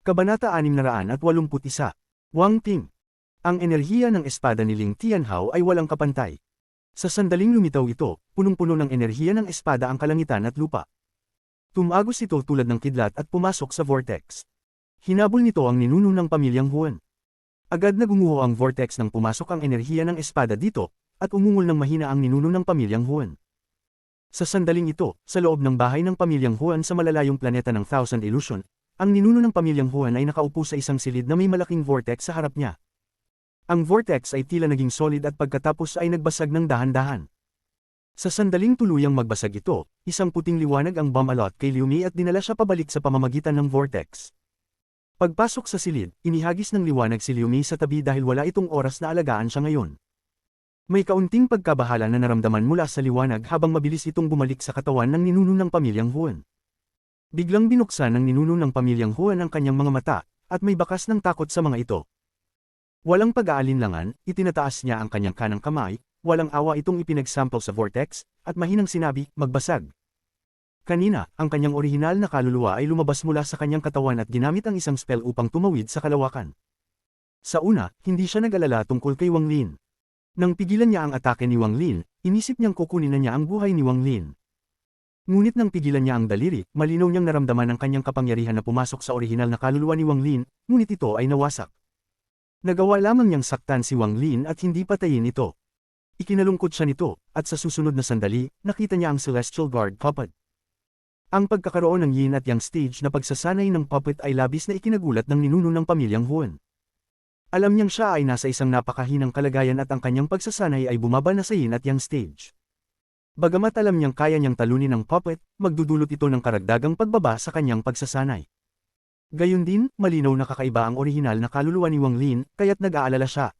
Kabanata 681. Wang Ping. Ang enerhiya ng espada ni Ling Tianhao ay walang kapantay. Sa sandaling lumitaw ito, punong-puno ng enerhiya ng espada ang kalangitan at lupa. Tumagos ito tulad ng kidlat at pumasok sa vortex. Hinabol nito ang ninuno ng pamilyang Huan. Agad na gumuho ang vortex nang pumasok ang enerhiya ng espada dito, at umungol ng mahina ang ninuno ng pamilyang Huan. Sa sandaling ito, sa loob ng bahay ng pamilyang Huan sa malalayong planeta ng Thousand Illusion, ang ninuno ng pamilyang Huan ay nakaupo sa isang silid na may malaking vortex sa harap niya. Ang vortex ay tila naging solid at pagkatapos ay nagbasag ng dahan-dahan. Sa sandaling tuluyang magbasag ito, isang puting liwanag ang bumalot kay Liu Mi at dinala siya pabalik sa pamamagitan ng vortex. Pagpasok sa silid, inihagis ng liwanag si Liu Mi sa tabi dahil wala itong oras na alagaan siya ngayon. May kaunting pagkabahala na naramdaman mula sa liwanag habang mabilis itong bumalik sa katawan ng ninuno ng pamilyang Huan. Biglang binuksan ng ninuno ng pamilyang Huan ang kanyang mga mata, at may bakas ng takot sa mga ito. Walang pag-aalinlangan, itinataas niya ang kanyang kanang kamay, walang awa itong ipinagsample sa vortex, at mahinang sinabi, magbasag. Kanina, ang kanyang orihinal na kaluluwa ay lumabas mula sa kanyang katawan at ginamit ang isang spell upang tumawid sa kalawakan. Sa una, hindi siya nag-alala tungkol kay Wang Lin. Nang pigilan niya ang atake ni Wang Lin, inisip niyang kukunin na niya ang buhay ni Wang Lin. Ngunit nang pigilan niya ang daliri, malinaw niyang naramdaman ang kanyang kapangyarihan na pumasok sa orihinal na kaluluwa ni Wang Lin, ngunit ito ay nawasak. Nagawa lamang niyang saktan si Wang Lin at hindi patayin ito. Ikinalungkot siya nito, at sa susunod na sandali, nakita niya ang Celestial Guard puppet. Ang pagkakaroon ng yin at yang stage na pagsasanay ng puppet ay labis na ikinagulat ng ninuno ng pamilyang Huan. Alam niyang siya ay nasa isang napakahinang kalagayan at ang kanyang pagsasanay ay bumaba na sa yin at yang stage. Bagamat alam niyang kaya niyang talunin ang puppet, magdudulot ito ng karagdagang pagbaba sa kanyang pagsasanay. Gayun din, malinaw na kakaiba ang orihinal na kaluluwa ni Wang Lin, kaya't nag-aalala siya.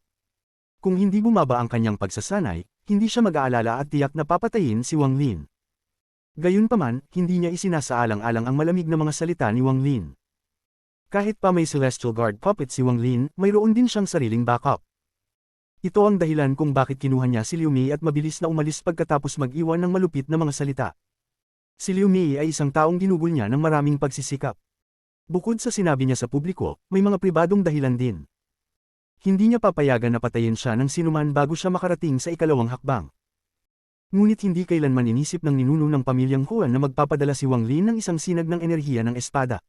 Kung hindi bumaba ang kanyang pagsasanay, hindi siya mag-aalala at tiyak na papatayin si Wang Lin. Gayunpaman, hindi niya isinasaalang-alang ang malamig na mga salita ni Wang Lin. Kahit pa may Celestial Guard puppet si Wang Lin, mayroon din siyang sariling backup. Ito ang dahilan kung bakit kinuha niya si Liu Mi at mabilis na umalis pagkatapos mag-iwan ng malupit na mga salita. Si Liu Mi ay isang taong ginugol niya ng maraming pagsisikap. Bukod sa sinabi niya sa publiko, may mga pribadong dahilan din. Hindi niya papayagan na patayin siya ng sinuman bago siya makarating sa ikalawang hakbang. Ngunit hindi kailanman inisip ng ninuno ng pamilyang Huan na magpapadala si Wang Lin ng isang sinag ng enerhiya ng espada.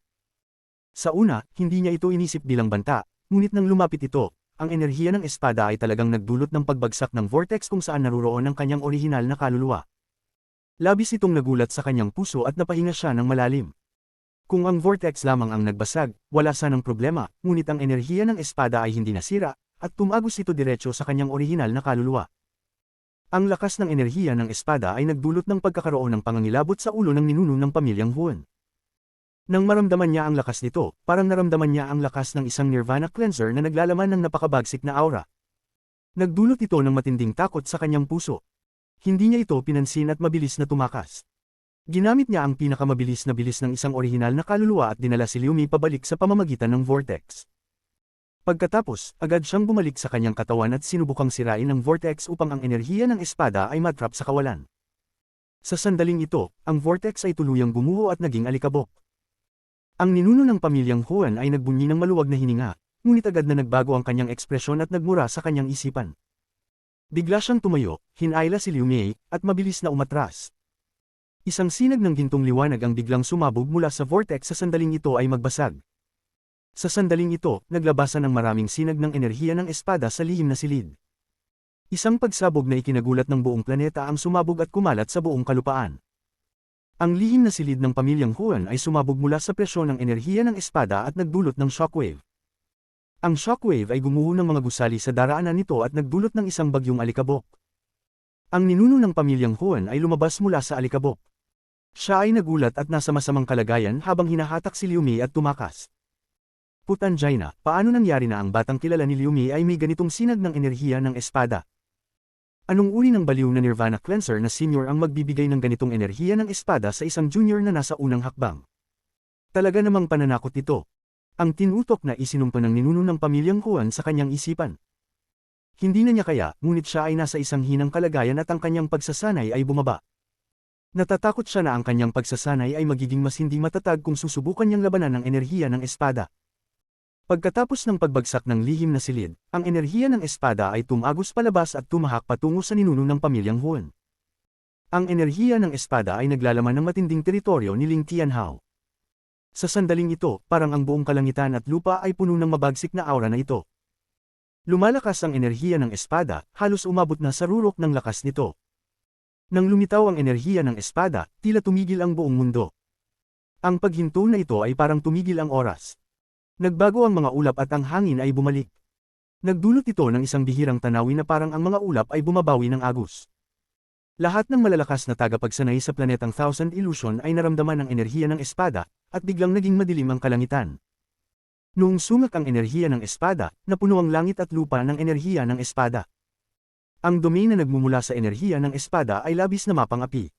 Sa una, hindi niya ito inisip bilang banta, ngunit nang lumapit ito, ang enerhiya ng espada ay talagang nagdulot ng pagbagsak ng vortex kung saan naruroon ang kanyang orihinal na kaluluwa. Labis itong nagulat sa kanyang puso at napahinga siya ng malalim. Kung ang vortex lamang ang nagbasag, wala sanang problema, ngunit ang enerhiya ng espada ay hindi nasira, at tumagos ito diretso sa kanyang orihinal na kaluluwa. Ang lakas ng enerhiya ng espada ay nagdulot ng pagkakaroon ng pangangilabot sa ulo ng ninuno ng pamilyang Huan. Nang maramdaman niya ang lakas nito, parang naramdaman niya ang lakas ng isang Nirvana cleanser na naglalaman ng napakabagsik na aura. Nagdulot ito ng matinding takot sa kanyang puso. Hindi niya ito pinansin at mabilis na tumakas. Ginamit niya ang pinakamabilis na bilis ng isang orihinal na kaluluwa at dinala si Liu Mi pabalik sa pamamagitan ng vortex. Pagkatapos, agad siyang bumalik sa kanyang katawan at sinubukang sirain ng vortex upang ang enerhiya ng espada ay matrap sa kawalan. Sa sandaling ito, ang vortex ay tuluyang gumuho at naging alikabok. Ang ninuno ng pamilyang Huan ay nagbunyi ng maluwag na hininga, ngunit agad na nagbago ang kanyang ekspresyon at nagmura sa kanyang isipan. Bigla siyang tumayo, hinayla si Liu Mi, at mabilis na umatras. Isang sinag ng gintong liwanag ang biglang sumabog mula sa vortex sa sandaling ito ay magbasag. Sa sandaling ito, naglabasan ng maraming sinag ng enerhiya ng espada sa lihim na silid. Isang pagsabog na ikinagulat ng buong planeta ang sumabog at kumalat sa buong kalupaan. Ang lihim na silid ng pamilyang Huan ay sumabog mula sa presyon ng enerhiya ng espada at nagdulot ng shockwave. Ang shockwave ay gumuho ng mga gusali sa daraanan nito at nagdulot ng isang bagyong alikabok. Ang ninuno ng pamilyang Huan ay lumabas mula sa alikabok. Siya ay nagulat at nasa masamang kalagayan habang hinahatak si Liu Mi at tumakas. Putanjay na, paano nangyari na ang batang kilala ni Liu Mi ay may ganitong sinag ng enerhiya ng espada? Anong uri ng baliw na Nirvana cleanser na senior ang magbibigay ng ganitong enerhiya ng espada sa isang junior na nasa unang hakbang? Talaga namang pananakot ito. Ang tinutok na isinumpa ng ninuno ng pamilyang Huan sa kanyang isipan. Hindi na niya kaya, ngunit siya ay nasa isang hinang kalagayan at ang kanyang pagsasanay ay bumaba. Natatakot siya na ang kanyang pagsasanay ay magiging mas hindi matatag kung susubukan niyang labanan ng enerhiya ng espada. Pagkatapos ng pagbagsak ng lihim na silid, ang enerhiya ng espada ay tumagos palabas at tumahak patungo sa ninuno ng pamilyang Huan. Ang enerhiya ng espada ay naglalaman ng matinding teritoryo ni Ling Tianhao. Sa sandaling ito, parang ang buong kalangitan at lupa ay puno ng mabagsik na aura na ito. Lumalakas ang enerhiya ng espada, halos umabot na sa rurok ng lakas nito. Nang lumitaw ang enerhiya ng espada, tila tumigil ang buong mundo. Ang paghinto na ito ay parang tumigil ang oras. Nagbago ang mga ulap at ang hangin ay bumalik. Nagdulot ito ng isang bihirang tanawin na parang ang mga ulap ay bumabawi ng agos. Lahat ng malalakas na tagapagsanay sa planetang Thousand Illusion ay naramdaman ang enerhiya ng espada, at biglang naging madilim ang kalangitan. Noong sumak ang enerhiya ng espada, napuno ang langit at lupa ng enerhiya ng espada. Ang domain na nagmumula sa enerhiya ng espada ay labis na mapang-api.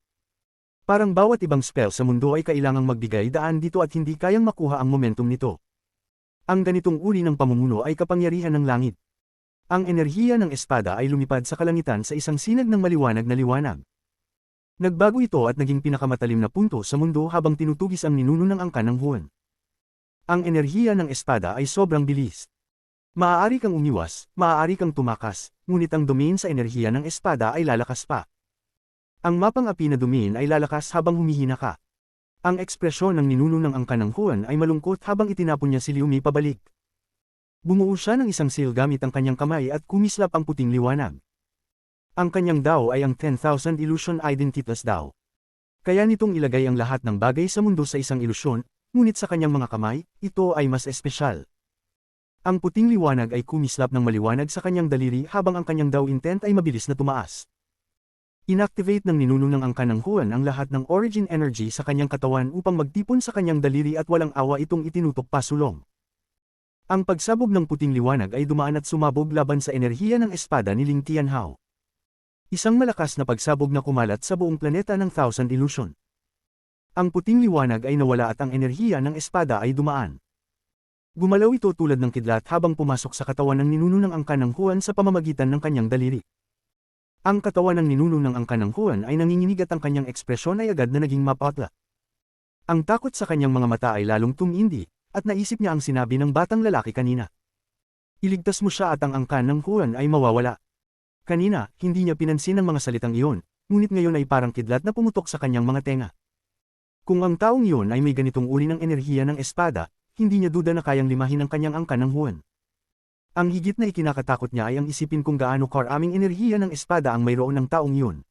Parang bawat ibang spell sa mundo ay kailangang magbigay daan dito at hindi kayang makuha ang momentum nito. Ang ganitong uri ng pamumuno ay kapangyarihan ng langit. Ang enerhiya ng espada ay lumipad sa kalangitan sa isang sinag ng maliwanag na liwanag. Nagbago ito at naging pinakamatalim na punto sa mundo habang tinutugis ang ninuno ng angkan ng Huan. Ang enerhiya ng espada ay sobrang bilis. Maaari kang umiwas, maaari kang tumakas, ngunit ang domain sa enerhiya ng espada ay lalakas pa. Ang mapang-api na domain ay lalakas habang humihina ka. Ang ekspresyon ng ninuno ng angkan ng Huan ay malungkot habang itinapon niya si Liu Mei pabalik. Bumuo siya ng isang seal gamit ang kanyang kamay at kumislap ang puting liwanag. Ang kanyang Dao ay ang 10,000 Illusion Identitas Dao. Kaya nitong ilagay ang lahat ng bagay sa mundo sa isang ilusyon, ngunit sa kanyang mga kamay, ito ay mas espesyal. Ang puting liwanag ay kumislap ng maliwanag sa kanyang daliri habang ang kanyang Dao intent ay mabilis na tumaas. Inactivate ng ninuno ng angkan ng Huan ang lahat ng origin energy sa kanyang katawan upang magtipon sa kanyang daliri at walang awa itong itinutok pasulong. Ang pagsabog ng puting liwanag ay dumaan at sumabog laban sa enerhiya ng espada ni Ling Tianhao. Isang malakas na pagsabog na kumalat sa buong planeta ng Thousand Illusion. Ang puting liwanag ay nawala at ang enerhiya ng espada ay dumaan. Gumalaw ito tulad ng kidlat habang pumasok sa katawan ng ninuno ng angkan ng Huan sa pamamagitan ng kanyang daliri. Ang katawan ng ninuno ng angkan ng Huan ay nanginginig at ang kanyang ekspresyon ay agad na naging mapatla. Ang takot sa kanyang mga mata ay lalong tumindi, at naisip niya ang sinabi ng batang lalaki kanina. Iligtas mo siya at ang angkan ng Huan ay mawawala. Kanina, hindi niya pinansin ang mga salitang iyon, ngunit ngayon ay parang kidlat na pumutok sa kanyang mga tenga. Kung ang taong iyon ay may ganitong uri ng enerhiya ng espada, hindi niya duda na kayang limahin ang kanyang angkan ng Huan. Ang higit na ikinakatakot niya ay ang isipin kung gaano karaming enerhiya ng espada ang mayroon ng taong iyon.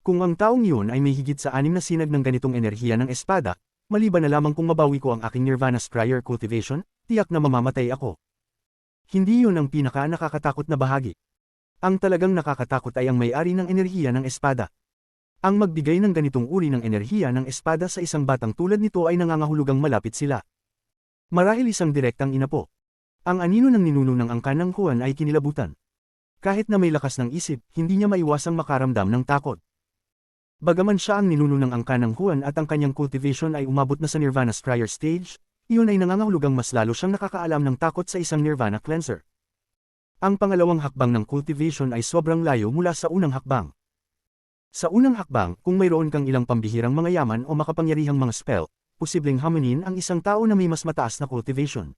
Kung ang taong iyon ay may higit sa 6 na sinag ng ganitong enerhiya ng espada, maliban na lamang kung mabawi ko ang aking Nirvana Scryer cultivation, tiyak na mamamatay ako. Hindi yun ang pinaka-nakakatakot na bahagi. Ang talagang nakakatakot ay ang may-ari ng enerhiya ng espada. Ang magbigay ng ganitong uri ng enerhiya ng espada sa isang batang tulad nito ay nangangahulugang malapit sila. Marahil isang direktang inapo. Ang anino ng ninuno ng angkan ng Huan ay kinilabutan. Kahit na may lakas ng isip, hindi niya maiwasang makaramdam ng takot. Bagaman siya ang ninuno ng angkan ng Huan at ang kanyang cultivation ay umabot na sa Nirvana Scryer stage, iyon ay nangangahulugang mas lalo siyang nakakaalam ng takot sa isang Nirvana Cleanser. Ang pangalawang hakbang ng cultivation ay sobrang layo mula sa unang hakbang. Sa unang hakbang, kung mayroon kang ilang pambihirang mga yaman o makapangyarihang mga spell, posibleng hamunin ang isang tao na may mas mataas na cultivation.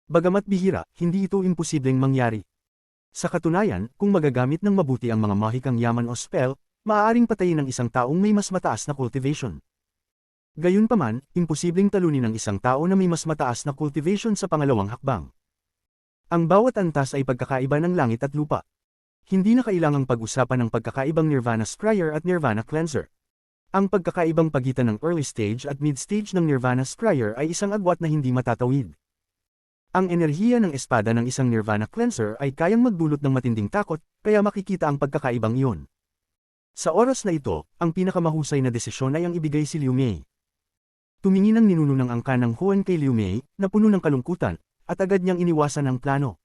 Bagamat bihira, hindi ito imposibleng mangyari. Sa katunayan, kung magagamit ng mabuti ang mga mahikang yaman o spell, maaaring patayin ng isang taong may mas mataas na cultivation. Gayunpaman, imposibleng talunin ng isang tao na may mas mataas na cultivation sa pangalawang hakbang. Ang bawat antas ay pagkakaiba ng langit at lupa. Hindi na kailangang pag-usapan ang pagkakaibang Nirvana Scryer at Nirvana Cleanser. Ang pagkakaibang pagitan ng early stage at mid-stage ng Nirvana Scryer ay isang agwat na hindi matatawid. Ang enerhiya ng espada ng isang Nirvana Cleanser ay kayang magdulot ng matinding takot, kaya makikita ang pagkakaibang iyon. Sa oras na ito, ang pinakamahusay na desisyon ay ang ibigay si Liu Mei. Tumingin ang ninuno ng angkan ng Huan kay Liu Mei, na puno ng kalungkutan, at agad niyang iniwasan ang plano.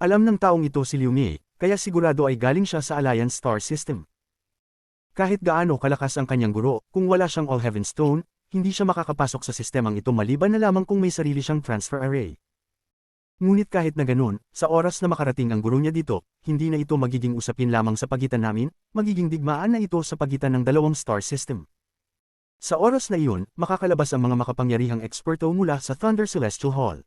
Alam ng taong ito si Liu Mei, kaya sigurado ay galing siya sa Alliance Star System. Kahit gaano kalakas ang kanyang guro, kung wala siyang All Heaven Stone, hindi siya makakapasok sa sistemang ito maliban na lamang kung may sarili siyang transfer array. Ngunit kahit na ganun, sa oras na makarating ang guro niya dito, hindi na ito magiging usapin lamang sa pagitan namin, magiging digmaan na ito sa pagitan ng dalawang star system. Sa oras na iyon, makakalabas ang mga makapangyarihang eksperto mula sa Thunder Celestial Hall.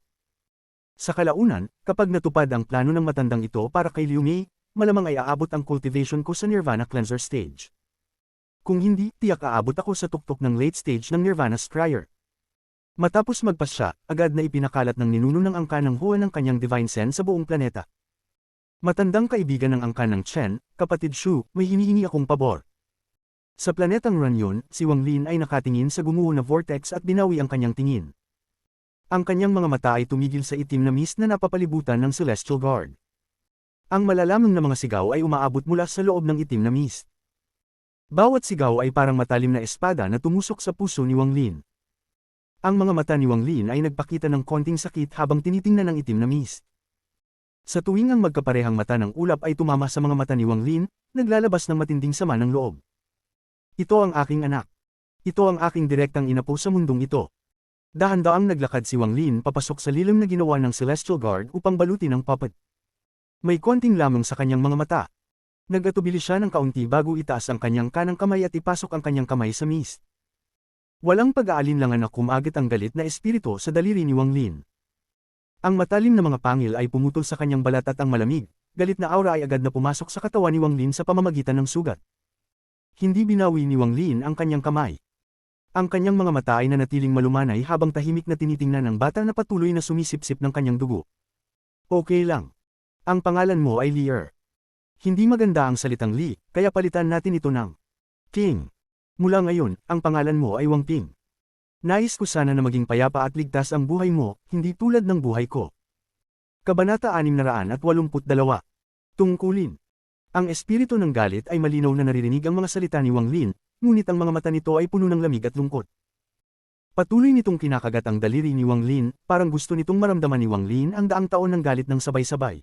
Sa kalaunan, kapag natupad ang plano ng matandang ito para kay Liu Mei, malamang ay aabot ang cultivation ko sa Nirvana Cleanser stage. Kung hindi, tiyak aabot ako sa tuktok ng late stage ng Nirvana Scryer. Matapos magpasya, agad na ipinakalat ng ninuno ng angkan ng Hua ng kanyang Divine Sen sa buong planeta. Matandang kaibigan ng angkan ng Chen, kapatid Shu, may hinihingi akong pabor. Sa planetang Runyon, si Wang Lin ay nakatingin sa gumuho na vortex at binawi ang kanyang tingin. Ang kanyang mga mata ay tumigil sa itim na mist na napapalibutan ng Celestial Guard. Ang malalamang na mga sigaw ay umaabot mula sa loob ng itim na mist. Bawat sigaw ay parang matalim na espada na tumusok sa puso ni Wang Lin. Ang mga mata ni Wang Lin ay nagpakita ng konting sakit habang tinitingnan ang itim na mist. Sa tuwing ang magkaparehang mata ng ulap ay tumama sa mga mata ni Wang Lin, naglalabas ng matinding sama ng loob. Ito ang aking anak. Ito ang aking direktang inapo sa mundong ito. Dahan-daang naglakad si Wang Lin papasok sa lilim na ginawa ng Celestial Guard upang balutin ang puppet. May konting lamang sa kanyang mga mata. Nagatubili siya ng kaunti bago itaas ang kanyang kanang kamay at ipasok ang kanyang kamay sa mist. Walang pag-aalinlangan na kumagit ang galit na espiritu sa daliri ni Wang Lin. Ang matalim na mga pangil ay pumutol sa kanyang balat at ang malamig, galit na aura ay agad na pumasok sa katawan ni Wang Lin sa pamamagitan ng sugat. Hindi binawi ni Wang Lin ang kanyang kamay. Ang kanyang mga mata ay nanatiling malumanay habang tahimik na tinitingnan ng bata na patuloy na sumisipsip ng kanyang dugo. Okay lang. Ang pangalan mo ay Lier. Hindi maganda ang salitang Li, kaya palitan natin ito ng King. Mula ngayon, ang pangalan mo ay Wang Ping. Nais ko sana na maging payapa at ligtas ang buhay mo, hindi tulad ng buhay ko. Kabanata 682. Tungkulin. Ang espiritu ng galit ay malinaw na naririnig ang mga salita ni Wang Lin, ngunit ang mga mata nito ay puno ng lamig at lungkot. Patuloy nitong kinakagat ang daliri ni Wang Lin, parang gusto nitong maramdaman ni Wang Lin ang daang taon ng galit ng sabay-sabay.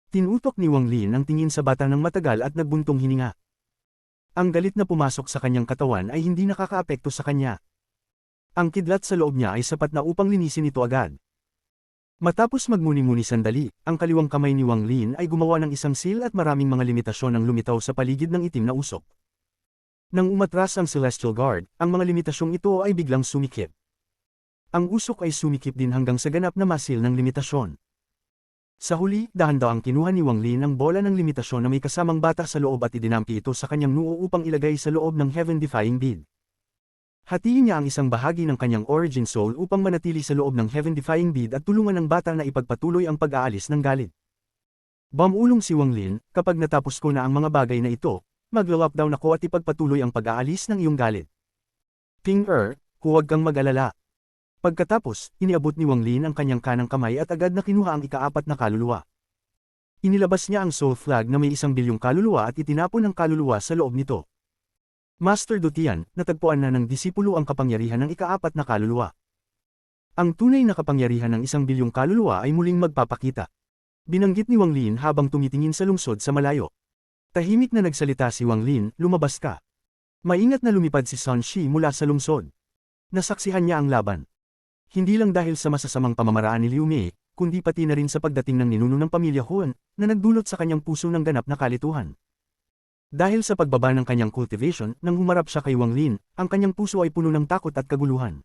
Tinutok ni Wang Lin ang tingin sa bata ng matagal at nagbuntong hininga. Ang galit na pumasok sa kanyang katawan ay hindi nakakaapekto sa kanya. Ang kidlat sa loob niya ay sapat na upang linisin ito agad. Matapos magmuni-muni sandali, ang kaliwang kamay ni Wang Lin ay gumawa ng isang seal at maraming mga limitasyon ang lumitaw sa paligid ng itim na usok. Nang umatras ang Celestial Guard, ang mga limitasyong ito ay biglang sumikip. Ang usok ay sumikip din hanggang sa ganap na masil ng limitasyon. Sa huli, dahan-daang kinuha ni Wang Lin ang bola ng limitasyon na may kasamang bata sa loob at idinampi ito sa kanyang noo upang ilagay sa loob ng Heaven-defying bead. Hatiin niya ang isang bahagi ng kanyang origin soul upang manatili sa loob ng Heaven-defying bead at tulungan ng bata na ipagpatuloy ang pag-aalis ng galit. Bumulong si Wang Lin, kapag natapos ko na ang mga bagay na ito, maglo-lockdown ako at ipagpatuloy ang pag-aalis ng iyong galit. Ping-er, huwag kang mag-alala. Pagkatapos, iniabot ni Wang Lin ang kanyang kanang kamay at agad na kinuha ang ika-4 na kaluluwa. Inilabas niya ang soul flag na may 1 bilyong kaluluwa at itinapon ang kaluluwa sa loob nito. Master Dutian, natagpuan na ng disipulo ang kapangyarihan ng ika-4 na kaluluwa. Ang tunay na kapangyarihan ng 1 bilyong kaluluwa ay muling magpapakita. Binanggit ni Wang Lin habang tumitingin sa lungsod sa malayo. Tahimik na nagsalita si Wang Lin, lumabas ka. Maingat na lumipad si Sun Shi mula sa lungsod. Nasaksihan niya ang laban. Hindi lang dahil sa masasamang pamamaraan ni Liu Mei, kundi pati na rin sa pagdating ng ninuno ng pamilya Huan, na nagdulot sa kanyang puso ng ganap na kalituhan. Dahil sa pagbaba ng kanyang cultivation, nang humarap siya kay Wang Lin, ang kanyang puso ay puno ng takot at kaguluhan.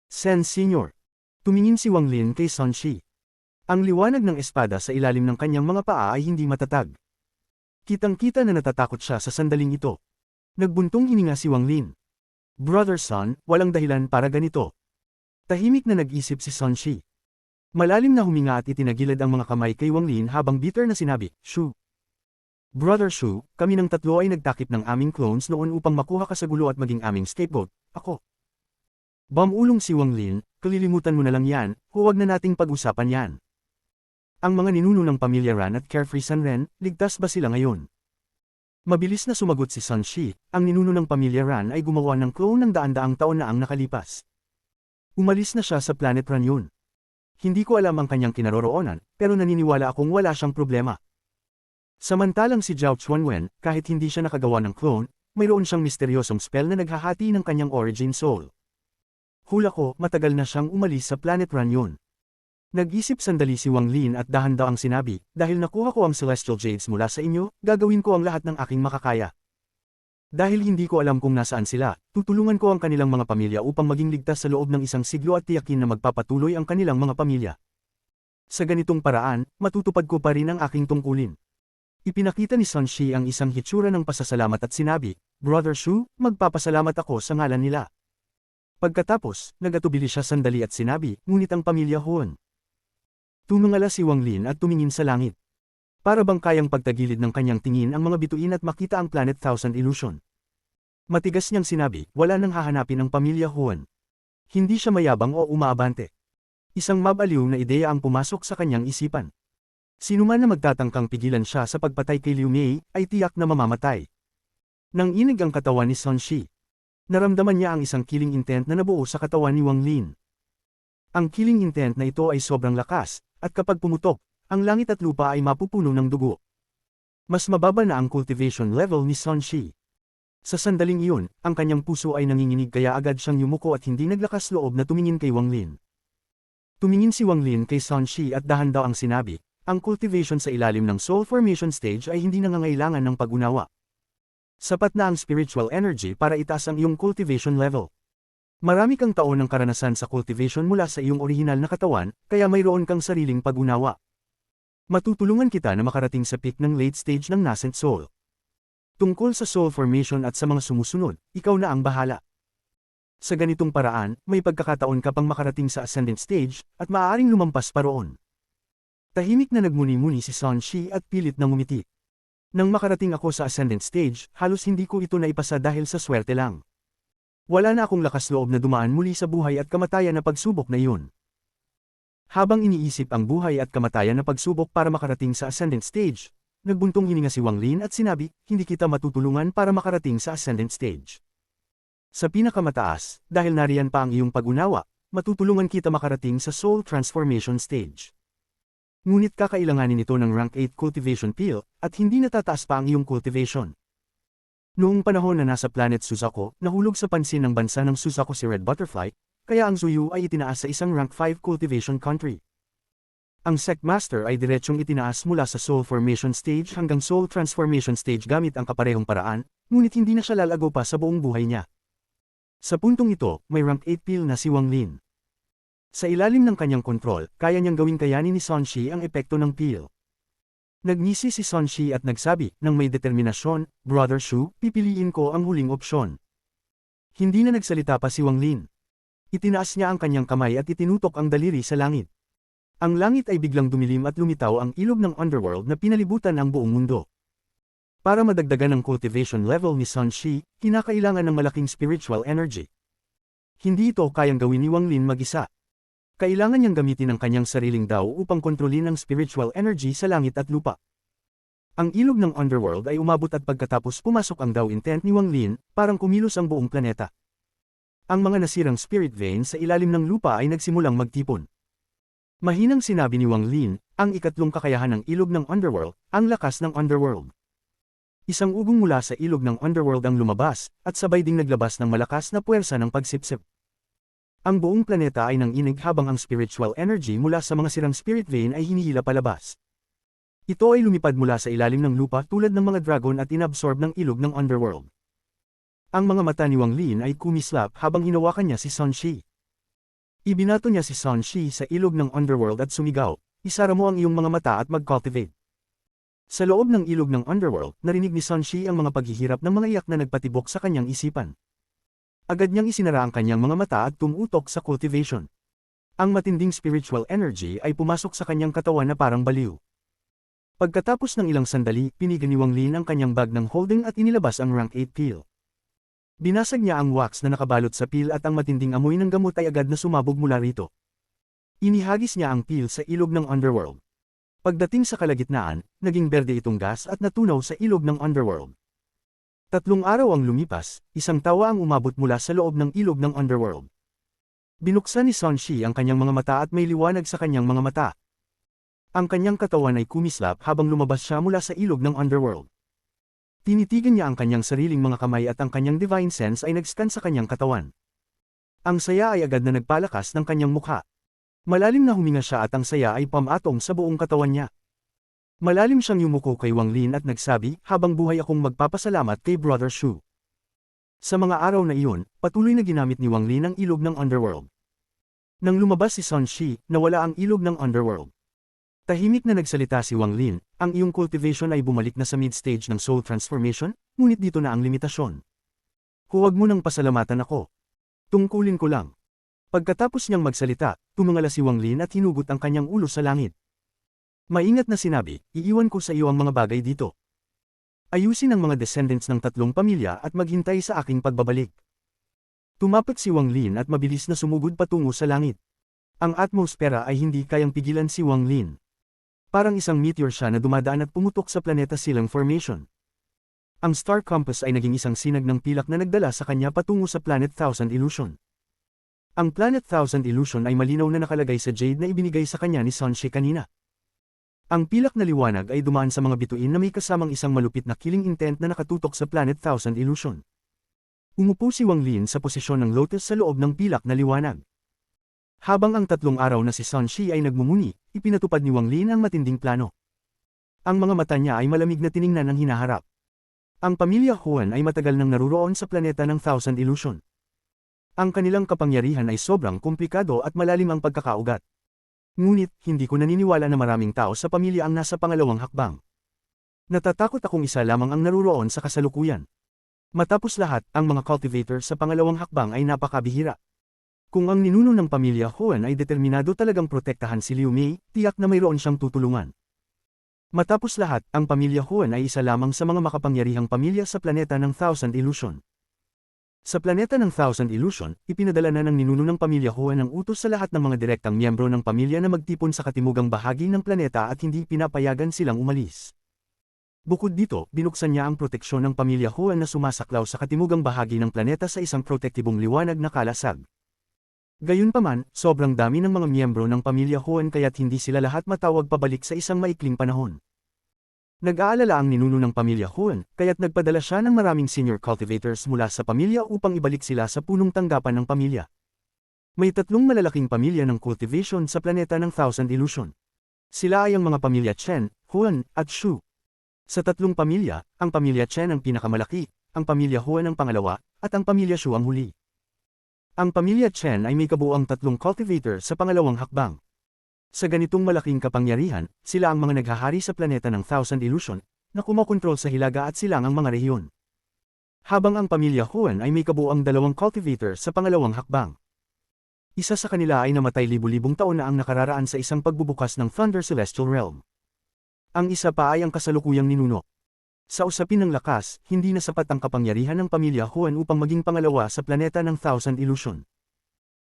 Sen Senior. Tumingin si Wang Lin kay Sun Shi. Ang liwanag ng espada sa ilalim ng kanyang mga paa ay hindi matatag. Kitang-kita na natatakot siya sa sandaling ito. Nagbuntong hininga si Wang Lin. Brother Sun, walang dahilan para ganito. Tahimik na nag-isip si Sun Shi. Malalim na huminga at itinagilid ang mga kamay kay Wang Lin habang bitter na sinabi, Shu. Brother Shu, kami ng tatlo ay nagtakip ng aming clones noon upang makuha ka sa gulo at maging aming scapegoat, ako. Bumulong si Wang Lin, kalilimutan mo na lang yan, huwag na nating pag-usapan yan. Ang mga ninuno ng pamilya Ran at Carefree Sanren, ligtas ba sila ngayon? Mabilis na sumagot si Sun Shi, ang ninuno ng pamilya Ran ay gumawa ng clone ng daan-daang taon na ang nakalipas. Umalis na siya sa planet Ranyon. Hindi ko alam ang kanyang kinaroroonan, pero naniniwala akong wala siyang problema. Samantalang si Zhao Chuanwen, kahit hindi siya nakagawa ng clone, mayroon siyang misteryosong spell na naghahati ng kanyang origin soul. Hula ko, matagal na siyang umalis sa planet Ranyon. Nag-isip sandali si Wang Lin at dahan-daang sinabi, dahil nakuha ko ang Celestial Jades mula sa inyo, gagawin ko ang lahat ng aking makakaya. Dahil hindi ko alam kung nasaan sila, tutulungan ko ang kanilang mga pamilya upang maging ligtas sa loob ng 1 siglo at tiyakin na magpapatuloy ang kanilang mga pamilya. Sa ganitong paraan, matutupad ko pa rin ang aking tungkulin. Ipinakita ni Sun Shi ang isang hitsura ng pasasalamat at sinabi, Brother Shu, magpapasalamat ako sa ngalan nila. Pagkatapos, nagatubili siya sandali at sinabi, ngunit ang pamilya Huon. Tumingala si Wang Lin at tumingin sa langit. Para bang kayang pagtagilid ng kanyang tingin ang mga bituin at makita ang Planet Thousand Illusion. Matigas niyang sinabi, wala nang hahanapin ang pamilya Huon. Hindi siya mayabang o umaabante. Isang mabaliw na ideya ang pumasok sa kanyang isipan. Sino man na magtatangkang pigilan siya sa pagpatay kay Liu Mei, ay tiyak na mamamatay. Nang inig ang katawan ni Sun Shi, naramdaman niya ang isang killing intent na nabuo sa katawan ni Wang Lin. Ang killing intent na ito ay sobrang lakas, at kapag pumutok, ang langit at lupa ay mapupuno ng dugo. Mas mababa na ang cultivation level ni Sun Shi. Sa sandaling iyon, ang kanyang puso ay nanginginig kaya agad siyang yumuko at hindi naglakas loob na tumingin kay Wang Lin. Tumingin si Wang Lin kay Sun Shi at dahan daw ang sinabi, ang cultivation sa ilalim ng soul formation stage ay hindi nangangailangan ng pag-unawa. Sapat na ang spiritual energy para itaas ang iyong cultivation level. Marami kang taon ng karanasan sa cultivation mula sa iyong orihinal na katawan, kaya mayroon kang sariling pag-unawa. Matutulungan kita na makarating sa peak ng late stage ng nascent soul. Tungkol sa soul formation at sa mga sumusunod, ikaw na ang bahala. Sa ganitong paraan, may pagkakataon ka pang makarating sa ascendant stage, at maaaring lumampas pa roon. Tahimik na nagmuni-muni si Sun Shi at pilit na ngumiti. Nang makarating ako sa ascendant stage, halos hindi ko ito naipasa dahil sa swerte lang. Wala na akong lakas loob na dumaan muli sa buhay at kamatayan na pagsubok na iyon. Habang iniisip ang buhay at kamatayan na pagsubok para makarating sa ascendant stage, nagbuntong hininga si Wang Lin at sinabi, hindi kita matutulungan para makarating sa ascendant stage. Sa pinakamataas, dahil nariyan pa ang iyong pag-unawa, matutulungan kita makarating sa soul transformation stage. Ngunit kakailanganin ito ng rank 8 cultivation peel, at hindi natataas pa ang iyong cultivation. Noong panahon na nasa planet Suzaku, nahulog sa pansin ng bansa ng Suzaku si Red Butterfly, kaya ang Zuyu ay itinaas sa isang rank 5 cultivation country. Ang Sect Master ay diretsyong itinaas mula sa Soul Formation Stage hanggang Soul Transformation Stage gamit ang kaparehong paraan, ngunit hindi na siya lalago pa sa buong buhay niya. Sa puntong ito, may rank 8 peel na si Wang Lin. Sa ilalim ng kanyang kontrol, kaya niyang gawing kayanin ni Sun Shi ang epekto ng peel. Nagngisi si Sun Shi at nagsabi, nang may determinasyon, Brother Shu, pipiliin ko ang huling opsyon. Hindi na nagsalita pa si Wang Lin. Itinaas niya ang kanyang kamay at itinutok ang daliri sa langit. Ang langit ay biglang dumilim at lumitaw ang ilog ng underworld na pinalibutan ang buong mundo. Para madagdagan ang cultivation level ni Sun Shi, kinakailangan ng malaking spiritual energy. Hindi ito kayang gawin ni Wang Lin mag-isa. Kailangan niyang gamitin ang kanyang sariling Dao upang kontrolin ang spiritual energy sa langit at lupa. Ang ilog ng underworld ay umabot at pagkatapos pumasok ang Dao intent ni Wang Lin, parang kumilos ang buong planeta. Ang mga nasirang spirit veins sa ilalim ng lupa ay nagsimulang magtipon. Mahinang sinabi ni Wang Lin, ang ikatlong kakayahan ng ilog ng underworld, ang lakas ng underworld. Isang ugong mula sa ilog ng underworld ang lumabas, at sabay ding naglabas ng malakas na puwersa ng pagsipsip. Ang buong planeta ay nanginig habang ang spiritual energy mula sa mga sirang spirit vein ay hinihila palabas. Ito ay lumipad mula sa ilalim ng lupa tulad ng mga dragon at inabsorb ng ilog ng underworld. Ang mga mata ni Wang Lin ay kumislap habang hinawakan niya si Sun Shi. Ibinato niya si Sun Shi sa ilog ng underworld at sumigaw, isara mo ang iyong mga mata at mag-cultivate. Sa loob ng ilog ng underworld, narinig ni Sun Shi ang mga paghihirap ng mga iyak na nagpatibok sa kanyang isipan. Agad niyang isinara ang kanyang mga mata at tumutok sa cultivation. Ang matinding spiritual energy ay pumasok sa kanyang katawan na parang baliw. Pagkatapos ng ilang sandali, pinigan ni Wang Lin ang kanyang bag ng holding at inilabas ang rank 8 peel. Binasag niya ang wax na nakabalot sa peel at ang matinding amoy ng gamot ay agad na sumabog mula rito. Inihagis niya ang peel sa ilog ng underworld. Pagdating sa kalagitnaan, naging berde itong gas at natunaw sa ilog ng underworld. 3 araw ang lumipas, isang tawa ang umabot mula sa loob ng ilog ng underworld. Binuksan ni Sun Shi ang kanyang mga mata at may liwanag sa kanyang mga mata. Ang kanyang katawan ay kumislap habang lumabas siya mula sa ilog ng underworld. Tinitigan niya ang kanyang sariling mga kamay at ang kanyang divine sense ay nag-scan sa kanyang katawan. Ang saya ay agad na nagpalakas ng kanyang mukha. Malalim na huminga siya at ang saya ay pamatong sa buong katawan niya. Malalim siyang yumuko kay Wang Lin at nagsabi, habang buhay akong magpapasalamat kay Brother Shu. Sa mga araw na iyon, patuloy na ginamit ni Wang Lin ang ilog ng underworld. Nang lumabas si Sun Shi, nawala ang ilog ng underworld. Tahimik na nagsalita si Wang Lin, ang iyong cultivation ay bumalik na sa mid-stage ng soul transformation, ngunit dito na ang limitasyon. Huwag mo nang pasalamatan ako. Tungkulin ko lang. Pagkatapos niyang magsalita, tumingala si Wang Lin at hinugot ang kanyang ulo sa langit. Maingat na sinabi, iiwan ko sa iyo ang mga bagay dito. Ayusin ang mga descendants ng 3 pamilya at maghintay sa aking pagbabalik. Tumapat si Wang Lin at mabilis na sumugod patungo sa langit. Ang atmosfera ay hindi kayang pigilan si Wang Lin. Parang isang meteor siya na dumadaan at pumutok sa planeta silang formation. Ang star compass ay naging isang sinag ng pilak na nagdala sa kanya patungo sa Planet Thousand Illusion. Ang Planet Thousand Illusion ay malinaw na nakalagay sa jade na ibinigay sa kanya ni Sunshine kanina. Ang pilak na liwanag ay dumaan sa mga bituin na may kasamang isang malupit na killing intent na nakatutok sa Planet Thousand Illusion. Umupo si Wang Lin sa posisyon ng lotus sa loob ng pilak na liwanag. Habang ang 3 araw na si Sunshine ay nagmumuni, ipinatupad ni Wang Lin ang matinding plano. Ang mga mata niya ay malamig na tiningnan ang hinaharap. Ang pamilya Huan ay matagal nang naruroon sa planeta ng Thousand Illusion. Ang kanilang kapangyarihan ay sobrang komplikado at malalim ang pagkakaugat. Ngunit, hindi ko naniniwala na maraming tao sa pamilya ang nasa pangalawang hakbang. Natatakot akong isa lamang ang naruroon sa kasalukuyan. Matapos lahat, ang mga cultivator sa pangalawang hakbang ay napakabihira. Kung ang ninuno ng pamilya Huan ay determinado talagang protektahan si Liu Mei, tiyak na mayroon siyang tutulungan. Matapos lahat, ang pamilya Huan ay isa lamang sa mga makapangyarihang pamilya sa planeta ng Thousand Illusion. Sa planeta ng Thousand Illusion, ipinadala na ng ninuno ng pamilya Huan ang utos sa lahat ng mga direktang miyembro ng pamilya na magtipon sa katimugang bahagi ng planeta at hindi pinapayagan silang umalis. Bukod dito, binuksan niya ang proteksyon ng pamilya Huan na sumasaklaw sa katimugang bahagi ng planeta sa isang protektibong liwanag na kalasag. Gayunpaman, sobrang dami ng mga miyembro ng pamilya Huan kaya't hindi sila lahat matawag pabalik sa isang maikling panahon. Nag-aalala ang ninuno ng pamilya Huan, kaya't nagpadala siya ng maraming senior cultivators mula sa pamilya upang ibalik sila sa punong tanggapan ng pamilya. May 3 malalaking pamilya ng cultivation sa planeta ng Thousand Illusion. Sila ay ang mga pamilya Chen, Huan, at Shu. Sa 3 pamilya, ang pamilya Chen ang pinakamalaki, ang pamilya Huan ang pangalawa, at ang pamilya Shu ang huli. Ang pamilya Chen ay may kabuuang 3 cultivator sa pangalawang hakbang. Sa ganitong malaking kapangyarihan, sila ang mga naghahari sa planeta ng Thousand Illusion, na kumokontrol sa hilaga at silang ang mga rehiyon. Habang ang pamilya Huan ay may kabuuang 2 cultivator sa pangalawang hakbang. Isa sa kanila ay namatay libu-libong taon na ang nakararaan sa isang pagbubukas ng Thunder Celestial Realm. Ang isa pa ay ang kasalukuyang ninuno. Sa usapin ng lakas, hindi na sapat ang kapangyarihan ng pamilya Huan upang maging pangalawa sa planeta ng Thousand Illusion.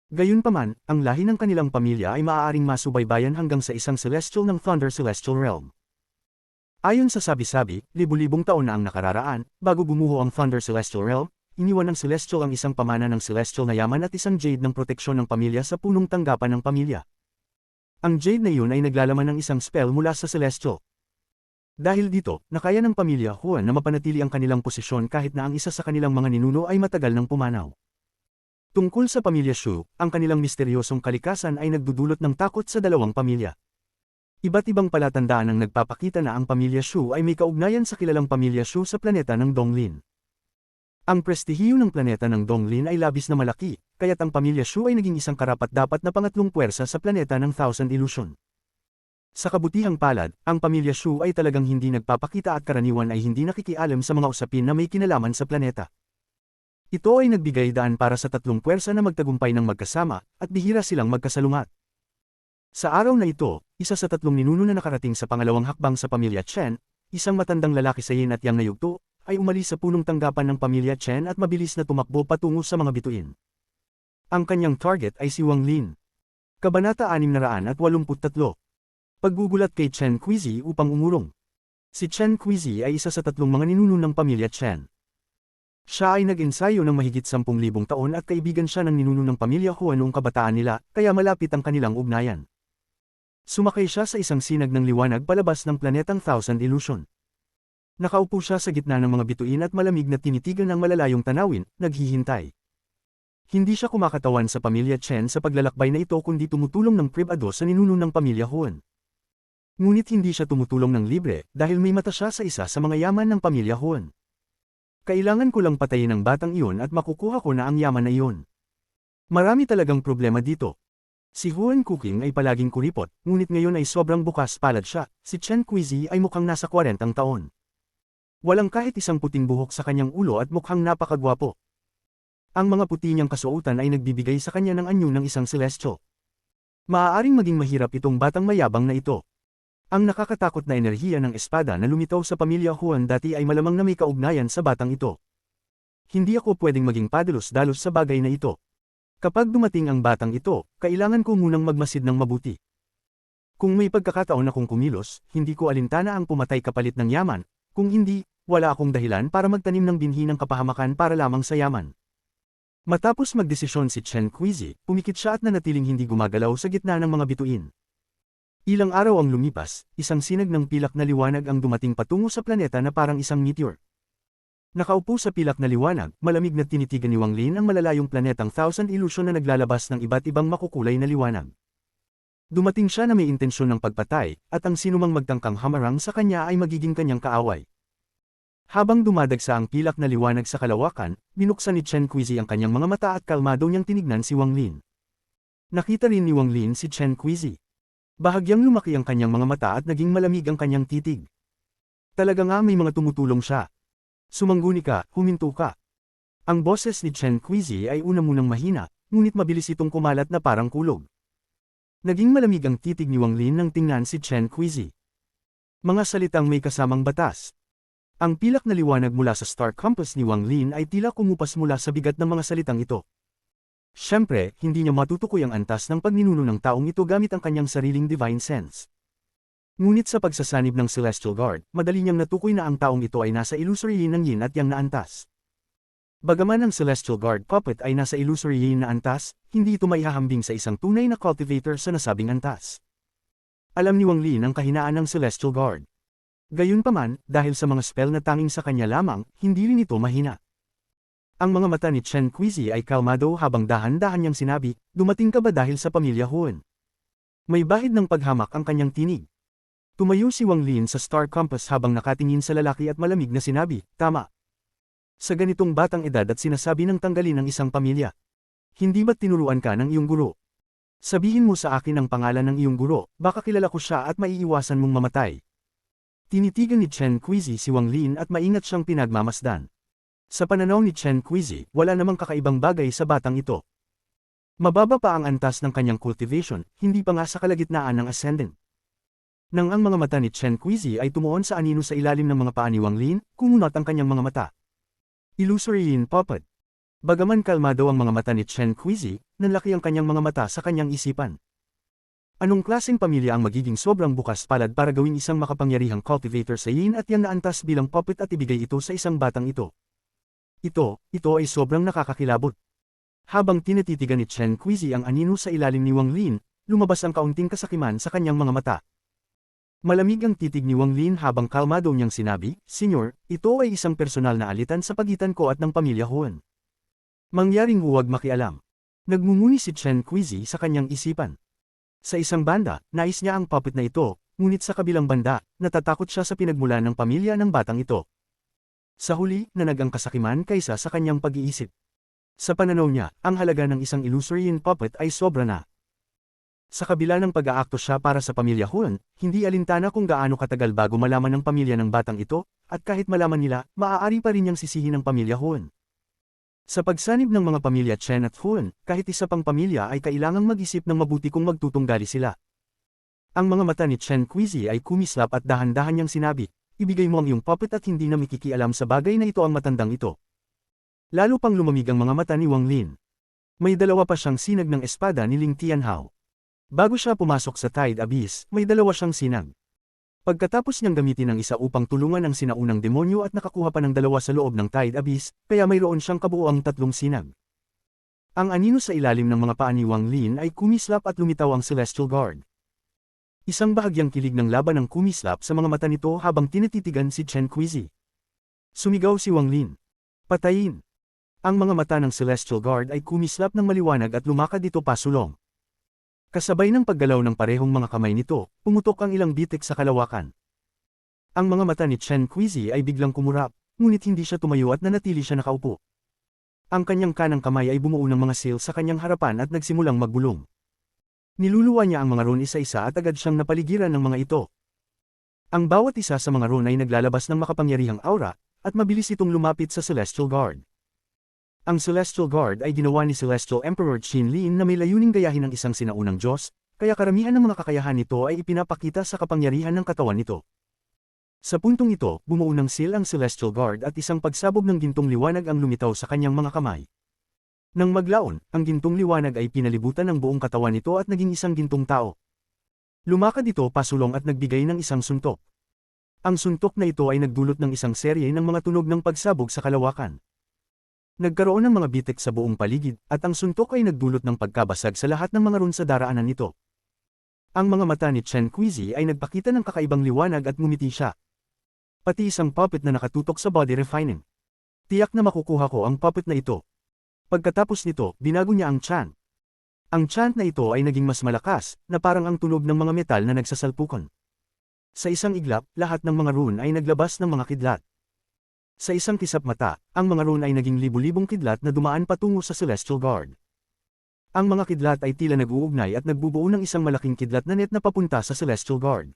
Gayunpaman, ang lahi ng kanilang pamilya ay maaaring masubaybayan hanggang sa isang celestial ng Thunder Celestial Realm. Ayon sa sabi-sabi, libu-libong taon na ang nakararaan, bago bumuho ang Thunder Celestial Realm, iniwan ng celestial ang isang pamana ng celestial na yaman at isang jade ng proteksyon ng pamilya sa punong tanggapan ng pamilya. Ang jade na iyon ay naglalaman ng isang spell mula sa celestial. Dahil dito, nakaya ng pamilya Huan na mapanatili ang kanilang posisyon kahit na ang isa sa kanilang mga ninuno ay matagal nang pumanaw. Tungkol sa pamilya Shu, ang kanilang misteryosong kalikasan ay nagdudulot ng takot sa 2 pamilya. Iba't ibang palatandaan ang nagpapakita na ang pamilya Shu ay may kaugnayan sa kilalang pamilya Shu sa planeta ng Donglin. Ang prestihiyo ng planeta ng Donglin ay labis na malaki, kaya't ang pamilya Shu ay naging isang karapat-dapat na pangatlong puwersa sa planeta ng Thousand Illusion. Sa kabutihang palad, ang pamilya Shu ay talagang hindi nagpapakita at karaniwan ay hindi nakikialam sa mga usapin na may kinalaman sa planeta. Ito ay nagbigay daan para sa 3 puwersa na magtagumpay ng magkasama, at bihira silang magkasalungat. Sa araw na ito, isa sa 3 ninuno na nakarating sa pangalawang hakbang sa pamilya Chen, isang matandang lalaki sa yin at yang na yugto, ay umalis sa punong tanggapan ng pamilya Chen at mabilis na tumakbo patungo sa mga bituin. Ang kanyang target ay si Wang Lin. Kabanata 683. Paggugulat kay Chen Qizi upang umurong. Si Chen Qizi ay isa sa 3 mga ninuno ng pamilya Chen. Siya ay nag-ensayo ng mahigit 10,000 taon at kaibigan siya ng ninuno ng pamilya Huan noong kabataan nila, kaya malapit ang kanilang ugnayan. Sumakay siya sa isang sinag ng liwanag palabas ng planetang Thousand Illusion. Nakaupo siya sa gitna ng mga bituin at malamig na tinitigan ng malalayong tanawin, naghihintay. Hindi siya kumakatawan sa pamilya Chen sa paglalakbay na ito kundi tumutulong ng pribado sa ninuno ng pamilya Huan. Ngunit hindi siya tumutulong ng libre dahil may mata siya sa isa sa mga yaman ng pamilya Huan. Kailangan ko lang patayin ang batang iyon at makukuha ko na ang yaman na iyon. Marami talagang problema dito. Si Huan Kuking ay palaging kuripot, ngunit ngayon ay sobrang bukas palad siya. Si Chen Quizi ay mukhang nasa 40 taon. Walang kahit isang puting buhok sa kanyang ulo at mukhang napakagwapo. Ang mga puti niyang kasuotan ay nagbibigay sa kanya ng anyo ng isang celestial. Maaaring maging mahirap itong batang mayabang na ito. Ang nakakatakot na enerhiya ng espada na lumitaw sa pamilya Huan dati ay malamang na may kaugnayan sa batang ito. Hindi ako pwedeng maging padalos-dalos sa bagay na ito. Kapag dumating ang batang ito, kailangan ko munang magmasid ng mabuti. Kung may pagkakataon akong kumilos, hindi ko alintana ang pumatay kapalit ng yaman, kung hindi, wala akong dahilan para magtanim ng binhi ng kapahamakan para lamang sa yaman. Matapos magdesisyon si Chen Quizi, pumikit siya at nanatiling hindi gumagalaw sa gitna ng mga bituin. Ilang araw ang lumipas, isang sinag ng pilak na liwanag ang dumating patungo sa planeta na parang isang meteor. Nakaupo sa pilak na liwanag, malamig na tinitigan ni Wang Lin ang malalayong planetang Thousand Illusion na naglalabas ng iba't ibang makukulay na liwanag. Dumating siya na may intensyon ng pagpatay, at ang sinumang magtangkang hamarang sa kanya ay magiging kanyang kaaway. Habang dumadagsa ang pilak na liwanag sa kalawakan, binuksan ni Chen Quizi ang kanyang mga mata at kalmado niyang tinignan si Wang Lin. Nakita rin ni Wang Lin si Chen Quizi. Bahagyang lumaki ang kanyang mga mata at naging malamig ang kanyang titig. Talaga nga may mga tumutulong siya. Sumangguni ka, huminto ka. Ang boses ni Chen Quizi ay una munang mahina, ngunit mabilis itong kumalat na parang kulog. Naging malamig ang titig ni Wang Lin nang tingnan si Chen Quizi. Mga salitang may kasamang batas. Ang pilak na liwanag mula sa Star Compass ni Wang Lin ay tila kumupas mula sa bigat ng mga salitang ito. Siyempre, hindi niya matutukoy ang antas ng pagninuno ng taong ito gamit ang kanyang sariling divine sense. Ngunit sa pagsasanib ng Celestial Guard, madali niyang natukoy na ang taong ito ay nasa illusory yin ng yin at yang na antas. Bagaman ang Celestial Guard puppet ay nasa illusory yin na antas, hindi ito maihahambing sa isang tunay na cultivator sa nasabing antas. Alam ni Wang Lin ang kahinaan ng Celestial Guard. Gayunpaman, dahil sa mga spell na tanging sa kanya lamang, hindi rin ito mahina. Ang mga mata ni Chen Quizi ay kalmado habang dahan-dahan niyang sinabi, dumating ka ba dahil sa pamilya Huan? May bahid ng paghamak ang kanyang tinig. Tumayo si Wang Lin sa Star Compass habang nakatingin sa lalaki at malamig na sinabi, tama. Sa ganitong batang edad at sinasabi ng tanggalin ng isang pamilya. Hindi ba't tinuruan ka ng iyong guro? Sabihin mo sa akin ang pangalan ng iyong guro, baka kilala ko siya at maiiwasan mong mamatay. Tinitigan ni Chen Quizi si Wang Lin at maingat siyang pinagmamasdan. Sa pananaw ni Chen Quizi, wala namang kakaibang bagay sa batang ito. Mababa pa ang antas ng kanyang cultivation, hindi pa nga sa kalagitnaan ng ascendant. Nang ang mga mata ni Chen Quizi ay tumuon sa anino sa ilalim ng mga paa ni Wang Lin, kumunot ang kanyang mga mata. Illusory yin puppet. Bagaman kalmado ang mga mata ni Chen Quizi, nanlaki ang kanyang mga mata sa kanyang isipan. Anong klaseng pamilya ang magiging sobrang bukas palad para gawing isang makapangyarihang cultivator sa yin at yang na antas bilang puppet at ibigay ito sa isang batang ito? Ito ay sobrang nakakakilabot. Habang tinatitigan ni Chen Quizi ang anino sa ilalim ni Wang Lin, lumabas ang kaunting kasakiman sa kanyang mga mata. Malamig ang titig ni Wang Lin habang kalmado niyang sinabi, Senyor, ito ay isang personal na alitan sa pagitan ko at ng pamilya Huan. Mangyaring huwag makialam. Nagmumuni si Chen Quizi sa kanyang isipan. Sa isang banda, nais niya ang puppet na ito, ngunit sa kabilang banda, natatakot siya sa pinagmulan ng pamilya ng batang ito. Sa huli, nanag ang kasakiman kaysa sa kanyang pag-iisip. Sa pananaw niya, ang halaga ng isang illusory yin puppet ay sobra na. Sa kabila ng pag-aakto siya para sa pamilya Huan, hindi alintana kung gaano katagal bago malaman ng pamilya ng batang ito, at kahit malaman nila, maaari pa rin niyang sisihin ng pamilya Huan. Sa pagsanib ng mga pamilya Chen at Huan, kahit isa pang pamilya ay kailangang mag-isip ng mabuti kung magtutunggali sila. Ang mga mata ni Chen Quizi ay kumislap at dahan-dahan niyang sinabi, ibigay mo ang iyong puppet at hindi na mikikialam sa bagay na ito ang matandang ito. Lalo pang lumamig ang mga mata ni Wang Lin. May dalawa pa siyang sinag ng espada ni Ling Tianhao. Bago siya pumasok sa Tide Abyss, may dalawa siyang sinag. Pagkatapos niyang gamitin ang isa upang tulungan ang sinaunang demonyo at nakakuha pa ng dalawa sa loob ng Tide Abyss, kaya mayroon siyang kabuuang 3 sinag. Ang anino sa ilalim ng mga paa ni Wang Lin ay kumislap at lumitaw ang Celestial Guard. Isang bahagyang kilig ng laban ang kumislap sa mga mata nito habang tinititigan si Chen Quizi. Sumigaw si Wang Lin. Patayin! Ang mga mata ng Celestial Guard ay kumislap ng maliwanag at lumakad ito pasulong. Kasabay ng paggalaw ng parehong mga kamay nito, pumutok ang ilang bitik sa kalawakan. Ang mga mata ni Chen Quizi ay biglang kumurap, ngunit hindi siya tumayo at nanatili siya nakaupo. Ang kanyang kanang kamay ay bumuo ng mga seal sa kanyang harapan at nagsimulang magbulong. Niluluwa niya ang mga rune isa-isa at agad siyang napaligiran ng mga ito. Ang bawat isa sa mga rune ay naglalabas ng makapangyarihang aura, at mabilis itong lumapit sa Celestial Guard. Ang Celestial Guard ay ginawa ni Celestial Emperor Qin Lin na may layuning gayahin ng isang sinaunang Diyos, kaya karamihan ng mga kakayahan nito ay ipinapakita sa kapangyarihan ng katawan nito. Sa puntong ito, bumuo ng seal ang Celestial Guard at isang pagsabog ng gintong liwanag ang lumitaw sa kanyang mga kamay. Nang maglaon, ang gintong liwanag ay pinalibutan ng buong katawan nito at naging isang gintong tao. Lumakad ito pasulong at nagbigay ng isang suntok. Ang suntok na ito ay nagdulot ng isang serye ng mga tunog ng pagsabog sa kalawakan. Nagkaroon ng mga bitik sa buong paligid, at ang suntok ay nagdulot ng pagkabasag sa lahat ng mga rune sa daraanan nito. Ang mga mata ni Chen Qizi ay nagpakita ng kakaibang liwanag at ngumiti siya. Pati isang puppet na nakatutok sa body refining. Tiyak na makukuha ko ang puppet na ito. Pagkatapos nito, binago niya ang chant. Ang chant na ito ay naging mas malakas, na parang ang tunog ng mga metal na nagsasalpukan. Sa isang iglap, lahat ng mga rune ay naglabas ng mga kidlat. Sa isang kisap mata, ang mga rune ay naging libu-libong kidlat na dumaan patungo sa Celestial Guard. Ang mga kidlat ay tila nag-uugnay at nagbubuo ng isang malaking kidlat na net na papunta sa Celestial Guard.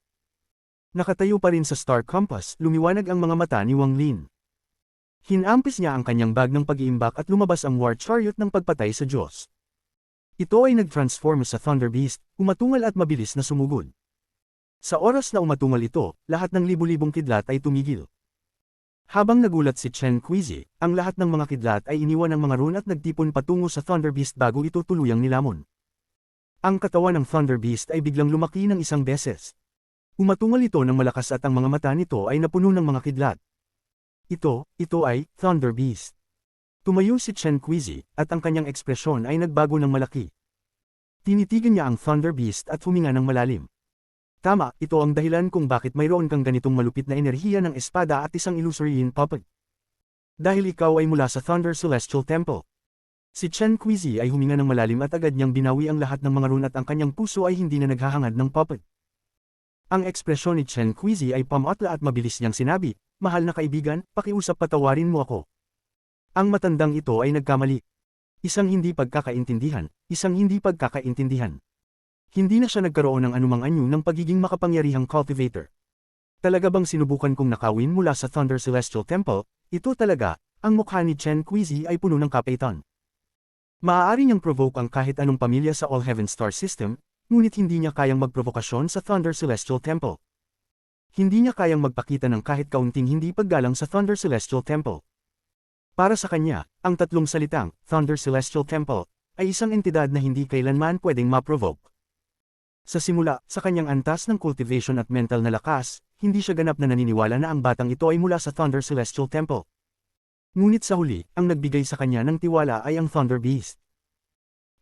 Nakatayo pa rin sa Star Compass, lumiwanag ang mga mata ni Wang Lin. Hinampis niya ang kanyang bag ng pag-iimbak at lumabas ang War Chariot ng pagpatay sa Diyos. Ito ay nag-transform sa Thunder Beast, umatungal at mabilis na sumugod. Sa oras na umatungal ito, lahat ng libu-libong kidlat ay tumigil. Habang nagulat si Chen Qizi, ang lahat ng mga kidlat ay iniwan ng mga rune at nagtipon patungo sa Thunder Beast bago ito tuluyang nilamon. Ang katawan ng Thunder Beast ay biglang lumaki ng isang beses. Umatungal ito ng malakas at ang mga mata nito ay napuno ng mga kidlat. Ito ay Thunder Beast. Tumayo si Chen Qizi, at ang kanyang ekspresyon ay nagbago ng malaki. Tinitigan niya ang Thunder Beast at huminga ng malalim. Tama, ito ang dahilan kung bakit mayroon kang ganitong malupit na enerhiya ng espada at isang illusory puppet. Dahil ikaw ay mula sa Thunder Celestial Temple. Si Chen Qizi ay huminga ng malalim at agad niyang binawi ang lahat ng mga rune at ang kanyang puso ay hindi na naghahangad ng puppet. Ang ekspresyon ni Chen Qizi ay pamatla at mabilis niyang sinabi, "Mahal na kaibigan, pakiusap patawarin mo ako." Ang matandang ito ay nagkamali. Isang hindi pagkakaintindihan. Hindi na siya nagkaroon ng anumang anyo ng pagiging makapangyarihang cultivator. Talaga bang sinubukan kong nakawin mula sa Thunder Celestial Temple? Ito talaga, ang mukha ni Chen Qizi ay puno ng kapaitan. Maaari niyang provoke ang kahit anong pamilya sa All Heaven Star System, ngunit hindi niya kayang magprovokasyon sa Thunder Celestial Temple. Hindi niya kayang magpakita ng kahit kaunting hindi paggalang sa Thunder Celestial Temple. Para sa kanya, ang tatlong salitang, Thunder Celestial Temple, ay isang entidad na hindi kailanman pwedeng ma-provoke. Sa simula, sa kanyang antas ng cultivation at mental na lakas, hindi siya ganap na naniniwala na ang batang ito ay mula sa Thunder Celestial Temple. Ngunit sa huli, ang nagbigay sa kanya ng tiwala ay ang Thunder Beast.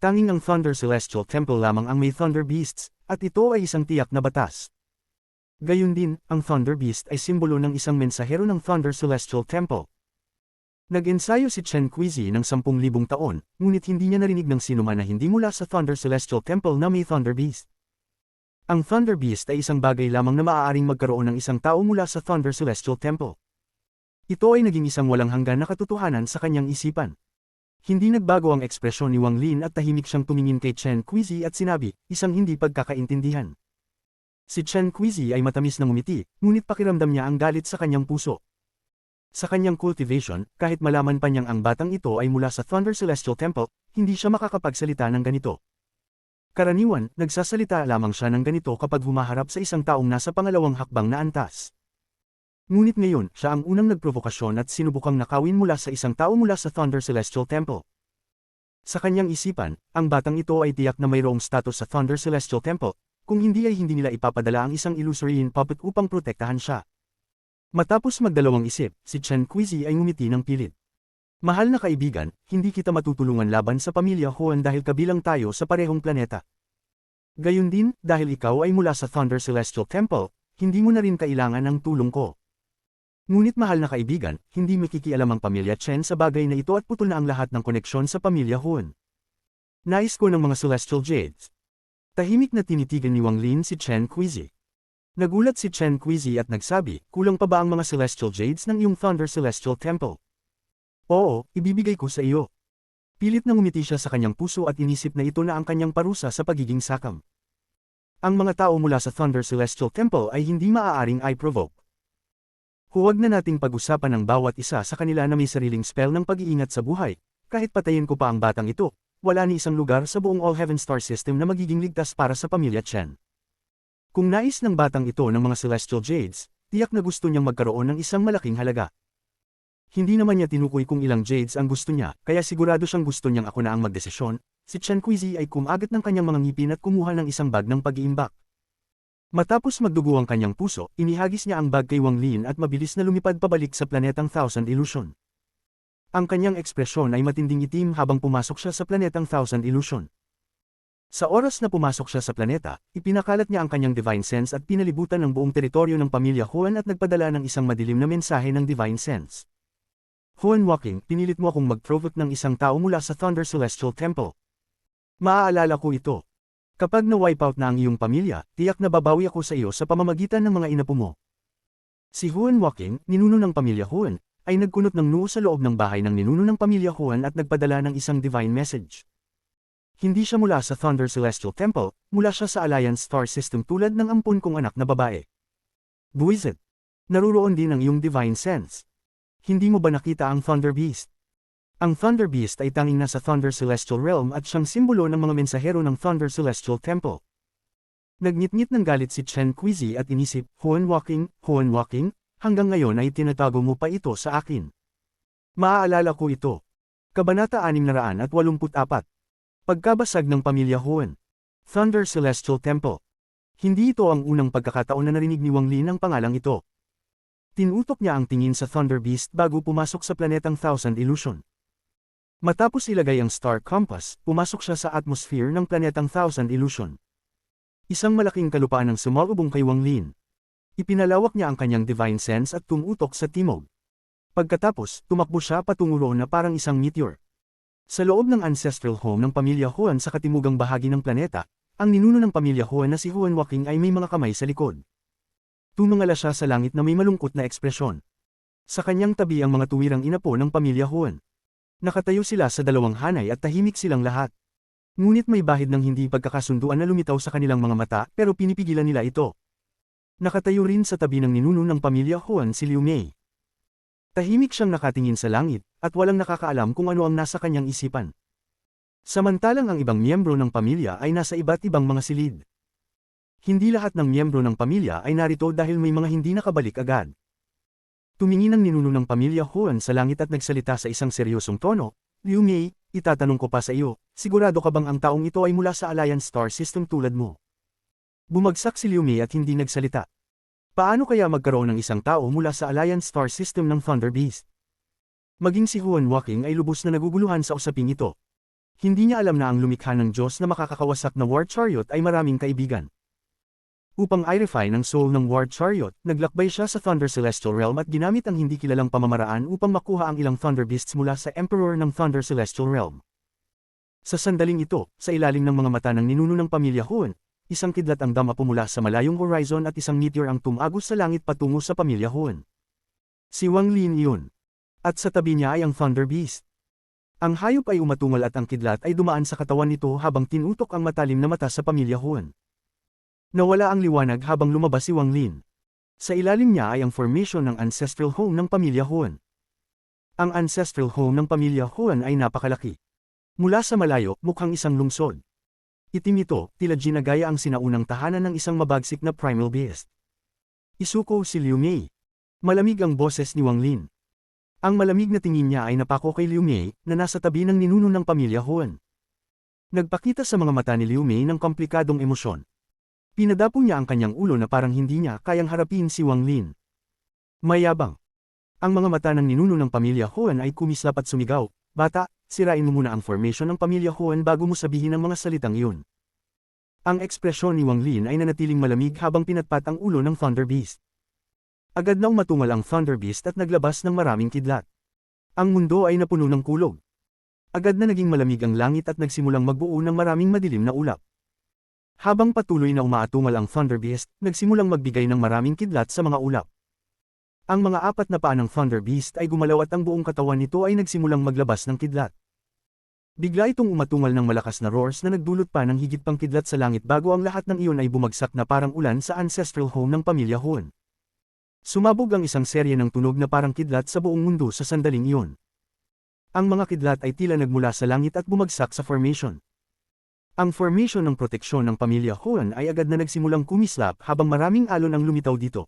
Tanging ang Thunder Celestial Temple lamang ang may Thunder Beasts, at ito ay isang tiyak na batas. Gayun din, ang Thunder Beast ay simbolo ng isang mensahero ng Thunder Celestial Temple. Nag-ensayo si Chen Qizi ng 10,000 taon, ngunit hindi niya narinig ng sinuman na hindi mula sa Thunder Celestial Temple na may Thunder Beast. Ang Thunder Beast ay isang bagay lamang na maaaring magkaroon ng isang tao mula sa Thunder Celestial Temple. Ito ay naging isang walang hanggan na katotohanan sa kanyang isipan. Hindi nagbago ang ekspresyon ni Wang Lin at tahimik siyang tumingin kay Chen Qizi at sinabi, isang hindi pagkakaintindihan. Si Chen Qizi ay matamis na ngumiti, ngunit pakiramdam niya ang galit sa kanyang puso. Sa kanyang cultivation, kahit malaman pa niyang ang batang ito ay mula sa Thunder Celestial Temple, hindi siya makakapagsalita ng ganito. Karaniwan, nagsasalita lamang siya ng ganito kapag humaharap sa isang taong nasa pangalawang hakbang na antas. Ngunit ngayon, siya ang unang nagprovokasyon at sinubukang nakawin mula sa isang tao mula sa Thunder Celestial Temple. Sa kanyang isipan, ang batang ito ay tiyak na mayroong status sa Thunder Celestial Temple, kung hindi ay hindi nila ipapadala ang isang illusory puppet upang protektahan siya. Matapos magdalawang isip, si Chen Qizi ay ngumiti ng pilit. Mahal na kaibigan, hindi kita matutulungan laban sa pamilya Huan dahil kabilang tayo sa parehong planeta. Gayun din, dahil ikaw ay mula sa Thunder Celestial Temple, hindi mo na rin kailangan ng tulong ko. Ngunit mahal na kaibigan, hindi makikialam ang pamilya Chen sa bagay na ito at putol na ang lahat ng koneksyon sa pamilya Huan. Nais ko ng mga Celestial Jades. Tahimik na tinitigan ni Wang Lin si Chen Qizi. Nagulat si Chen Qizi at nagsabi, kulang pa ba ang mga Celestial Jades ng iyong Thunder Celestial Temple? Oo, ibibigay ko sa iyo. Pilit na ngumiti siya sa kanyang puso at inisip na ito na ang kanyang parusa sa pagiging sakam. Ang mga tao mula sa Thunder Celestial Temple ay hindi maaaring i-provoke. Huwag na nating pag-usapan ang bawat isa sa kanila na may sariling spell ng pag-iingat sa buhay. Kahit patayin ko pa ang batang ito, wala ni isang lugar sa buong All Heaven Star System na magiging ligtas para sa pamilya Chen. Kung nais ng batang ito ng mga Celestial Jades, tiyak na gusto niyang magkaroon ng isang malaking halaga. Hindi naman niya tinukoy kung ilang Jades ang gusto niya, kaya sigurado siyang gusto niyang ako na ang magdesisyon. Si Chen Qizi ay kumagat ng kanyang mga ngipin at kumuha ng isang bag ng pag-iimbak. Matapos magdugo ang kanyang puso, inihagis niya ang bag kay Wang Lin at mabilis na lumipad pabalik sa planetang Thousand Illusion. Ang kanyang ekspresyon ay matinding itim habang pumasok siya sa planetang Thousand Illusion. Sa oras na pumasok siya sa planeta, ipinakalat niya ang kanyang Divine Sense at pinalibutan ang buong teritoryo ng pamilya Huan at nagpadala ng isang madilim na mensahe ng Divine Sense. Huan Walking, pinilit mo akong mag-provoke ng isang tao mula sa Thunder Celestial Temple. Maaalala ko ito. Kapag na-wipe out na ang iyong pamilya, tiyak na babawi ako sa iyo sa pamamagitan ng mga inapo mo. Si Huan Walking, ninuno ng pamilya Huan, ay nagkunot ng noo sa loob ng bahay ng ninuno ng pamilya Huan at nagpadala ng isang divine message. Hindi siya mula sa Thunder Celestial Temple, mula siya sa Alliance Star System tulad ng ampun kong anak na babae. Buwisit. Naruroon din ang iyong Divine Sense. Hindi mo ba nakita ang Thunder Beast? Ang Thunder Beast ay tanging nasa Thunder Celestial Realm at siyang simbolo ng mga mensahero ng Thunder Celestial Temple. Nagngit-ngit ng galit si Chen Qizi at inisip, Huan Walking, hanggang ngayon ay tinatago mo pa ito sa akin. Maaalala ko ito. Kabanata 684. Pagkabasag ng pamilya Huan. Thunder Celestial Temple. Hindi ito ang unang pagkakataon na narinig ni Wang Lin ang pangalang ito. Tinutok niya ang tingin sa Thunder Beast bago pumasok sa planetang Thousand Illusion. Matapos ilagay ang Star Compass, pumasok siya sa atmosphere ng planetang Thousand Illusion. Isang malaking kalupaan ang sumalubong kay Wang Lin. Ipinalawak niya ang kanyang Divine Sense at tumutok sa timog. Pagkatapos, tumakbo siya patungo roon na parang isang meteor. Sa loob ng ancestral home ng pamilya Huan sa katimugang bahagi ng planeta, ang ninuno ng pamilya Huan na si Huan Walking ay may mga kamay sa likod. Tumingala siya sa langit na may malungkot na ekspresyon. Sa kanyang tabi ang mga tuwirang inapo ng pamilya Huan. Nakatayo sila sa dalawang hanay at tahimik silang lahat. Ngunit may bahid ng hindi pagkakasunduan na lumitaw sa kanilang mga mata pero pinipigilan nila ito. Nakatayo rin sa tabi ng ninuno ng pamilya Huan si Liu Mei. Tahimik siyang nakatingin sa langit at walang nakakaalam kung ano ang nasa kanyang isipan. Samantalang ang ibang miyembro ng pamilya ay nasa iba't ibang mga silid. Hindi lahat ng miyembro ng pamilya ay narito dahil may mga hindi nakabalik agad. Tumingin ang ninuno ng pamilya Huan sa langit at nagsalita sa isang seryosong tono, Liu Mei, itatanong ko pa sa iyo, sigurado ka bang ang taong ito ay mula sa Alliance Star System tulad mo? Bumagsak si Liu Mei at hindi nagsalita. Paano kaya magkaroon ng isang tao mula sa Alliance Star System ng Thunder Beast? Maging si Huan Walking ay lubos na naguguluhan sa usaping ito. Hindi niya alam na ang lumikha ng Diyos na makakakawasak na War Chariot ay maraming kaibigan. Upang i-refine ang soul ng War Chariot, naglakbay siya sa Thunder Celestial Realm at ginamit ang hindi kilalang pamamaraan upang makuha ang ilang Thunder Beasts mula sa Emperor ng Thunder Celestial Realm. Sa sandaling ito, sa ilalim ng mga mata ng ninuno ng pamilya Huan, isang kidlat ang dama pumula sa malayong horizon at isang meteor ang tumagos sa langit patungo sa pamilya Huan. Si Wang Lin yun. At sa tabi niya ay ang Thunder Beast. Ang hayop ay umatungal at ang kidlat ay dumaan sa katawan nito habang tinutok ang matalim na mata sa pamilya Huan. Nawala ang liwanag habang lumabas si Wang Lin. Sa ilalim niya ay ang formation ng ancestral home ng pamilya Huan. Ang ancestral home ng pamilya Huan ay napakalaki. Mula sa malayo, mukhang isang lungsod. Itim ito, tila ginagaya ang sinaunang tahanan ng isang mabagsik na primal beast. Isuko si Liu Mei. Malamig ang boses ni Wang Lin. Ang malamig na tingin niya ay napako kay Liu Mei, na nasa tabi ng ninuno ng pamilya Huan. Nagpakita sa mga mata ni Liu Mei ng komplikadong emosyon. Pinadapo niya ang kanyang ulo na parang hindi niya kayang harapin si Wang Lin. Mayabang. Ang mga mata ng ninuno ng pamilya Huan ay kumislap at sumigaw, "Bata, sirain mo muna ang formation ng pamilya Huan bago mo sabihin ang mga salitang iyon." Ang ekspresyon ni Wang Lin ay nanatiling malamig habang pinatpat ang ulo ng Thunder Beast. Agad na umatungal ang Thunder Beast at naglabas ng maraming kidlat. Ang mundo ay napuno ng kulog. Agad na naging malamig ang langit at nagsimulang magbuo ng maraming madilim na ulap. Habang patuloy na umaatungal ang Thunder Beast, nagsimulang magbigay ng maraming kidlat sa mga ulap. Ang mga apat na paa ng Thunder Beast ay gumalaw at ang buong katawan nito ay nagsimulang maglabas ng kidlat. Bigla itong umatungal ng malakas na roars na nagdulot pa ng higit pang kidlat sa langit bago ang lahat ng iyon ay bumagsak na parang ulan sa ancestral home ng pamilya Hoon. Sumabog ang isang serye ng tunog na parang kidlat sa buong mundo sa sandaling iyon. Ang mga kidlat ay tila nagmula sa langit at bumagsak sa formation. Ang formation ng proteksyon ng pamilya Hoon ay agad na nagsimulang kumislap habang maraming alon ang lumitaw dito.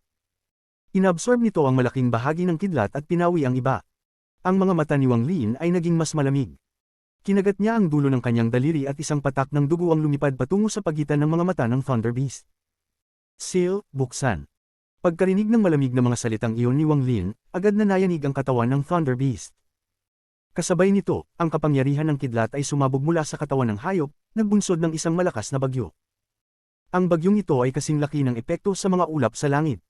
Inabsorb nito ang malaking bahagi ng kidlat at pinawi ang iba. Ang mga mata ni Wang Lin ay naging mas malamig. Kinagat niya ang dulo ng kanyang daliri at isang patak ng dugo ang lumipad patungo sa pagitan ng mga mata ng Thunder Beast. Seal, buksan. Pagkarinig ng malamig na mga salitang iyon ni Wang Lin, agad na nayanig ang katawan ng Thunder Beast. Kasabay nito, ang kapangyarihan ng kidlat ay sumabog mula sa katawan ng hayop, nagbunsod ng isang malakas na bagyo. Ang bagyong ito ay kasing laki ng epekto sa mga ulap sa langit.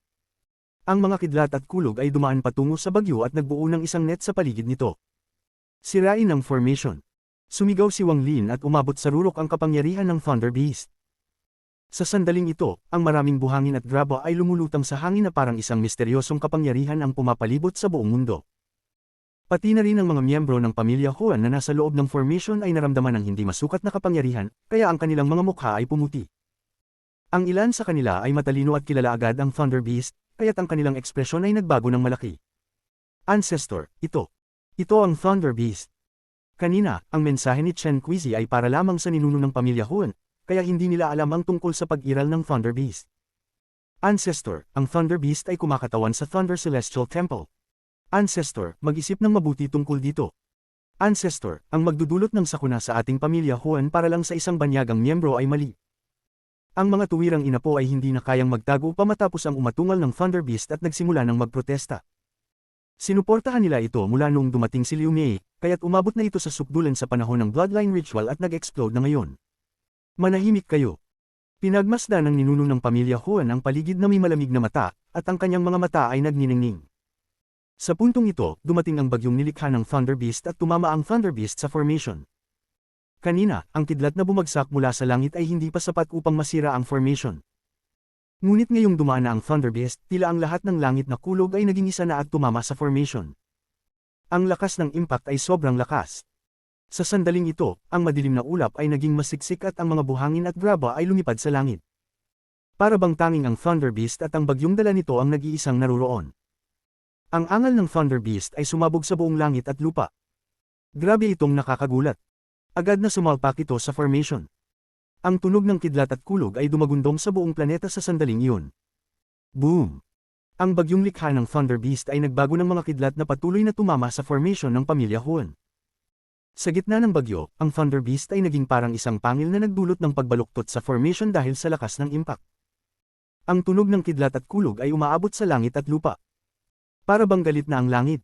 Ang mga kidlat at kulog ay dumaan patungo sa bagyo at nagbuo ng isang net sa paligid nito. Sirain ang formation. Sumigaw si Wang Lin at umabot sa rurok ang kapangyarihan ng Thunder Beast. Sa sandaling ito, ang maraming buhangin at graba ay lumulutang sa hangin na parang isang misteryosong kapangyarihan ang pumapalibot sa buong mundo. Pati na rin ang mga miyembro ng pamilya Hoan na nasa loob ng formation ay naramdaman ng hindi masukat na kapangyarihan, kaya ang kanilang mga mukha ay pumuti. Ang ilan sa kanila ay matalino at kilala agad ang Thunder Beast, kaya't ang kanilang ekspresyon ay nagbago ng malaki. Ancestor, ito. Ito ang Thunder Beast. Kanina, ang mensahe ni Chen Qizi ay para lamang sa ninuno ng pamilya Hoon, kaya hindi nila alam ang tungkol sa pag-iral ng Thunder Beast. Ancestor, ang Thunder Beast ay kumakatawan sa Thunder Celestial Temple. Ancestor, mag-isip ng mabuti tungkol dito. Ancestor, ang magdudulot ng sakuna sa ating pamilya Hoon para lang sa isang banyagang miyembro ay mali. Ang mga tuwirang inapo ay hindi na kayang magtago pa matapos ang umatungal ng Thunder Beast at nagsimula ng magprotesta. Sinuportahan nila ito mula noong dumating si Liu Mei, kaya't umabot na ito sa sukdulan sa panahon ng Bloodline Ritual at nag-explode na ngayon. Manahimik kayo. Pinagmasdan ng ninuno ng pamilya Hoan ang paligid na may malamig na mata, at ang kanyang mga mata ay nagniningning. Sa puntong ito, dumating ang bagyong nilikha ng Thunder Beast at tumama ang Thunder Beast sa formation. Kanina, ang kidlat na bumagsak mula sa langit ay hindi pa sapat upang masira ang formation. Ngunit ngayong dumaan na ang Thunder Beast, tila ang lahat ng langit na kulog ay naging isa na at tumama sa formation. Ang lakas ng impact ay sobrang lakas. Sa sandaling ito, ang madilim na ulap ay naging masiksik at ang mga buhangin at graba ay lumipad sa langit. Para bang tanging ang Thunder Beast at ang bagyong dala nito ang nag-iisang naruroon. Ang angal ng Thunder Beast ay sumabog sa buong langit at lupa. Grabe itong nakakagulat. Agad na sumalpak ito sa formation. Ang tunog ng kidlat at kulog ay dumagundong sa buong planeta sa sandaling iyon. Boom! Ang bagyong likha ng Thunder Beast ay nagbago ng mga kidlat na patuloy na tumama sa formation ng pamilya Hoon. Sa gitna ng bagyo, ang Thunder Beast ay naging parang isang pangil na nagdulot ng pagbaluktot sa formation dahil sa lakas ng impact. Ang tunog ng kidlat at kulog ay umaabot sa langit at lupa. Para bang galit na ang langit.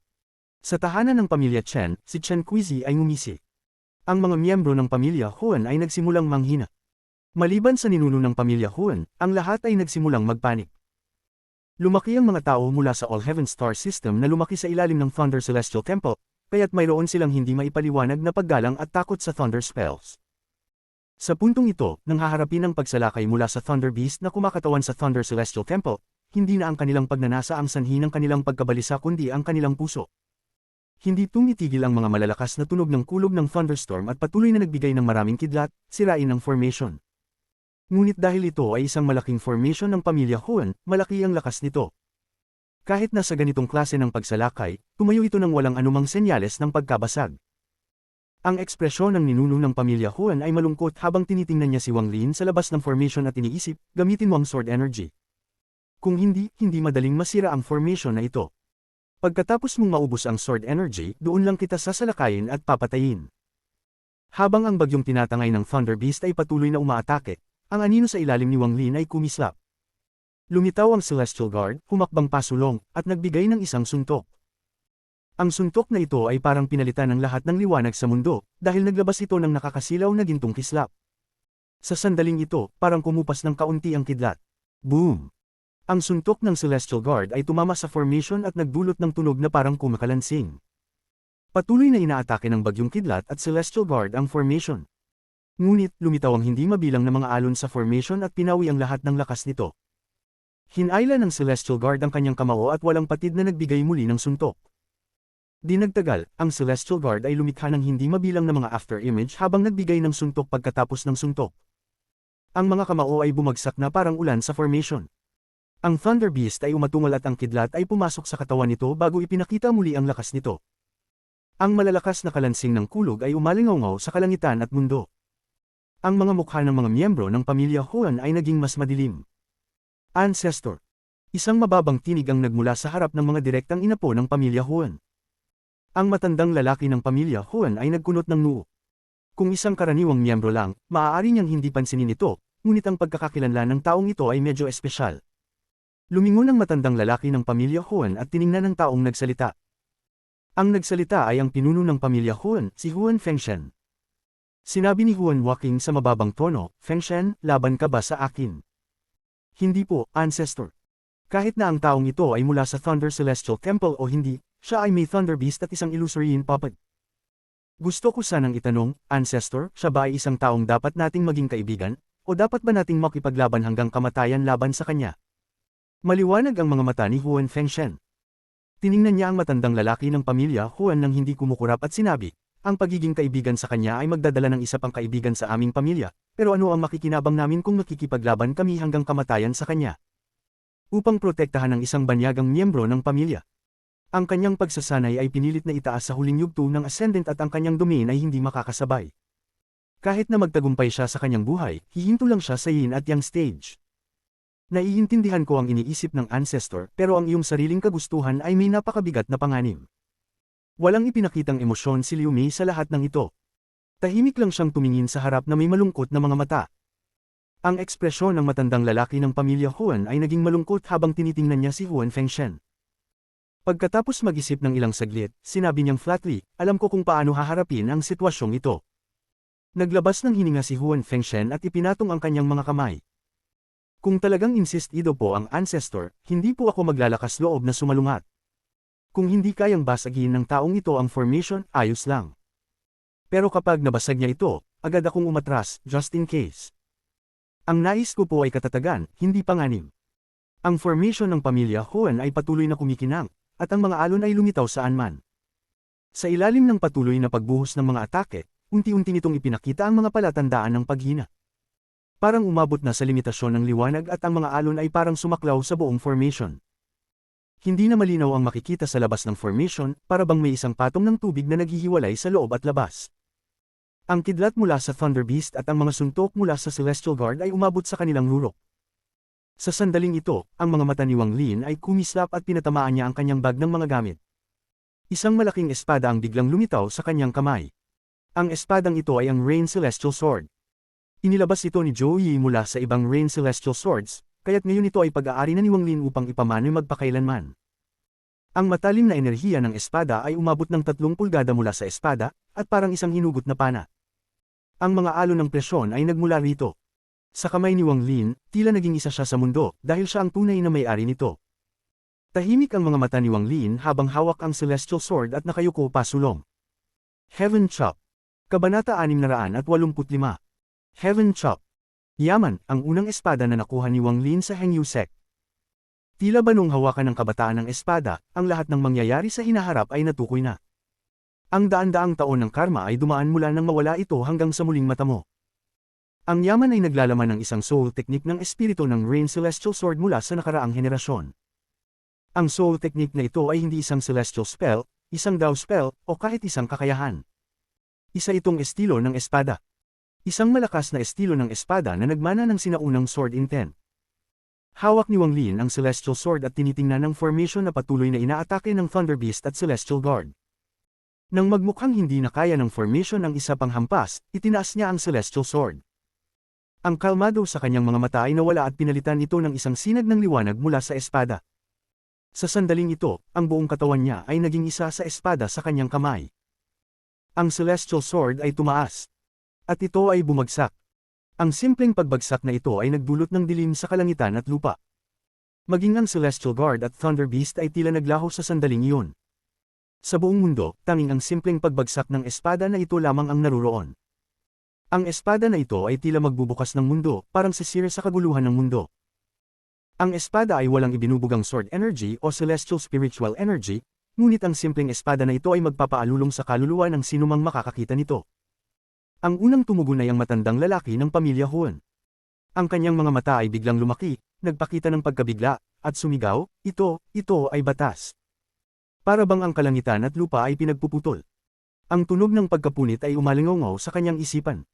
Sa tahanan ng pamilya Chen, si Chen Qizi ay ngumisi. Ang mga miyembro ng pamilya Hoon ay nagsimulang manghina. Maliban sa ninuno ng pamilya Hoon, ang lahat ay nagsimulang magpanik. Lumaki ang mga tao mula sa All Heaven Star System na lumaki sa ilalim ng Thunder Celestial Temple, kaya't mayroon silang hindi maipaliwanag na paggalang at takot sa Thunder Spells. Sa puntong ito, nang haharapin ang pagsalakay mula sa Thunder Beast na kumakatawan sa Thunder Celestial Temple, hindi na ang kanilang pagnanasa ang sanhi ng kanilang pagkabalisa kundi ang kanilang puso. Hindi tumitigil ang mga malalakas na tunog ng kulog ng thunderstorm at patuloy na nagbigay ng maraming kidlat, sirain ng formation. Ngunit dahil ito ay isang malaking formation ng pamilya Hoon, malaki ang lakas nito. Kahit nasa ganitong klase ng pagsalakay, tumayo ito ng walang anumang senyales ng pagkabasag. Ang ekspresyon ng ninuno ng pamilya Hoon ay malungkot habang tinitingnan niya si Wang Lin sa labas ng formation at iniisip, gamitin mo ang sword energy. Kung hindi madaling masira ang formation na ito. Pagkatapos mong maubos ang sword energy, doon lang kita sasalakayin at papatayin. Habang ang bagyong tinatangay ng Thunder Beast ay patuloy na umaatake, ang anino sa ilalim ni Wang Lin ay kumislap. Lumitaw ang Celestial Guard, humakbang pasulong, at nagbigay ng isang suntok. Ang suntok na ito ay parang pinalitan ng lahat ng liwanag sa mundo, dahil naglabas ito ng nakakasilaw na gintong kislap. Sa sandaling ito, parang kumupas ng kaunti ang kidlat. Boom! Ang suntok ng Celestial Guard ay tumama sa formation at nagdulot ng tunog na parang kumakalansing. Patuloy na inaatake ng bagyong kidlat at Celestial Guard ang formation. Ngunit, lumitaw ang hindi mabilang na mga alon sa formation at pinawi ang lahat ng lakas nito. Hinayla ng Celestial Guard ang kanyang kamao at walang patid na nagbigay muli ng suntok. Di nagtagal, ang Celestial Guard ay lumikha ng hindi mabilang na mga after-image habang nagbigay ng suntok pagkatapos ng suntok. Ang mga kamao ay bumagsak na parang ulan sa formation. Ang Thunder Beast ay umatungal at ang kidlat ay pumasok sa katawan nito bago ipinakita muli ang lakas nito. Ang malalakas na kalansing ng kulog ay umalingaw sa kalangitan at mundo. Ang mga mukha ng mga miyembro ng pamilya Huan ay naging mas madilim. Ancestor. Isang mababang tinig ang nagmula sa harap ng mga direktang inapo ng pamilya Huan. Ang matandang lalaki ng pamilya Huan ay nagkunot ng noo. Kung isang karaniwang miyembro lang, maaari niyang hindi pansinin ito, ngunit ang pagkakakilanlan ng taong ito ay medyo espesyal. Lumingon ang matandang lalaki ng pamilya Huan at tiningnan ng taong nagsalita. Ang nagsalita ay ang pinuno ng pamilya Huan, si Huan Fengshen. Sinabi ni Huan Waking sa mababang tono, "Fengshen, laban ka ba sa akin?" "Hindi po, Ancestor." Kahit na ang taong ito ay mula sa Thunder Celestial Temple o hindi, siya ay may Thunder Beast at isang Illusory puppet. Gusto ko sanang itanong, Ancestor, siya ba ay isang taong dapat nating maging kaibigan, o dapat ba nating makipaglaban hanggang kamatayan laban sa kanya? Maliwanag ang mga mata ni Huan Fengshen. Tiningnan niya ang matandang lalaki ng pamilya Huan nang hindi kumukurap at sinabi, "Ang pagiging kaibigan sa kanya ay magdadala ng isa pang kaibigan sa aming pamilya, pero ano ang makikinabang namin kung makikipaglaban kami hanggang kamatayan sa kanya?" Upang protektahan ang isang banyagang miyembro ng pamilya. Ang kanyang pagsasanay ay pinilit na itaas sa huling yugto ng Ascendant at ang kanyang domain ay hindi makakasabay. Kahit na magtagumpay siya sa kanyang buhay, hihinto lang siya sa Yin at Yang stage. Naiintindihan ko ang iniisip ng Ancestor, pero ang iyong sariling kagustuhan ay may napakabigat na panganib. Walang ipinakitang emosyon si Liu Mei sa lahat ng ito. Tahimik lang siyang tumingin sa harap na may malungkot na mga mata. Ang ekspresyon ng matandang lalaki ng pamilya Huan ay naging malungkot habang tinitingnan niya si Huan Fengshen. Pagkatapos mag-isip ng ilang saglit, sinabi niyang flatly, "Alam ko kung paano haharapin ang sitwasyong ito." Naglabas ng hininga si Huan Fengshen at ipinatong ang kanyang mga kamay. "Kung talagang insistido po ang Ancestor, hindi po ako maglalakas loob na sumalungat. Kung hindi kayang basagin ng taong ito ang formation, ayos lang. Pero kapag nabasag niya ito, agad akong umatras, just in case. Ang nais ko po ay katatagan, hindi panganib." Ang formation ng pamilya Huan ay patuloy na kumikinang, at ang mga alon ay lumitaw saan man. Sa ilalim ng patuloy na pagbuhos ng mga atake, unti-unti nitong ipinakita ang mga palatandaan ng paghina. Parang umabot na sa limitasyon ng liwanag at ang mga alon ay parang sumaklaw sa buong formation. Hindi na malinaw ang makikita sa labas ng formation, para bang may isang patong ng tubig na naghihiwalay sa loob at labas. Ang kidlat mula sa Thunder Beast at ang mga suntok mula sa Celestial Guard ay umabot sa kanilang lurok. Sa sandaling ito, ang mga mata ni Wang Lin ay kumislap at pinatamaan niya ang kanyang bag ng mga gamit. Isang malaking espada ang biglang lumitaw sa kanyang kamay. Ang espadang ito ay ang Rain Celestial Sword. Inilabas ito ni Zhou Yi mula sa ibang Rain Celestial Swords, kaya't ngayon ito ay pag-aari na ni Wang Lin upang ipamanoy magpakailanman. Ang matalim na enerhiya ng espada ay umabot ng 3 pulgada mula sa espada, at parang isang hinugot na pana. Ang mga alon ng presyon ay nagmula rito. Sa kamay ni Wang Lin, tila naging isa siya sa mundo, dahil siya ang tunay na may-ari nito. Tahimik ang mga mata ni Wang Lin habang hawak ang Celestial Sword at nakayuko pasulong. Heaven Chop. Kabanata 685. Heaven Chop. Yaman, ang unang espada na nakuha ni Wang Lin sa Hengyu Sect. Tila ba nung hawakan ng kabataan ng espada, ang lahat ng mangyayari sa hinaharap ay natukoy na. Ang daan-daang taon ng karma ay dumaan mula nang mawala ito hanggang sa muling matamo. Ang yaman ay naglalaman ng isang soul technique ng espiritu ng Rain Celestial Sword mula sa nakaraang henerasyon. Ang soul technique na ito ay hindi isang celestial spell, isang Dao spell, o kahit isang kakayahan. Isa itong estilo ng espada. Isang malakas na estilo ng espada na nagmana ng sinaunang sword intent. Hawak ni Wang Lin ang Celestial Sword at tinitingnan ng formation na patuloy na inaatake ng Thunder Beast at Celestial Guard. Nang magmukhang hindi na kaya ng formation ang isa pang hampas, itinaas niya ang Celestial Sword. Ang kalmado sa kanyang mga mata ay nawala at pinalitan ito ng isang sinag ng liwanag mula sa espada. Sa sandaling ito, ang buong katawan niya ay naging isa sa espada sa kanyang kamay. Ang Celestial Sword ay tumaas. At ito ay bumagsak. Ang simpleng pagbagsak na ito ay nagdulot ng dilim sa kalangitan at lupa. Maging ang Celestial Guard at Thunder Beast ay tila naglaho sa sandaling iyon. Sa buong mundo, tanging ang simpleng pagbagsak ng espada na ito lamang ang naruroon. Ang espada na ito ay tila magbubukas ng mundo, parang sisir sa kaguluhan ng mundo. Ang espada ay walang ibinubugang sword energy o celestial spiritual energy, ngunit ang simpleng espada na ito ay magpapaalulong sa kaluluwa ng sinumang makakakita nito. Ang unang tumugon ay ang matandang lalaki ng pamilya Huon. Ang kanyang mga mata ay biglang lumaki, nagpakita ng pagkabigla, at sumigaw, ito ay batas. Para bang ang kalangitan at lupa ay pinagpuputol. Ang tunog ng pagkapunit ay umalingaw sa kanyang isipan.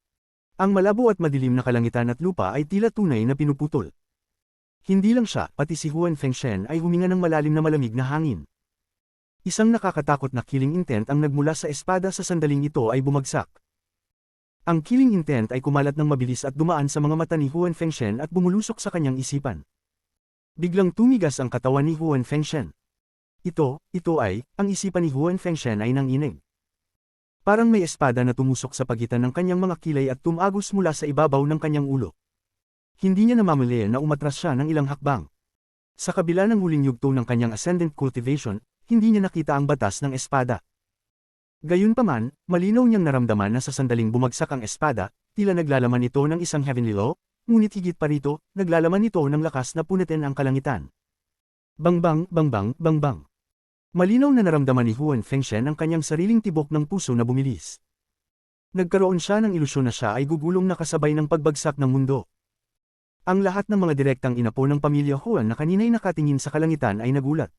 Ang malabo at madilim na kalangitan at lupa ay tila tunay na pinuputol. Hindi lang siya, pati si Huan Fengshen ay huminga ng malalim na malamig na hangin. Isang nakakatakot na killing intent ang nagmula sa espada sa sandaling ito ay bumagsak. Ang killing intent ay kumalat ng mabilis at dumaan sa mga mata ni Huan Fengshen at bumulusok sa kanyang isipan. Biglang tumigas ang katawan ni Huan Fengshen. Ito ay, ang isipan ni Huan Fengshen ay nanginig. Parang may espada na tumusok sa pagitan ng kanyang mga kilay at tumagos mula sa ibabaw ng kanyang ulo. Hindi niya namamali na umatras siya ng ilang hakbang. Sa kabila ng huling yugto ng kanyang ascendant cultivation, hindi niya nakita ang batas ng espada. Gayunpaman, malinaw niyang naramdaman na sa sandaling bumagsak ang espada, tila naglalaman ito ng isang heavenly law, ngunit higit pa rito, naglalaman ito ng lakas na punitin ang kalangitan. Bangbang, bangbang, bangbang. Malinaw na naramdaman ni Huan Fengshen ang kanyang sariling tibok ng puso na bumilis. Nagkaroon siya ng ilusyon na siya ay gugulong na kasabay ng pagbagsak ng mundo. Ang lahat ng mga direktang inapo ng pamilya Huan na kanina'y nakatingin sa kalangitan ay nagulat.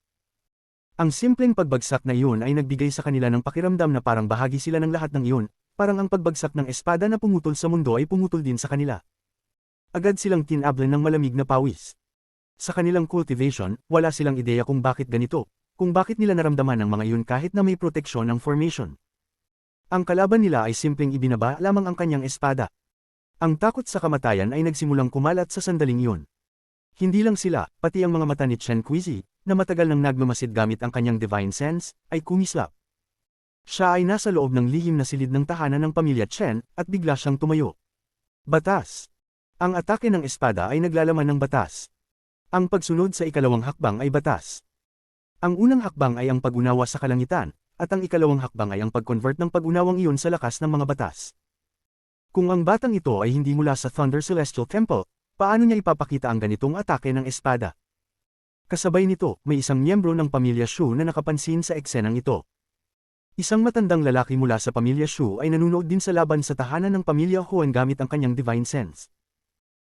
Ang simpleng pagbagsak na iyon ay nagbigay sa kanila ng pakiramdam na parang bahagi sila ng lahat ng iyon, parang ang pagbagsak ng espada na pumutol sa mundo ay pumutol din sa kanila. Agad silang tinablan ng malamig na pawis. Sa kanilang cultivation, wala silang ideya kung bakit ganito, kung bakit nila naramdaman ang mga iyon kahit na may proteksyon ng formation. Ang kalaban nila ay simpleng ibinaba lamang ang kanyang espada. Ang takot sa kamatayan ay nagsimulang kumalat sa sandaling iyon. Hindi lang sila, pati ang mga mata ni Chen Qizi, na matagal nang nagmamasid gamit ang kanyang divine sense, ay kumislap. Siya ay nasa loob ng lihim na silid ng tahanan ng pamilya Chen, at bigla siyang tumayo. Batas. Ang atake ng espada ay naglalaman ng batas. Ang pagsunod sa ikalawang hakbang ay batas. Ang unang hakbang ay ang pag-unawa sa kalangitan, at ang ikalawang hakbang ay ang pag-convert ng pag-unawang iyon sa lakas ng mga batas. Kung ang batang ito ay hindi mula sa Thunder Celestial Temple, paano niya ipapakita ang ganitong atake ng espada? Kasabay nito, may isang miyembro ng pamilya Shu na nakapansin sa eksenang ito. Isang matandang lalaki mula sa pamilya Shu ay nanunood din sa laban sa tahanan ng pamilya Huan gamit ang kanyang divine sense.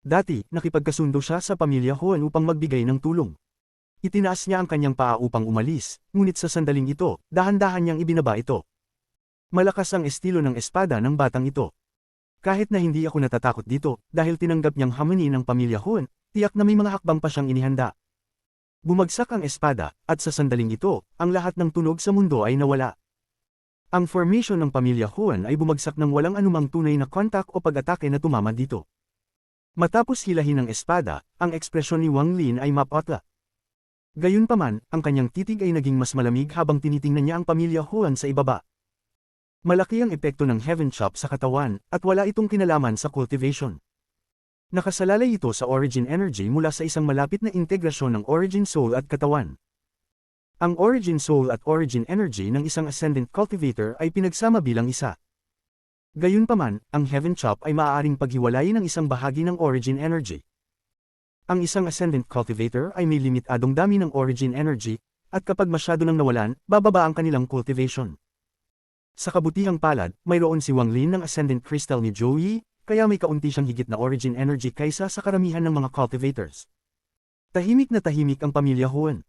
Dati, nakipagkasundo siya sa pamilya Huan upang magbigay ng tulong. Itinaas niya ang kanyang paa upang umalis, ngunit sa sandaling ito, dahan-dahan niyang ibinaba ito. Malakas ang estilo ng espada ng batang ito. Kahit na hindi ako natatakot dito, dahil tinanggap niyang hamani ng pamilya Huan, tiyak na may mga hakbang pa siyang inihanda. Bumagsak ang espada, at sa sandaling ito, ang lahat ng tunog sa mundo ay nawala. Ang formation ng pamilya Huan ay bumagsak ng walang anumang tunay na kontak o pag-atake na tumama dito. Matapos hilahin ang espada, ang ekspresyon ni Wang Lin ay mapotla. Gayunpaman, ang kanyang titig ay naging mas malamig habang tinitingnan niya ang pamilya Huan sa ibaba. Malaki ang epekto ng Heaven Chop sa katawan, at wala itong kinalaman sa cultivation. Nakasalalay ito sa origin energy mula sa isang malapit na integrasyon ng origin soul at katawan. Ang origin soul at origin energy ng isang ascendant cultivator ay pinagsama bilang isa. Gayunpaman, ang Heaven Chop ay maaaring paghiwalayin ng isang bahagi ng origin energy. Ang isang ascendant cultivator ay may limitadong dami ng origin energy, at kapag masyado nang nawalan, bababa ang kanilang cultivation. Sa kabutihang palad, mayroon si Wang Lin ng ascendant crystal ni Joey, kaya may kaunti siyang higit na origin energy kaysa sa karamihan ng mga cultivators. Tahimik na tahimik ang pamilya Huan.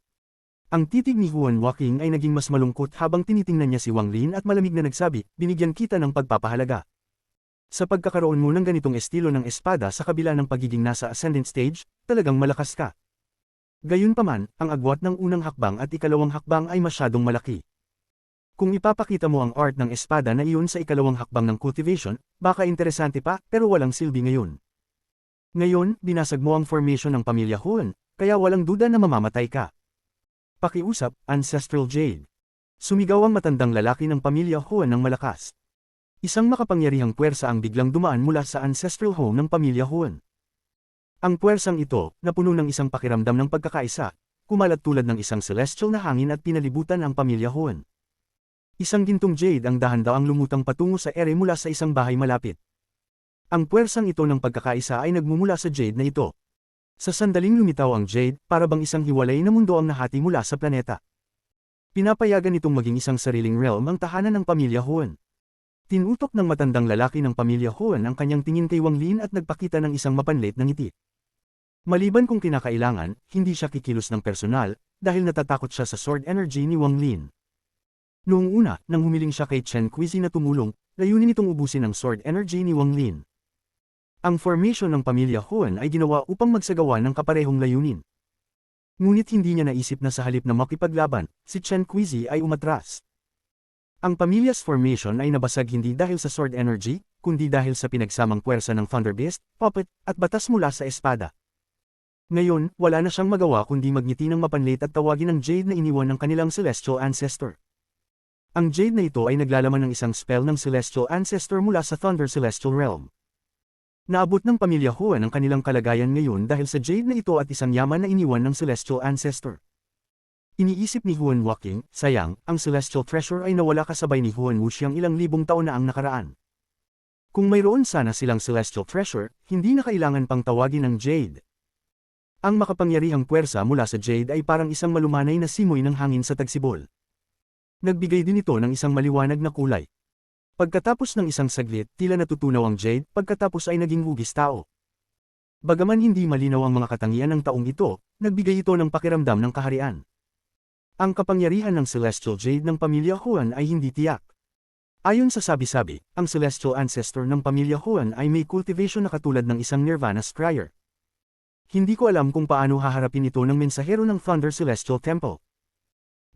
Ang titig ni Huan Waking ay naging mas malungkot habang tinitingnan niya si Wang Lin at malamig na nagsabi, binigyan kita ng pagpapahalaga. Sa pagkakaroon mo ng ganitong estilo ng espada sa kabila ng pagiging nasa ascendant stage, talagang malakas ka. Gayunpaman, ang agwat ng unang hakbang at ikalawang hakbang ay masyadong malaki. Kung ipapakita mo ang art ng espada na iyon sa ikalawang hakbang ng cultivation, baka interesante pa, pero walang silbi ngayon. Ngayon, binasag mo ang formation ng pamilya Huan, kaya walang duda na mamamatay ka. Pakiusap, Ancestral Jade. Sumigaw ang matandang lalaki ng pamilya Huan ng malakas. Isang makapangyarihang puwersa ang biglang dumaan mula sa ancestral home ng pamilya Huan. Ang puwersang ito, na puno ng isang pakiramdam ng pagkakaisa, kumalat tulad ng isang celestial na hangin at pinalibutan ang pamilya Huan. Isang gintong jade ang dahan-daang lumutang patungo sa ere mula sa isang bahay malapit. Ang puwersang ito ng pagkakaisa ay nagmumula sa jade na ito. Sa sandaling lumitaw ang jade, para bang isang hiwalay na mundo ang nahati mula sa planeta. Pinapayagan itong maging isang sariling realm ang tahanan ng pamilya Huan. Tinutok ng matandang lalaki ng pamilya Huan ang kanyang tingin kay Wang Lin at nagpakita ng isang mapanlit na ngiti. Maliban kung kinakailangan, hindi siya kikilos ng personal, dahil natatakot siya sa sword energy ni Wang Lin. Noong una, nang humiling siya kay Chen Qizi na tumulong, layunin itong ubusin ang sword energy ni Wang Lin. Ang formation ng pamilya Huan ay ginawa upang magsagawa ng kaparehong layunin. Ngunit hindi niya naisip na sa halip na makipaglaban, si Chen Qizi ay umatras. Ang pamilya's formation ay nabasag hindi dahil sa sword energy, kundi dahil sa pinagsamang puwersa ng Thunder Beast, Puppet, at batas mula sa espada. Ngayon, wala na siyang magawa kundi magngiti ng mapanlit at tawagin ang Jade na iniwan ng kanilang Celestial Ancestor. Ang Jade na ito ay naglalaman ng isang spell ng Celestial Ancestor mula sa Thunder Celestial Realm. Naabot ng pamilya Huan ang kanilang kalagayan ngayon dahil sa Jade na ito at isang yaman na iniwan ng Celestial Ancestor. Iniisip ni Huan Waking, sayang, ang Celestial Treasure ay nawala kasabay ni Huan Wuxiang ilang libong taon na ang nakaraan. Kung mayroon sana silang Celestial Treasure, hindi na kailangan pang tawagin ng Jade. Ang makapangyarihang puwersa mula sa Jade ay parang isang malumanay na simoy ng hangin sa tagsibol. Nagbigay din ito ng isang maliwanag na kulay. Pagkatapos ng isang saglit, tila natutunaw ang Jade, pagkatapos ay naging hugis tao. Bagaman hindi malinaw ang mga katangian ng taong ito, nagbigay ito ng pakiramdam ng kaharian. Ang kapangyarihan ng Celestial Jade ng pamilya Huan ay hindi tiyak. Ayon sa sabi-sabi, ang Celestial Ancestor ng pamilya Huan ay may cultivation na katulad ng isang Nirvana Scryer. Hindi ko alam kung paano haharapin ito ng mensahero ng Thunder Celestial Temple.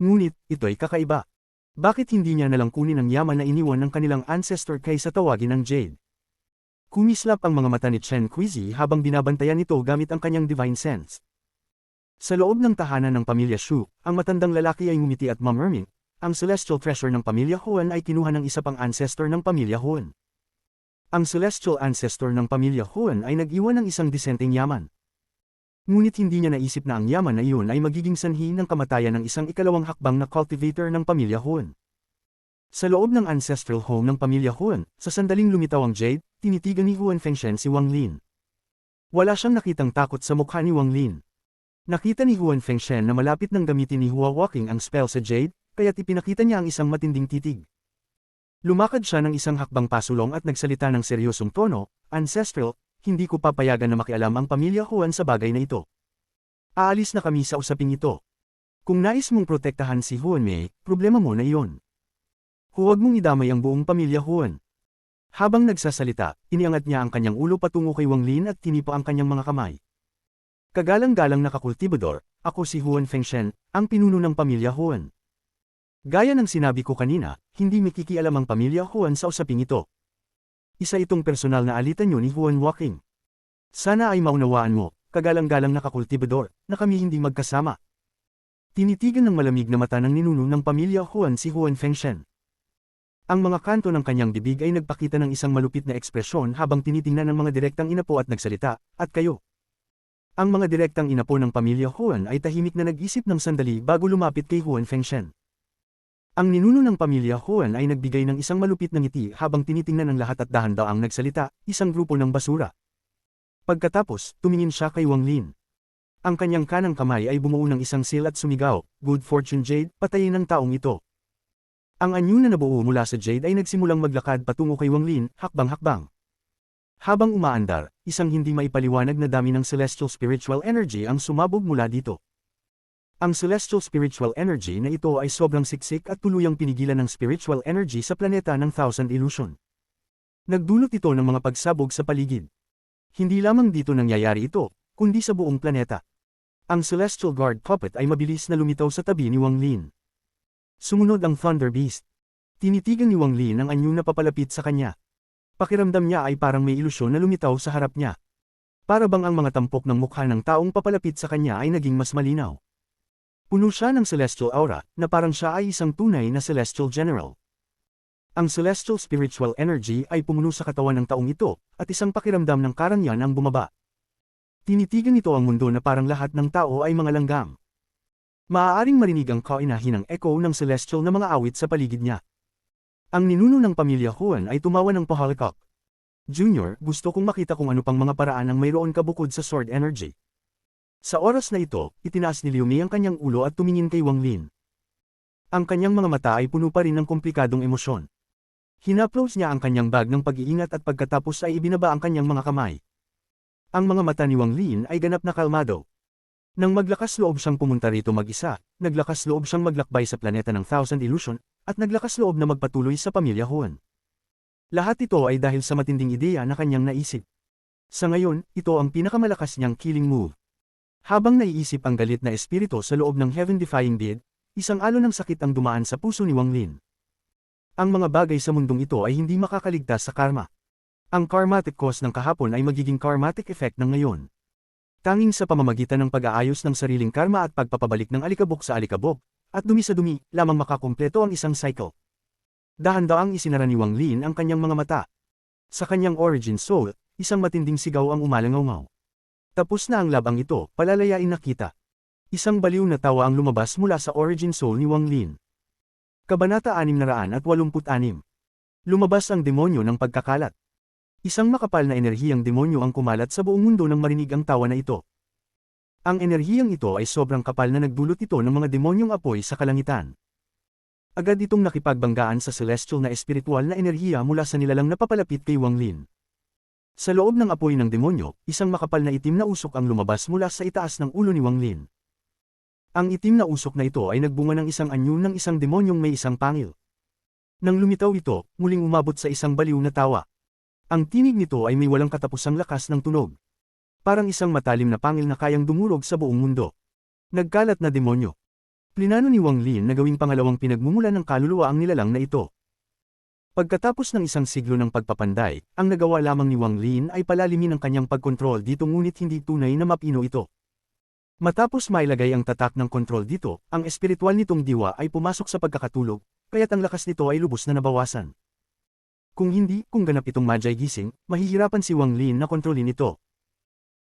Ngunit, ito'y kakaiba. Bakit hindi niya nalang kunin ang yaman na iniwan ng kanilang ancestor kaysa tawagin ng Jade? Kumislap ang mga mata ni Chen Qizi habang binabantayan nito gamit ang kanyang divine sense. Sa loob ng tahanan ng pamilya Shu, ang matandang lalaki ay ngumiti at murmuring, ang Celestial Treasure ng pamilya Huan ay kinuha ng isa pang ancestor ng pamilya Huan. Ang Celestial Ancestor ng pamilya Huan ay nag-iwan ng isang disenteng yaman. Ngunit hindi niya naisip na ang yaman na iyon ay magiging sanhi ng kamatayan ng isang ikalawang hakbang na cultivator ng pamilya Huan. Sa loob ng ancestral home ng pamilya Huan, sa sandaling lumitaw ang Jade, tinitigan ni Huan Fengshen si Wang Lin. Wala siyang nakitang takot sa mukha ni Wang Lin. Nakita ni Huan Fengshen na malapit nang gamitin ni Hua Waking ang spell sa Jade, kaya't ipinakita niya ang isang matinding titig. Lumakad siya ng isang hakbang pasulong at nagsalita ng seryosong tono, "Ancestral, hindi ko papayagan na makialam ang pamilya Huan sa bagay na ito. Aalis na kami sa usaping ito. Kung nais mong protektahan si Huan Mei, problema mo na iyon. Huwag mong idamay ang buong pamilya Huan." Habang nagsasalita, iniangat niya ang kanyang ulo patungo kay Wang Lin at tinipa ang kanyang mga kamay. Kagalang-galang na kakultibador, ako si Huan Fengshen, ang pinuno ng pamilya Huan. Gaya ng sinabi ko kanina, hindi makikialam ang pamilya Huan sa usaping ito. Isa itong personal na alitan niyo ni Huan Waking. Sana ay maunawaan mo, kagalang-galang na kakultibador, na kami hindi magkasama. Tinitigan ng malamig na mata ng ninuno ng pamilya Huan si Huan Fengshen. Ang mga kanto ng kanyang bibig ay nagpakita ng isang malupit na ekspresyon habang tinitingnan ng mga direktang inapo at nagsalita, "At kayo?" Ang mga direktang inapo ng pamilya Huan ay tahimik na nag-isip ng sandali bago lumapit kay Huan Fengshen. Ang ninuno ng pamilya Huan ay nagbigay ng isang malupit na ngiti habang tinitingnan ng lahat at dahan-daang nagsalita, "Isang grupo ng basura." Pagkatapos, tumingin siya kay Wang Lin. Ang kanyang kanang kamay ay bumuo ng isang seal at sumigaw, "Good fortune Jade, patayin ang taong ito." Ang anyo na nabuo mula sa Jade ay nagsimulang maglakad patungo kay Wang Lin, hakbang-hakbang. Habang umaandar, isang hindi maipaliwanag na dami ng Celestial Spiritual Energy ang sumabog mula dito. Ang Celestial Spiritual Energy na ito ay sobrang siksik at tuluyang pinigilan ng Spiritual Energy sa planeta ng Thousand Illusion. Nagdulot ito ng mga pagsabog sa paligid. Hindi lamang dito nangyayari ito, kundi sa buong planeta. Ang Celestial Guard Puppet ay mabilis na lumitaw sa tabi ni Wang Lin. Sumunod ang Thunder Beast. Tinitigan ni Wang Lin ang anyo na papalapit sa kanya. Pakiramdam niya ay parang may ilusyon na lumitaw sa harap niya. Para bang ang mga tampok ng mukha ng taong papalapit sa kanya ay naging mas malinaw. Puno siya ng celestial aura, na parang siya ay isang tunay na celestial general. Ang celestial spiritual energy ay pumuno sa katawan ng taong ito, at isang pakiramdam ng karangyaan ang bumaba. Tinitigan nito ang mundo na parang lahat ng tao ay mga langgam. Maaaring marinig ang kainahinang echo ng celestial na mga awit sa paligid niya. Ang ninuno ng pamilya Huan ay tumawa ng pahalikak. "Junior, gusto kong makita kung ano pang mga paraan ang mayroon ka bukod sa sword energy." Sa oras na ito, itinaas ni Liu Mei ang kanyang ulo at tumingin kay Wang Lin. Ang kanyang mga mata ay puno pa rin ng komplikadong emosyon. Hinaplos niya ang kanyang bag ng pag-iingat at pagkatapos ay ibinaba ang kanyang mga kamay. Ang mga mata ni Wang Lin ay ganap na kalmado. Nang maglakas loob siyang pumunta rito mag-isa, naglakas loob siyang maglakbay sa planeta ng Thousand Illusion, at naglakas loob na magpatuloy sa pamilya Huan. Lahat ito ay dahil sa matinding ideya na kanyang naisip. Sa ngayon, ito ang pinakamalakas niyang killing move. Habang naiisip ang galit na espiritu sa loob ng Heaven-defying Being, isang alon ng sakit ang dumaan sa puso ni Wang Lin. Ang mga bagay sa mundong ito ay hindi makakaligtas sa karma. Ang karmatic cause ng kahapon ay magiging karmatic effect ng ngayon. Tanging sa pamamagitan ng pag-aayos ng sariling karma at pagpapabalik ng alikabok sa alikabok, at dumi sa dumi, lamang makakumpleto ang isang cycle. Dahan-daang isinara ni Wang Lin ang kanyang mga mata. Sa kanyang origin soul, isang matinding sigaw ang umalangaw-ngaw. Tapos na ang labang ito, palalayain na kita. Isang baliw na tawa ang lumabas mula sa origin soul ni Wang Lin. Kabanata 686. Lumabas ang demonyo ng pagkakalat. Isang makapal na enerhiyang demonyo ang kumalat sa buong mundo nang marinig ang tawa na ito. Ang enerhiyang ito ay sobrang kapal na nagdulot ito ng mga demonyong apoy sa kalangitan. Agad itong nakipagbanggaan sa celestial na espiritual na enerhiya mula sa nilalang napapalapit kay Wang Lin. Sa loob ng apoy ng demonyo, isang makapal na itim na usok ang lumabas mula sa itaas ng ulo ni Wang Lin. Ang itim na usok na ito ay nagbunga ng isang anyo ng isang demonyong may isang pangil. Nang lumitaw ito, muling umabot sa isang baliw na tawa. Ang tinig nito ay may walang katapusang lakas ng tunog. Parang isang matalim na pangil na kayang dumurog sa buong mundo. Nagkalat na demonyo. Plinano ni Wang Lin na gawing pangalawang pinagmumulan ng kaluluwa ang nilalang na ito. Pagkatapos ng isang siglo ng pagpapanday, ang nagawa lamang ni Wang Lin ay palalimin ang kanyang pagkontrol dito ngunit hindi tunay na mapino ito. Matapos mailagay ang tatak ng kontrol dito, ang espiritual nitong diwa ay pumasok sa pagkakatulog, kaya't ang lakas nito ay lubos na nabawasan. Kung ganap itong Magi gising, mahihirapan si Wang Lin na kontrolin ito.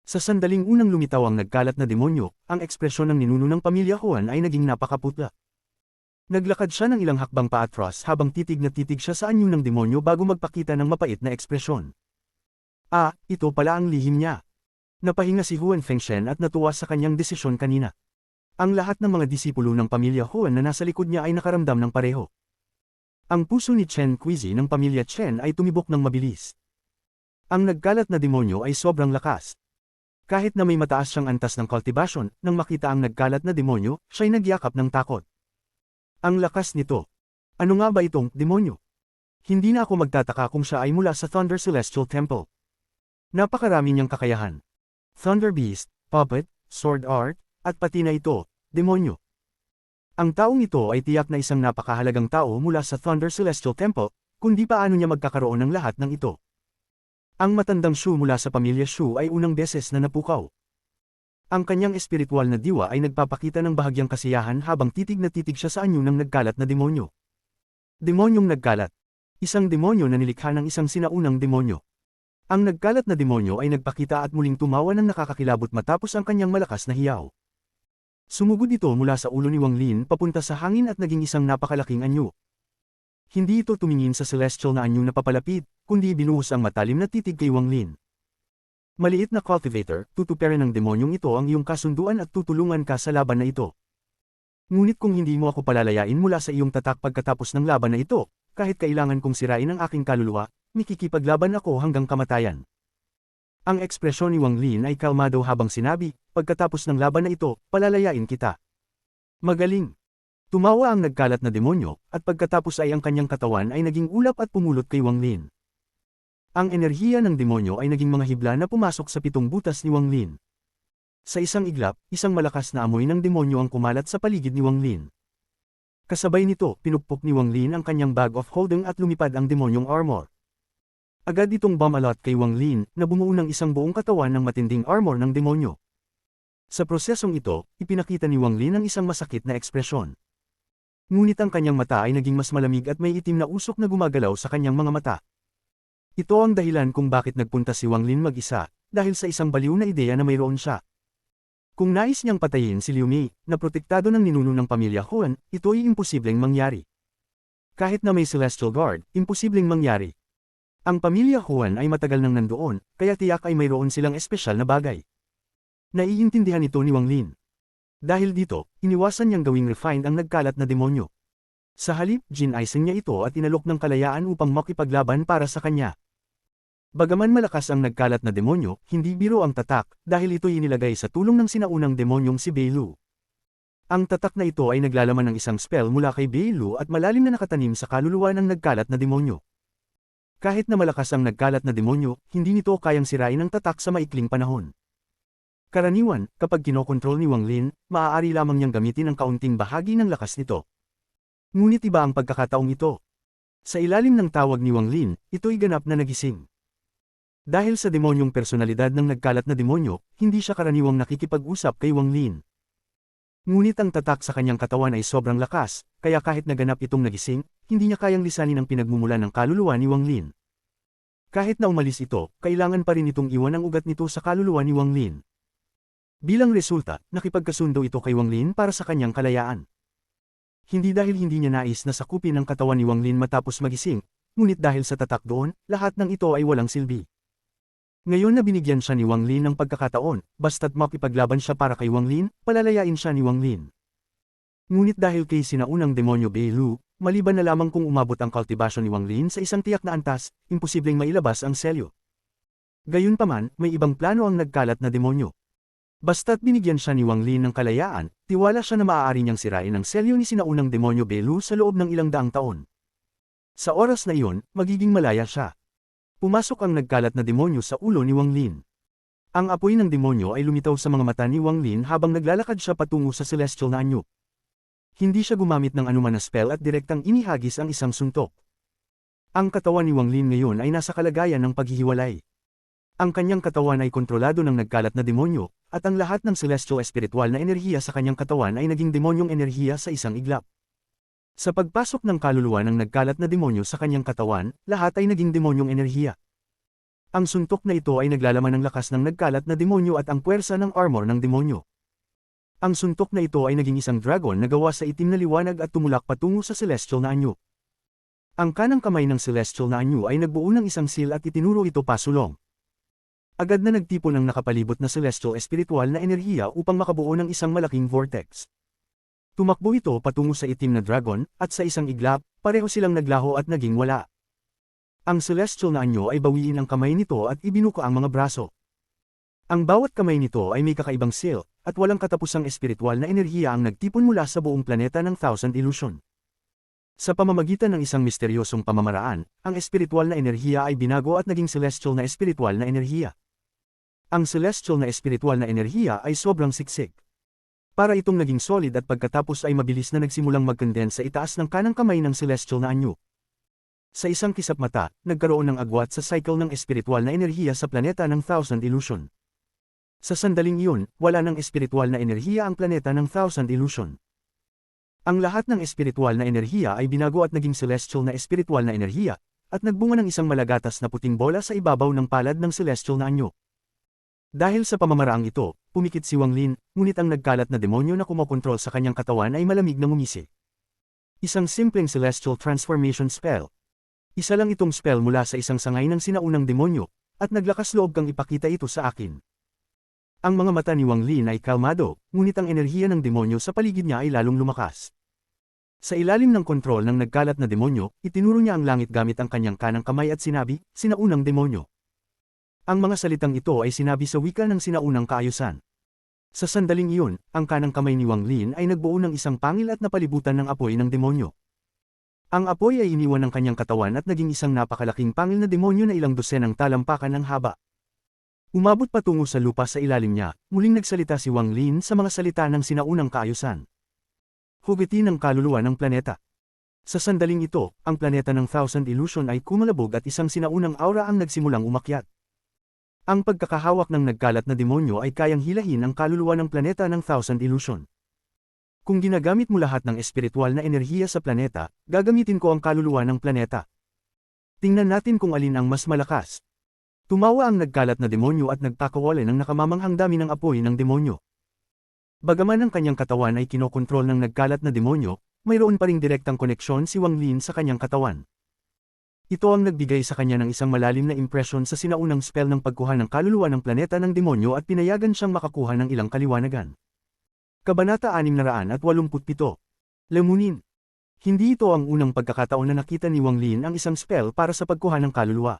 Sa sandaling unang lumitaw ang nagkalat na demonyo, ang ekspresyon ng ninuno ng pamilya Huan ay naging napakaputla. Naglakad siya ng ilang hakbang paatras habang titig na titig siya sa anyo ng demonyo bago magpakita ng mapait na ekspresyon. Ito pala ang lihim niya. Napahinga si Huan Fengshen at natuwa sa kanyang desisyon kanina. Ang lahat ng mga disipulo ng pamilya Huan na nasa likod niya ay nakaramdam ng pareho. Ang puso ni Chen Quizi ng pamilya Chen ay tumibok ng mabilis. Ang nagkalat na demonyo ay sobrang lakas. Kahit na may mataas siyang antas ng cultivation, nang makita ang nagkalat na demonyo, siya'y nagyakap ng takot. Ang lakas nito. Ano nga ba itong demonyo? Hindi na ako magtataka kung siya ay mula sa Thunder Celestial Temple. Napakarami niyang kakayahan. Thunder Beast, Puppet, Sword Art, at pati na ito, demonyo. Ang taong ito ay tiyak na isang napakahalagang tao mula sa Thunder Celestial Temple, kundi paano niya magkakaroon ng lahat ng ito. Ang matandang Shu mula sa pamilya Shu ay unang beses na napukaw. Ang kanyang espiritual na diwa ay nagpapakita ng bahagyang kasiyahan habang titig na titig siya sa anyo ng nagkalat na demonyo. Demonyong nagkalat. Isang demonyo na nilikha ng isang sinaunang demonyo. Ang nagkalat na demonyo ay nagpakita at muling tumawa ng nakakakilabot matapos ang kanyang malakas na hiyaw. Sumugod ito mula sa ulo ni Wang Lin papunta sa hangin at naging isang napakalaking anyo. Hindi ito tumingin sa celestial na anyo na papalapit, kundi binuhos ang matalim na titig kay Wang Lin. Maliit na cultivator, tutuperin ng demonyong ito ang iyong kasunduan at tutulungan ka sa laban na ito. Ngunit kung hindi mo ako palalayain mula sa iyong tatak pagkatapos ng laban na ito, kahit kailangan kong sirain ang aking kaluluwa, makikipaglaban ako hanggang kamatayan. Ang ekspresyon ni Wang Lin ay kalmado habang sinabi, pagkatapos ng laban na ito, palalayain kita. Magaling. Tumawa ang nagkalat na demonyo, at pagkatapos ay ang kanyang katawan ay naging ulap at pumulot kay Wang Lin. Ang enerhiya ng demonyo ay naging mga hibla na pumasok sa 7 butas ni Wang Lin. Sa isang iglap, isang malakas na amoy ng demonyo ang kumalat sa paligid ni Wang Lin. Kasabay nito, pinukpok ni Wang Lin ang kanyang bag of holding at lumipad ang demonyong armor. Agad itong bumalot kay Wang Lin na bumuo ng isang buong katawan ng matinding armor ng demonyo. Sa prosesong ito, ipinakita ni Wang Lin ang isang masakit na ekspresyon. Ngunit ang kanyang mata ay naging mas malamig at may itim na usok na gumagalaw sa kanyang mga mata. Ito ang dahilan kung bakit nagpunta si Wang Lin mag-isa, dahil sa isang baliw na ideya na mayroon siya. Kung nais niyang patayin si Liu Mei, na protektado ng ninuno ng pamilya Huan, ito ay imposibleng mangyari. Kahit na may Celestial Guard, imposibleng mangyari. Ang pamilya Huan ay matagal nang nandoon, kaya tiyak ay mayroon silang espesyal na bagay. Naiintindihan ito ni Wang Lin. Dahil dito, iniwasan niyang gawing refined ang nagkalat na demonyo. Sa halip, ginaisin niya ito at inalok ng kalayaan upang makipaglaban para sa kanya. Bagaman malakas ang nagkalat na demonyo, hindi biro ang tatak, dahil ito'y inilagay sa tulong ng sinaunang demonyong si Beilu. Ang tatak na ito ay naglalaman ng isang spell mula kay Beilu at malalim na nakatanim sa kaluluwa ng nagkalat na demonyo. Kahit na malakas ang nagkalat na demonyo, hindi nito kayang sirain ang tatak sa maikling panahon. Karaniwan, kapag kinokontrol ni Wang Lin, maaari lamang niyang gamitin ang kaunting bahagi ng lakas nito. Ngunit iba ang pagkakataong ito. Sa ilalim ng tawag ni Wang Lin, ito'y ganap na nagising. Dahil sa demonyong personalidad ng nagkalat na demonyo, hindi siya karaniwang nakikipag-usap kay Wang Lin. Ngunit ang tatak sa kanyang katawan ay sobrang lakas, kaya kahit naganap itong nagising, hindi niya kayang lisanin ang pinagmumulan ng kaluluwa ni Wang Lin. Kahit na umalis ito, kailangan pa rin itong iwan ang ugat nito sa kaluluwa ni Wang Lin. Bilang resulta, nakipagkasundo ito kay Wang Lin para sa kanyang kalayaan. Hindi dahil hindi niya nais na sakupin ang katawan ni Wang Lin matapos magising, ngunit dahil sa tatak doon, lahat ng ito ay walang silbi. Ngayon na binigyan siya ni Wang Lin ng pagkakataon, basta't makipaglaban siya para kay Wang Lin, palalayain siya ni Wang Lin. Ngunit dahil kay sinaunang demonyo Beilu, maliban na lamang kung umabot ang kultibasyon ni Wang Lin sa isang tiyak na antas, imposibleng mailabas ang selyo. Gayunpaman, may ibang plano ang nagkalat na demonyo. Basta't binigyan siya ni Wang Lin ng kalayaan, tiwala siya na maaari niyang sirain ang selyo ni sinaunang demonyo Beilu sa loob ng ilang daang taon. Sa oras na iyon, magiging malaya siya. Pumasok ang nagkalat na demonyo sa ulo ni Wang Lin. Ang apoy ng demonyo ay lumitaw sa mga mata ni Wang Lin habang naglalakad siya patungo sa celestial na anyo. Hindi siya gumamit ng anuman na spell at direktang inihagis ang isang suntok. Ang katawan ni Wang Lin ngayon ay nasa kalagayan ng paghihiwalay. Ang kanyang katawan ay kontrolado ng nagkalat na demonyo, at ang lahat ng celestial espiritual na enerhiya sa kanyang katawan ay naging demonyong enerhiya sa isang iglap. Sa pagpasok ng kaluluwa ng nagkalat na demonyo sa kanyang katawan, lahat ay naging demonyong enerhiya. Ang suntok na ito ay naglalaman ng lakas ng nagkalat na demonyo at ang puwersa ng armor ng demonyo. Ang suntok na ito ay naging isang dragon na gawa sa itim na liwanag at tumulak patungo sa celestial na anyo. Ang kanang kamay ng celestial na anyo ay nagbuo ng isang seal at itinuro ito pasulong. Agad na nagtipon ang nakapalibot na celestial espiritual na enerhiya upang makabuo ng isang malaking vortex. Tumakbo ito patungo sa itim na dragon, at sa isang iglap, pareho silang naglaho at naging wala. Ang celestial na anyo ay bawiin ang kamay nito at ibinuka ang mga braso. Ang bawat kamay nito ay may kakaibang seal, at walang katapusang espiritual na enerhiya ang nagtipon mula sa buong planeta ng Thousand Illusion. Sa pamamagitan ng isang misteryosong pamamaraan, ang espiritual na enerhiya ay binago at naging celestial na espiritual na enerhiya. Ang celestial na espiritual na enerhiya ay sobrang siksik. Para itong naging solid at pagkatapos ay mabilis na nagsimulang mag-condense sa itaas ng kanang kamay ng celestial na anyo. Sa isang kisap mata, nagkaroon ng agwat sa cycle ng espiritual na enerhiya sa planeta ng Thousand Illusion. Sa sandaling iyon, wala ng espiritual na enerhiya ang planeta ng Thousand Illusion. Ang lahat ng espiritual na enerhiya ay binago at naging celestial na espiritual na enerhiya, at nagbunga ng isang malagatas na puting bola sa ibabaw ng palad ng celestial na anyo. Dahil sa pamamaraang ito, pumikit si Wang Lin, ngunit ang nagkalat na demonyo na kumokontrol sa kanyang katawan ay malamig na ngumisi. Isang simpleng celestial transformation spell. Isa lang itong spell mula sa isang sangay ng sinaunang demonyo, at naglakas loob kang ipakita ito sa akin. Ang mga mata ni Wang Lin ay kalmado, ngunit ang enerhiya ng demonyo sa paligid niya ay lalong lumakas. Sa ilalim ng kontrol ng nagkalat na demonyo, itinuro niya ang langit gamit ang kanyang kanang kamay at sinabi, "Sinaunang demonyo." Ang mga salitang ito ay sinabi sa wika ng sinaunang kaayusan. Sa sandaling iyon, ang kanang kamay ni Wang Lin ay nagbuo ng isang pangil at napalibutan ng apoy ng demonyo. Ang apoy ay iniwan ng kanyang katawan at naging isang napakalaking pangil na demonyo na ilang dosenang talampakan ng haba. Umabot patungo sa lupa sa ilalim niya, muling nagsalita si Wang Lin sa mga salita ng sinaunang kaayusan. Hugutin ng kaluluwa ng planeta. Sa sandaling ito, ang planeta ng Thousand Illusion ay kumalabog at isang sinaunang aura ang nagsimulang umakyat. Ang pagkakahawak ng nagkalat na demonyo ay kayang hilahin ang kaluluwa ng planeta ng Thousand Illusion. Kung ginagamit mo lahat ng espiritual na enerhiya sa planeta, gagamitin ko ang kaluluwa ng planeta. Tingnan natin kung alin ang mas malakas. Tumawa ang nagkalat na demonyo at nagpakawala ng nakamamanghang dami ng apoy ng demonyo. Bagaman ang kanyang katawan ay kinokontrol ng nagkalat na demonyo, mayroon pa ring direktang koneksyon si Wang Lin sa kanyang katawan. Ito ang nagbigay sa kanya ng isang malalim na impresyon sa sinaunang spell ng pagkuha ng kaluluwa ng planeta ng demonyo at pinayagan siyang makakuha ng ilang kaliwanagan. Kabanata 687. Lamunin. Hindi ito ang unang pagkakataon na nakita ni Wang Lin ang isang spell para sa pagkuha ng kaluluwa.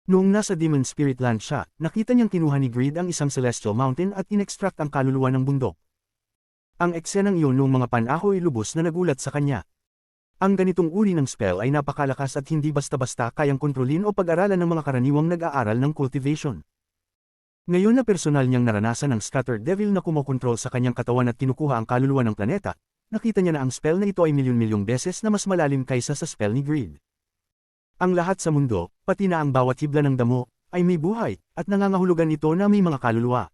Noong nasa Demon Spirit Land siya, nakita niyang kinuha ni Greed ang isang Celestial Mountain at inextract ang kaluluwa ng bundok. Ang eksenang iyon noong mga panahon ay lubos na nagulat sa kanya. Ang ganitong uri ng spell ay napakalakas at hindi basta-basta kayang kontrolin o pag-aralan ng mga karaniwang nag-aaral ng cultivation. Ngayon na personal niyang naranasan ng Scattered Devil na kumokontrol sa kanyang katawan at kinukuha ang kaluluwa ng planeta, nakita niya na ang spell na ito ay milyon-milyong beses na mas malalim kaysa sa spell ni Greed. Ang lahat sa mundo, pati na ang bawat hibla ng damo, ay may buhay, at nangangahulugan ito na may mga kaluluwa.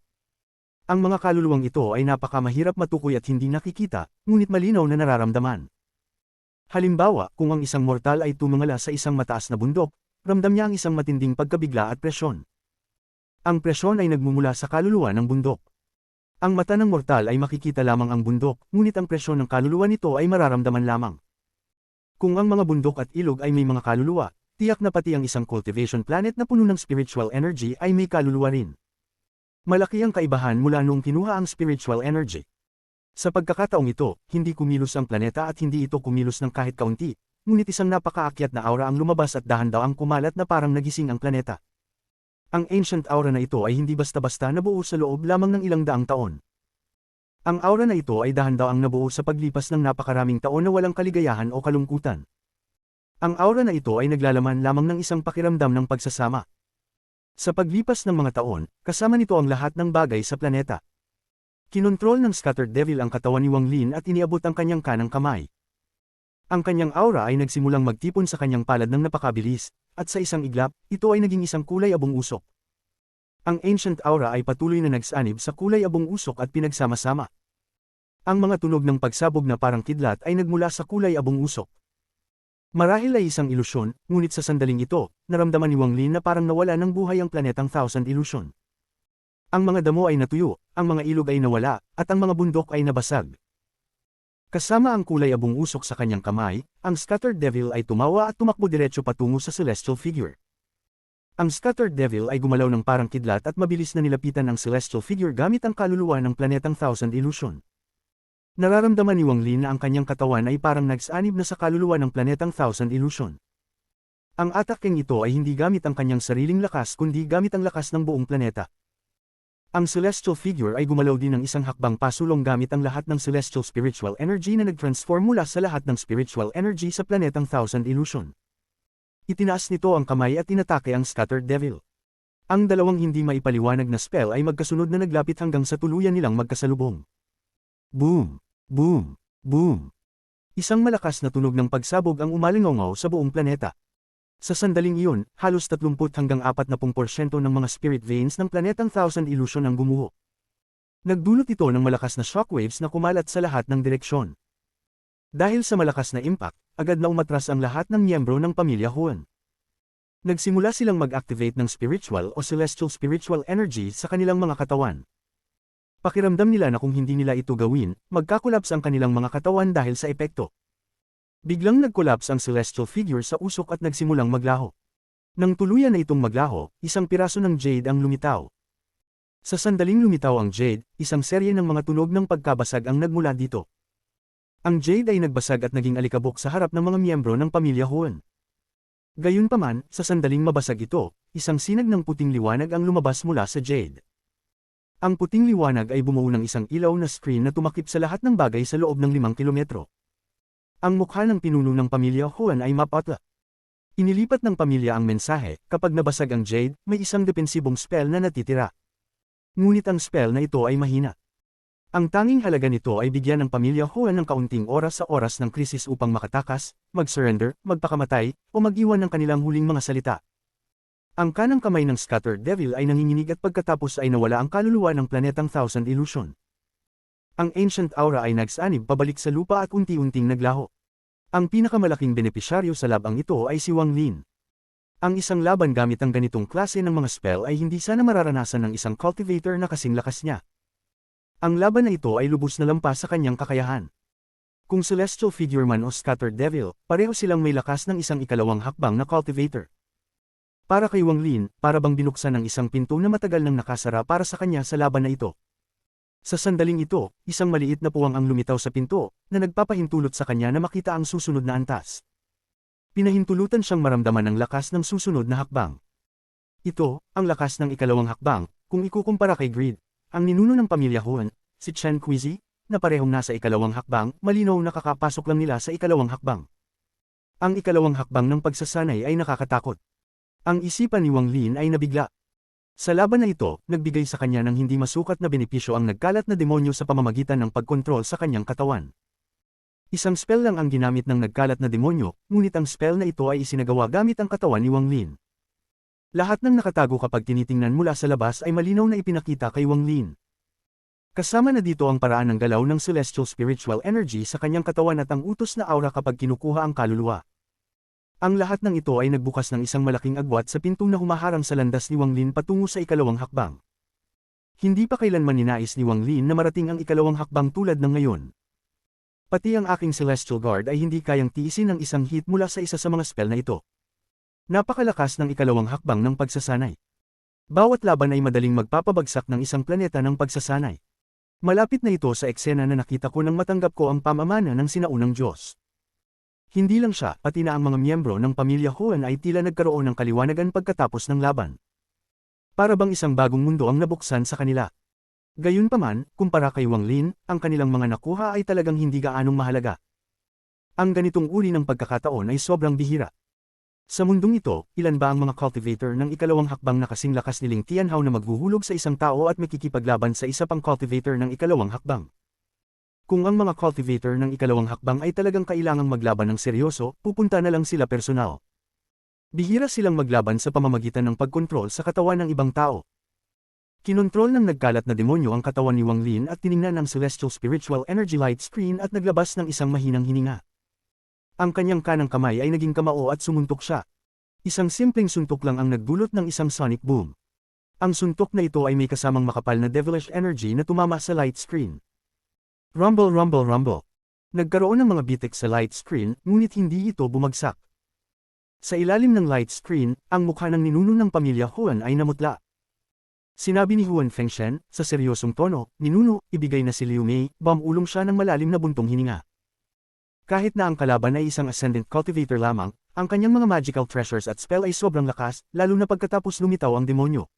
Ang mga kaluluwang ito ay napakamahirap matukoy at hindi nakikita, ngunit malinaw na nararamdaman. Halimbawa, kung ang isang mortal ay tumungala sa isang mataas na bundok, ramdam niya ang isang matinding pagkabigla at presyon. Ang presyon ay nagmumula sa kaluluwa ng bundok. Ang mata ng mortal ay makikita lamang ang bundok, ngunit ang presyon ng kaluluwa nito ay mararamdaman lamang. Kung ang mga bundok at ilog ay may mga kaluluwa, tiyak na pati ang isang cultivation planet na puno ng spiritual energy ay may kaluluwa rin. Malaki ang kaibahan mula noong kinuha ang spiritual energy. Sa pagkakataong ito, hindi kumilos ang planeta at hindi ito kumilos ng kahit kaunti, ngunit isang napakaakyat na aura ang lumabas at dahan-daang kumalat na parang nagising ang planeta. Ang ancient aura na ito ay hindi basta-basta nabuo sa loob lamang ng ilang daang taon. Ang aura na ito ay dahan-daang nabuo sa paglipas ng napakaraming taon na walang kaligayahan o kalungkutan. Ang aura na ito ay naglalaman lamang ng isang pakiramdam ng pagsasama. Sa paglipas ng mga taon, kasama nito ang lahat ng bagay sa planeta. Kinontrol ng Scattered Devil ang katawan ni Wang Lin at iniabot ang kanyang kanang kamay. Ang kanyang aura ay nagsimulang magtipon sa kanyang palad ng napakabilis, at sa isang iglap, ito ay naging isang kulay abong usok. Ang ancient aura ay patuloy na nagsanib sa kulay abong usok at pinagsama-sama. Ang mga tunog ng pagsabog na parang kidlat ay nagmula sa kulay abong usok. Marahil ay isang ilusyon, ngunit sa sandaling ito, naramdaman ni Wang Lin na parang nawala ng buhay ang planetang Thousand Illusion. Ang mga damo ay natuyo, ang mga ilog ay nawala, at ang mga bundok ay nabasag. Kasama ang kulay abong usok sa kanyang kamay, ang Scattered Devil ay tumawa at tumakbo diretso patungo sa Celestial Figure. Ang Scattered Devil ay gumalaw ng parang kidlat at mabilis na nilapitan ang Celestial Figure gamit ang kaluluwa ng planetang Thousand Illusion. Nararamdaman ni Wang Lin na ang kanyang katawan ay parang nagsanib na sa kaluluwa ng planetang Thousand Illusion. Ang atakeng ito ay hindi gamit ang kanyang sariling lakas kundi gamit ang lakas ng buong planeta. Ang Celestial Figure ay gumalaw din ng isang hakbang pasulong gamit ang lahat ng Celestial Spiritual Energy na nag-transform mula sa lahat ng Spiritual Energy sa planetang Thousand Illusion. Itinaas nito ang kamay at inatake ang Scattered Devil. Ang dalawang hindi maipaliwanag na spell ay magkasunod na naglapit hanggang sa tuluyan nilang magkasalubong. Boom! Boom! Boom! Isang malakas na tunog ng pagsabog ang umalingaw sa buong planeta. Sa sandaling iyon, halos 30 hanggang 40% ng mga spirit veins ng planetang Thousand Illusion ang gumuho. Nagdulot ito ng malakas na shockwaves na kumalat sa lahat ng direksyon. Dahil sa malakas na impact, agad na umatras ang lahat ng miyembro ng pamilya Huan. Nagsimula silang mag-activate ng spiritual o celestial spiritual energy sa kanilang mga katawan. Pakiramdam nila na kung hindi nila ito gawin, magkakolaps ang kanilang mga katawan dahil sa epekto. Biglang nag-collapse ang Celestial Figure sa usok at nagsimulang maglaho. Nang tuluyan na itong maglaho, isang piraso ng jade ang lumitaw. Sa sandaling lumitaw ang jade, isang serye ng mga tunog ng pagkabasag ang nagmula dito. Ang jade ay nagbasag at naging alikabok sa harap ng mga miyembro ng pamilya Huan. Gayunpaman, sa sandaling mabasag ito, isang sinag ng puting liwanag ang lumabas mula sa jade. Ang puting liwanag ay bumuo ng isang ilaw na screen na tumakip sa lahat ng bagay sa loob ng 5 kilometro. Ang mukha ng pinuno ng pamilya Huan ay mapatla. Inilipat ng pamilya ang mensahe, kapag nabasag ang jade, may isang depensibong spell na natitira. Ngunit ang spell na ito ay mahina. Ang tanging halaga nito ay bigyan ng pamilya Huan ng kaunting oras sa oras ng krisis upang makatakas, mag-surrender, magpakamatay, o mag-iwan ng kanilang huling mga salita. Ang kanang kamay ng Scattered Devil ay nanginginig at pagkatapos ay nawala ang kaluluwa ng planetang Thousand Illusion. Ang ancient aura ay nagsanib pabalik sa lupa at unti-unting naglaho. Ang pinakamalaking benepisyaryo sa labang ito ay si Wang Lin. Ang isang laban gamit ang ganitong klase ng mga spell ay hindi sana mararanasan ng isang cultivator na kasing lakas niya. Ang laban na ito ay lubos na lampas sa kanyang kakayahan. Kung Celestial Figure man o Scattered Devil, pareho silang may lakas ng isang ikalawang hakbang na cultivator. Para kay Wang Lin, para bang binuksan ng isang pinto na matagal nang nakasara para sa kanya sa laban na ito. Sa sandaling ito, isang maliit na puwang ang lumitaw sa pinto, na nagpapahintulot sa kanya na makita ang susunod na antas. Pinahintulutan siyang maramdaman ang lakas ng susunod na hakbang. Ito, ang lakas ng ikalawang hakbang, kung ikukumpara kay Greed, ang ninuno ng pamilya Huan, si Chen Quizi, na parehong nasa ikalawang hakbang, malinaw na kakapasok lang nila sa ikalawang hakbang. Ang ikalawang hakbang ng pagsasanay ay nakakatakot. Ang isipan ni Wang Lin ay nabigla. Sa laban na ito, nagbigay sa kanya ng hindi masukat na benepisyo ang nagkalat na demonyo sa pamamagitan ng pagkontrol sa kanyang katawan. Isang spell lang ang ginamit ng nagkalat na demonyo, ngunit ang spell na ito ay isinagawa gamit ang katawan ni Wang Lin. Lahat ng nakatago kapag tinitingnan mula sa labas ay malinaw na ipinakita kay Wang Lin. Kasama na dito ang paraan ng galaw ng celestial spiritual energy sa kanyang katawan at ang utos na aura kapag kinukuha ang kaluluwa. Ang lahat ng ito ay nagbukas ng isang malaking agwat sa pintong na humaharang sa landas ni Wang Lin patungo sa ikalawang hakbang. Hindi pa kailanman ninais ni Wang Lin na marating ang ikalawang hakbang tulad ng ngayon. Pati ang aking Celestial Guard ay hindi kayang tiisin ang isang hit mula sa isa sa mga spell na ito. Napakalakas ng ikalawang hakbang ng pagsasanay. Bawat laban ay madaling magpapabagsak ng isang planeta ng pagsasanay. Malapit na ito sa eksena na nakita ko nang matanggap ko ang pamamana ng sinaunang Diyos. Hindi lang siya, pati na ang mga miyembro ng pamilya Huan ay tila nagkaroon ng kaliwanagan pagkatapos ng laban. Para bang isang bagong mundo ang nabuksan sa kanila. Gayunpaman, kumpara kay Wang Lin, ang kanilang mga nakuha ay talagang hindi gaanong mahalaga. Ang ganitong uri ng pagkakataon ay sobrang bihira. Sa mundong ito, ilan ba ang mga cultivator ng ikalawang hakbang na kasing lakas ni Ling Tianhao na maghuhulog sa isang tao at makikipaglaban sa isa pang cultivator ng ikalawang hakbang? Kung ang mga cultivator ng ikalawang hakbang ay talagang kailangang maglaban ng seryoso, pupunta na lang sila personal. Bihira silang maglaban sa pamamagitan ng pagkontrol sa katawan ng ibang tao. Kinontrol ng nagkalat na demonyo ang katawan ni Wang Lin at tiningnan ang celestial spiritual energy light screen at naglabas ng isang mahinang hininga. Ang kanyang kanang kamay ay naging kamao at sumuntok siya. Isang simpleng suntok lang ang nagdulot ng isang sonic boom. Ang suntok na ito ay may kasamang makapal na devilish energy na tumama sa light screen. Rumble rumble rumble. Nagkaroon ng mga bitik sa light screen, ngunit hindi ito bumagsak. Sa ilalim ng light screen, ang mukha ng ninuno ng pamilya Huan ay namutla. Sinabi ni Huan Fengshen, sa seryosong tono, "Ninuno, ibigay na si Liu Mei," bumulong siya ng malalim na buntong hininga. Kahit na ang kalaban ay isang ascendant cultivator lamang, ang kanyang mga magical treasures at spell ay sobrang lakas, lalo na pagkatapos lumitaw ang demonyo.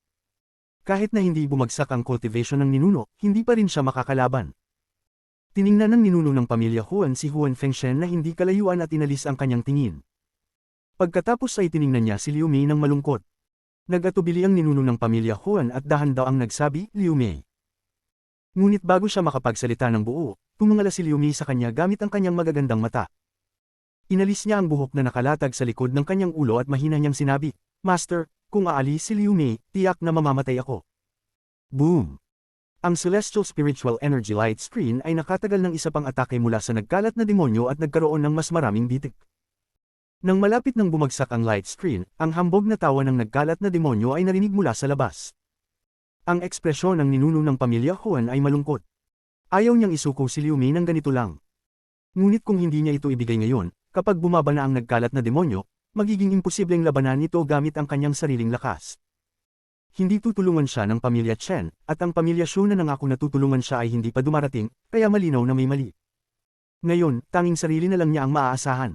Kahit na hindi bumagsak ang cultivation ng ninuno, hindi pa rin siya makakalaban. Tiningnan ng ninuno ng pamilya Huan si Huan Fengshen na hindi kalayuan at inalis ang kanyang tingin. Pagkatapos ay tiningnan niya si Liu Mei ng malungkot. Nag-atubili ang ninuno ng pamilya Huan at dahan-daw ang nagsabi, "Liu Mei." Ngunit bago siya makapagsalita ng buo, tumingala si Liu Mei sa kanya gamit ang kanyang magagandang mata. Inalis niya ang buhok na nakalatag sa likod ng kanyang ulo at mahina niyang sinabi, "Master, kung aalis si Liu Mei, tiyak na mamamatay ako." Boom! Ang celestial spiritual energy light screen ay nakatagal ng isa pang atake mula sa nagkalat na demonyo at nagkaroon ng mas maraming bitik. Nang malapit nang bumagsak ang light screen, ang hambog na tawa ng nagkalat na demonyo ay narinig mula sa labas. Ang ekspresyon ng ninuno ng pamilya Huan ay malungkot. Ayaw niyang isuko si Liu Mei ng ganito lang. Ngunit kung hindi niya ito ibigay ngayon, kapag bumaba na ang nagkalat na demonyo, magiging imposibleng labanan ito gamit ang kanyang sariling lakas. Hindi tutulungan siya ng pamilya Chen, at ang pamilya Xu na nangako na tutulungan siya ay hindi pa dumarating, kaya malinaw na may mali. Ngayon, tanging sarili na lang niya ang maaasahan.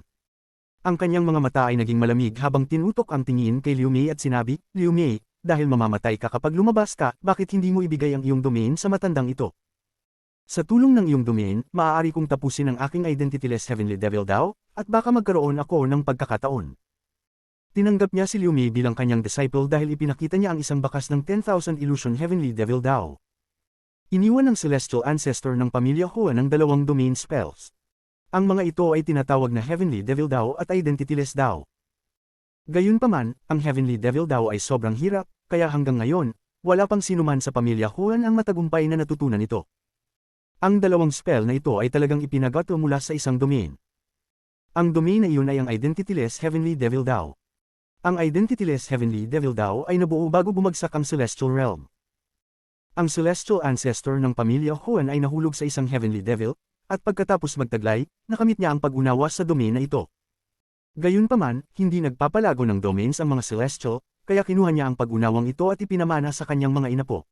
Ang kanyang mga mata ay naging malamig habang tinutok ang tingin kay Liu Mei at sinabi, "Liu Mei, dahil mamamatay ka kapag lumabas ka, bakit hindi mo ibigay ang iyong domain sa matandang ito? Sa tulong ng iyong domain, maaari kong tapusin ang aking identityless heavenly devil daw, at baka magkaroon ako ng pagkakataon." Tinanggap niya si Liu Mei bilang kanyang disciple dahil ipinakita niya ang isang bakas ng 10,000 illusion heavenly devil daw. Iniwan ng celestial ancestor ng pamilya Huan ang dalawang domain spells. Ang mga ito ay tinatawag na heavenly devil daw at identityless daw. Gayunpaman, ang heavenly devil daw ay sobrang hirap, kaya hanggang ngayon, wala pang sinuman sa pamilya Huan ang matagumpay na natutunan ito. Ang dalawang spell na ito ay talagang ipinagato mula sa isang domain. Ang domain na iyon ay ang identityless heavenly devil daw. Ang identityless heavenly devil daw ay nabuo bago bumagsak ang celestial realm. Ang celestial ancestor ng pamilya Huan ay nahulog sa isang heavenly devil, at pagkatapos magtaglay, nakamit niya ang pag-unawa sa domain na ito. Gayunpaman, hindi nagpapalago ng domains ang mga celestial, kaya kinuha niya ang pag-unawang ito at ipinamana sa kanyang mga inapo.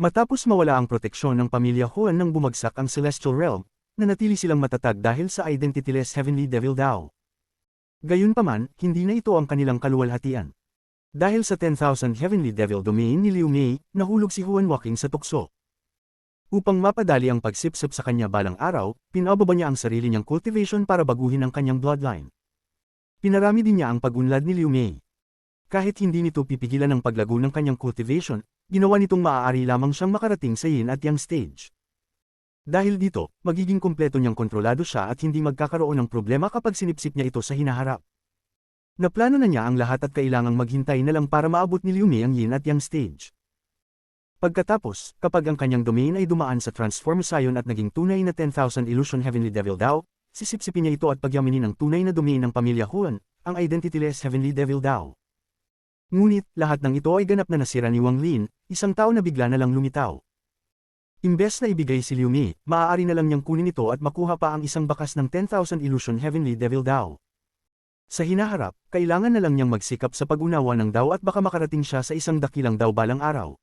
Matapos mawala ang proteksyon ng pamilya Huan nang bumagsak ang Celestial Realm, nanatili silang matatag dahil sa identityless Heavenly Devil Dao. Gayunpaman, hindi na ito ang kanilang kaluwalhatian. Dahil sa 10,000 Heavenly Devil Domain ni Liu Mei, nahulog si Huan Waking sa tukso. Upang mapadali ang pagsipsip sa kanya balang araw, pinababa niya ang sarili niyang cultivation para baguhin ang kanyang bloodline. Pinarami din niya ang pag-unlad ni Liu Mei. Kahit hindi nito pipigilan ang paglago ng kanyang cultivation, ginawa nitong maaari lamang siyang makarating sa yin at yang stage. Dahil dito, magiging kumpleto niyang kontrolado siya at hindi magkakaroon ng problema kapag sinipsip niya ito sa hinaharap. Naplano na niya ang lahat at kailangang maghintay na lang para maabot ni Liu Mei ang yin at yang stage. Pagkatapos, kapag ang kanyang domain ay dumaan sa Transformation at naging tunay na 10,000 Illusion Heavenly Devil Dao, sisipsipin niya ito at pagyaminin ang tunay na domain ng pamilya Huan, ang identityless Heavenly Devil Dao. Ngunit, lahat ng ito ay ganap na nasira ni Wang Lin, isang tao na bigla na lang lumitaw. Imbes na ibigay si Liu Mei, maaari na lang niyang kunin ito at makuha pa ang isang bakas ng 10,000 Illusion Heavenly Devil Dao. Sa hinaharap, kailangan na lang niyang magsikap sa pag-unawa ng Dao at baka makarating siya sa isang dakilang Dao balang araw.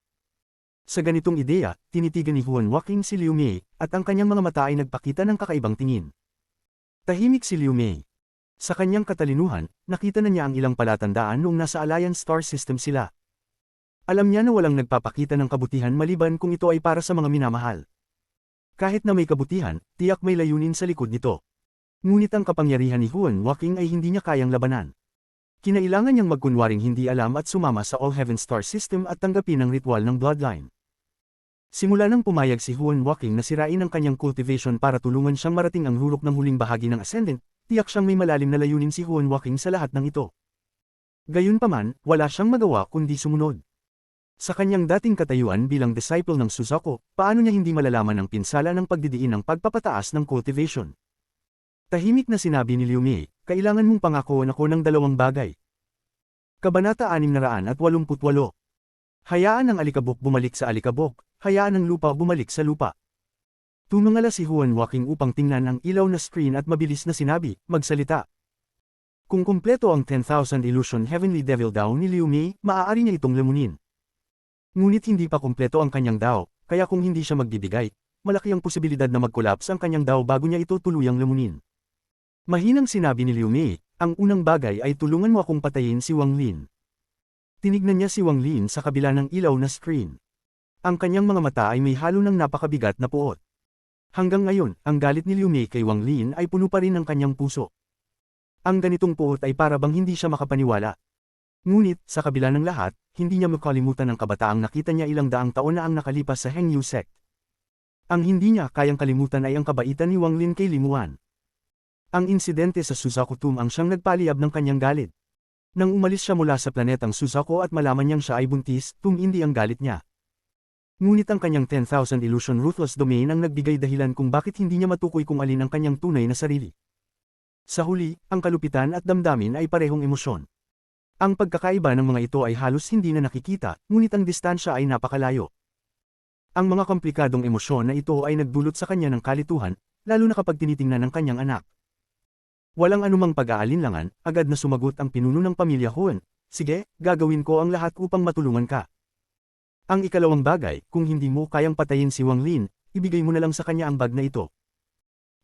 Sa ganitong ideya, tinitigan ni Huan Waking si Liu Mei, at ang kanyang mga mata ay nagpakita ng kakaibang tingin. Tahimik si Liu Mei. Sa kanyang katalinuhan, nakita na niya ang ilang palatandaan noong nasa Alliance Star System sila. Alam niya na walang nagpapakita ng kabutihan maliban kung ito ay para sa mga minamahal. Kahit na may kabutihan, tiyak may layunin sa likod nito. Ngunit ang kapangyarihan ni Huan Waking ay hindi niya kayang labanan. Kinailangan niyang magkunwaring hindi alam at sumama sa All Heaven Star System at tanggapin ang ritual ng Bloodline. Simula nang pumayag si Huan Waking na sirain ang kanyang cultivation para tulungan siyang marating ang rurok ng huling bahagi ng Ascendant, tiyak siyang may malalim na layunin si Huan Waking sa lahat ng ito. Gayunpaman, wala siyang magawa kundi sumunod. Sa kanyang dating katayuan bilang disciple ng Suzaku, paano niya hindi malalaman ang pinsala ng pagdidiin ng pagpapataas ng cultivation? Tahimik na sinabi ni Liu Mei, kailangan mong pangakuan ako ng dalawang bagay. Kabanata 688. Hayaan ang alikabok bumalik sa alikabok, hayaan ang lupa bumalik sa lupa. Tumingala si Huan Waking upang tingnan ang ilaw na screen at mabilis na sinabi, magsalita. Kung kumpleto ang 10,000 Illusion Heavenly Devil Dao ni Liu Mei, maaari niya itong lamunin. Ngunit hindi pa kumpleto ang kanyang Dao, kaya kung hindi siya magbibigay, malaki ang posibilidad na mag-collapse ang kanyang Dao bago niya ito tuluyang lamunin. Mahinang sinabi ni Liu Mei, ang unang bagay ay tulungan mo akong patayin si Wang Lin. Tinignan niya si Wang Lin sa kabila ng ilaw na screen. Ang kanyang mga mata ay may halo ng napakabigat na puot. Hanggang ngayon, ang galit ni Liu Mei kay Wang Lin ay puno pa rin ng kanyang puso. Ang ganitong puot ay para bang hindi siya makapaniwala. Ngunit, sa kabila ng lahat, hindi niya makalimutan ang kabataang nakita niya ilang daang taon na ang nakalipas sa Hengyu sect. Ang hindi niya kayang kalimutan ay ang kabaitan ni Wang Lin kay Limuan. Ang insidente sa Suzaku Tomb ang siyang nagpaliyab ng kanyang galit. Nang umalis siya mula sa planetang Suzaku at malaman niyang siya ay buntis, tumindi ang galit niya. Ngunit ang kanyang 10,000 Illusion Ruthless Domain ang nagbigay dahilan kung bakit hindi niya matukoy kung alin ang kanyang tunay na sarili. Sa huli, ang kalupitan at damdamin ay parehong emosyon. Ang pagkakaiba ng mga ito ay halos hindi na nakikita, ngunit ang distansya ay napakalayo. Ang mga komplikadong emosyon na ito ay nagdulot sa kanya ng kalituhan, lalo na kapag tinitingnan ng kanyang anak. Walang anumang pag-aalinlangan, agad na sumagot ang pinuno ng pamilya Huan, sige, gagawin ko ang lahat upang matulungan ka. Ang ikalawang bagay, kung hindi mo kayang patayin si Wang Lin, ibigay mo na lang sa kanya ang bag na ito.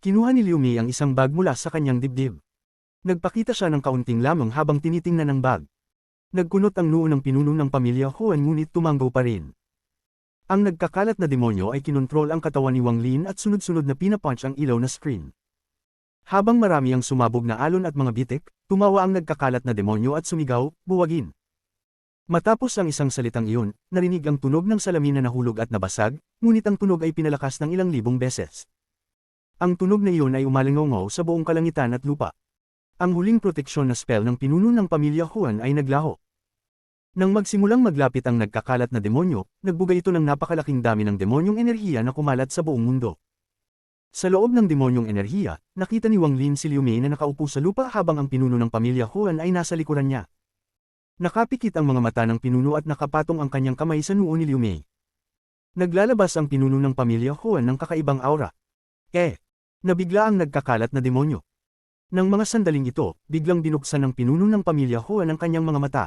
Kinuha ni Liu Mei ang isang bag mula sa kanyang dibdib. Nagpakita siya ng kaunting lamang habang tinitingnan ang bag. Nagkunot ang noo ng pinuno ng pamilya Huan ngunit tumanggaw pa rin. Ang nagkakalat na demonyo ay kinontrol ang katawan ni Wang Lin at sunod-sunod na pinapunch ang ilaw na screen. Habang marami ang sumabog na alon at mga bitik, tumawa ang nagkakalat na demonyo at sumigaw, buwagin. Matapos ang isang salitang iyon, narinig ang tunog ng salamin na nahulog at nabasag, ngunit ang tunog ay pinalakas ng ilang libong beses. Ang tunog na iyon ay umalingaw sa buong kalangitan at lupa. Ang huling proteksyon na spell ng pinuno ng pamilya Huan ay naglaho. Nang magsimulang maglapit ang nagkakalat na demonyo, nagbugay ito ng napakalaking dami ng demonyong enerhiya na kumalat sa buong mundo. Sa loob ng demonyong enerhiya, nakita ni Wang Lin si Liu Mei na nakaupo sa lupa habang ang pinuno ng pamilya Huan ay nasa likuran niya. Nakapikit ang mga mata ng pinuno at nakapatong ang kanyang kamay sa noo ni Liu Mei. Naglalabas ang pinuno ng pamilya Huan ng kakaibang aura. Nabigla ang nagkakalat na demonyo. Nang mga sandaling ito, biglang binuksan ng pinuno ng pamilya Huan ang kanyang mga mata.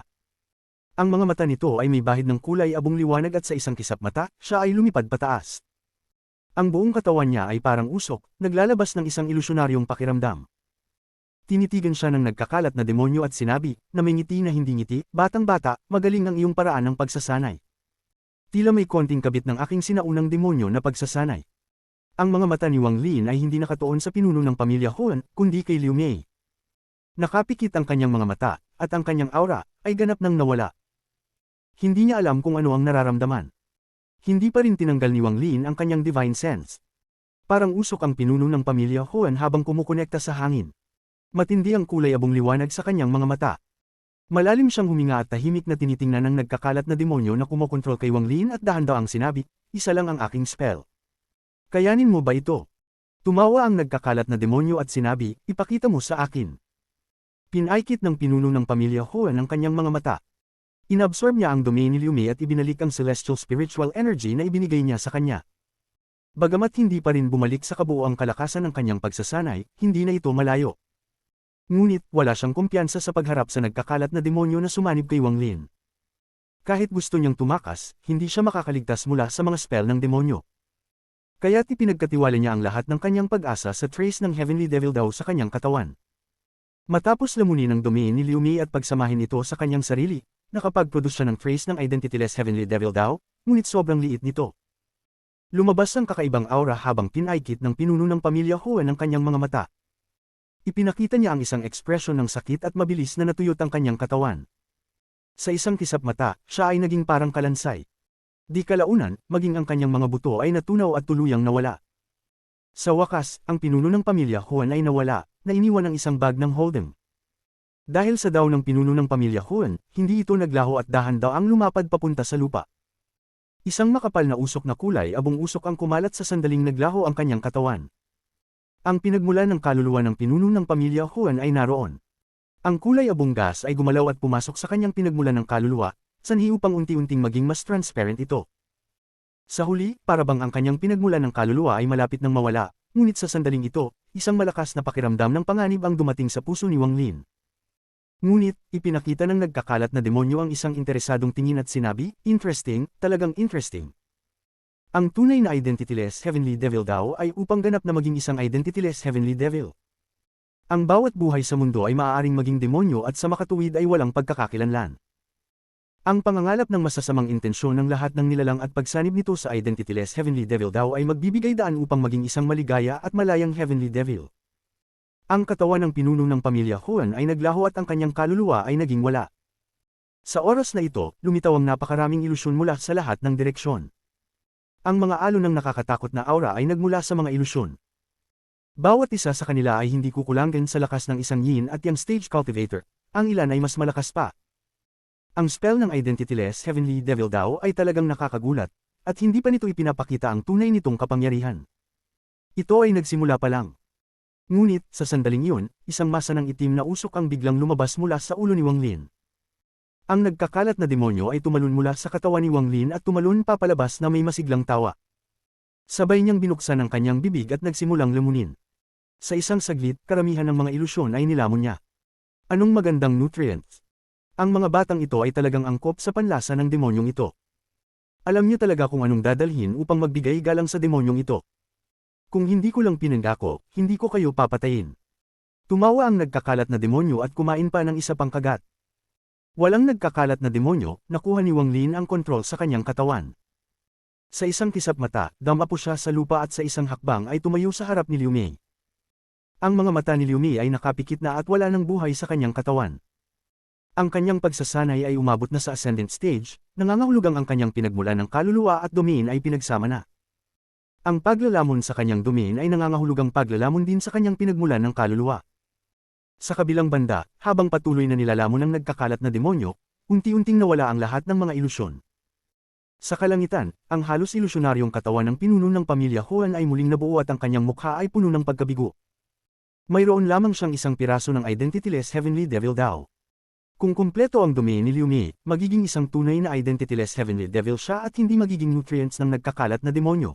Ang mga mata nito ay may bahid ng kulay abong liwanag at sa isang kisap mata, siya ay lumipad pataas. Ang buong katawan niya ay parang usok, naglalabas ng isang ilusyonaryong pakiramdam. Tinitigan siya ng nagkakalat na demonyo at sinabi, na may ngiti na hindi ngiti, batang-bata, magaling ang iyong paraan ng pagsasanay. Tila may konting kabit ng aking sinaunang demonyo na pagsasanay. Ang mga mata ni Wang Lin ay hindi nakatuon sa pinuno ng pamilya Huan, kundi kay Liu Mei. Nakapikit ang kanyang mga mata, at ang kanyang aura, ay ganap nang nawala. Hindi niya alam kung ano ang nararamdaman. Hindi pa rin tinanggal ni Wang Lin ang kanyang divine sense. Parang usok ang pinuno ng pamilya Huan habang kumukonekta sa hangin. Matindi ang kulay abong liwanag sa kanyang mga mata. Malalim siyang huminga at tahimik na tinitingnan ng nagkakalat na demonyo na kumokontrol kay Wang Lin at dahan-daang sinabi, isa lang ang aking spell. Kayanin mo ba ito? Tumawa ang nagkakalat na demonyo at sinabi, ipakita mo sa akin. Pinaikit ng pinuno ng pamilya Huan ang kanyang mga mata. Inabsorb niya ang domain ni Liu Mei at ibinalik ang celestial spiritual energy na ibinigay niya sa kanya. Bagamat hindi pa rin bumalik sa kabuoang kalakasan ng kanyang pagsasanay, hindi na ito malayo. Ngunit, wala siyang kumpiyansa sa pagharap sa nagkakalat na demonyo na sumanib kay Wang Lin. Kahit gusto niyang tumakas, hindi siya makakaligtas mula sa mga spell ng demonyo. Kaya't ipinagkatiwala niya ang lahat ng kanyang pag-asa sa trace ng Heavenly Devil daw sa kanyang katawan. Matapos lamunin ang domain ni Liu Mei at pagsamahin ito sa kanyang sarili, nakapag-produce siya ng trace ng identityless Heavenly Devil daw, ngunit sobrang liit nito. Lumabas ang kakaibang aura habang pinaikit ng pinuno ng pamilya Huan ang kanyang mga mata. Ipinakita niya ang isang ekspresyon ng sakit at mabilis na natuyot ang kanyang katawan. Sa isang kisap mata, siya ay naging parang kalansay. Di kalaunan, maging ang kanyang mga buto ay natunaw at tuluyang nawala. Sa wakas, ang pinuno ng pamilya Huan ay nawala, na iniwan ang isang bag ng hold'em. Dahil sa daw ng pinuno ng pamilya Huan, hindi ito naglaho at dahan-daang lumapad papunta sa lupa. Isang makapal na usok na kulay abong usok ang kumalat sa sandaling naglaho ang kanyang katawan. Ang pinagmulan ng kaluluwa ng pinuno ng pamilya Huan ay naroon. Ang kulay abong gas ay gumalaw at pumasok sa kanyang pinagmulan ng kaluluwa, sanhi upang unti-unting maging mas transparent ito. Sa huli, parabang ang kanyang pinagmulan ng kaluluwa ay malapit nang mawala, ngunit sa sandaling ito, isang malakas na pakiramdam ng panganib ang dumating sa puso ni Wang Lin. Ngunit, ipinakita ng nagkakalat na demonyo ang isang interesadong tingin at sinabi, interesting, talagang interesting. Ang tunay na identityless Heavenly Devil daw ay upang ganap na maging isang identityless Heavenly Devil. Ang bawat buhay sa mundo ay maaaring maging demonyo at sa makatuwid ay walang pagkakakilanlan. Ang pangangalap ng masasamang intensyon ng lahat ng nilalang at pagsanib nito sa identityless Heavenly Devil daw ay magbibigay daan upang maging isang maligaya at malayang Heavenly Devil. Ang katawan ng pinuno ng pamilya Huan ay naglaho at ang kanyang kaluluwa ay naging wala. Sa oras na ito, lumitaw ang napakaraming ilusyon mula sa lahat ng direksyon. Ang mga alon ng nakakatakot na aura ay nagmula sa mga ilusyon. Bawat isa sa kanila ay hindi kukulangin sa lakas ng isang yin at yang stage cultivator, ang ilan ay mas malakas pa. Ang spell ng identityless Heavenly Devil daw ay talagang nakakagulat, at hindi pa nito ipinapakita ang tunay nitong kapangyarihan. Ito ay nagsimula pa lang. Ngunit, sa sandaling iyon, isang masa ng itim na usok ang biglang lumabas mula sa ulo ni Wang Lin. Ang nagkakalat na demonyo ay tumalon mula sa katawan ni Wang Lin at tumalon papalabas na may masiglang tawa. Sabay niyang binuksan ang kanyang bibig at nagsimulang lamunin. Sa isang saglit, karamihan ng mga ilusyon ay nilamon niya. Anong magandang nutrients? Ang mga batang ito ay talagang angkop sa panlasa ng demonyong ito. Alam niyo talaga kung anong dadalhin upang magbigay galang sa demonyong ito. Kung hindi ko lang pinangako, hindi ko kayo papatayin. Tumawa ang nagkakalat na demonyo at kumain pa ng isa pang kagat. Walang nagkakalat na demonyo, nakuha ni Wang Lin ang kontrol sa kanyang katawan. Sa isang kisap mata, damapo siya sa lupa at sa isang hakbang ay tumayo sa harap ni Liu Mei. Ang mga mata ni Liu Mei ay nakapikit na at wala ng buhay sa kanyang katawan. Ang kanyang pagsasanay ay umabot na sa ascendant stage, nangangahulugang ang kanyang pinagmulan ng kaluluwa at domain ay pinagsama na. Ang paglalamon sa kanyang domain ay nangangahulugang paglalamon din sa kanyang pinagmulan ng kaluluwa. Sa kabilang banda, habang patuloy na nilalamon ng nagkakalat na demonyo, unti-unting nawala ang lahat ng mga ilusyon. Sa kalangitan, ang halos ilusyonaryong katawan ng pinuno ng pamilya Huan ay muling nabuo at ang kanyang mukha ay puno ng pagkabigo. Mayroon lamang siyang isang piraso ng identityless Heavenly Devil daw. Kung kumpleto ang domain ni Liu Mei, magiging isang tunay na identityless Heavenly Devil siya at hindi magiging nutrients ng nagkakalat na demonyo.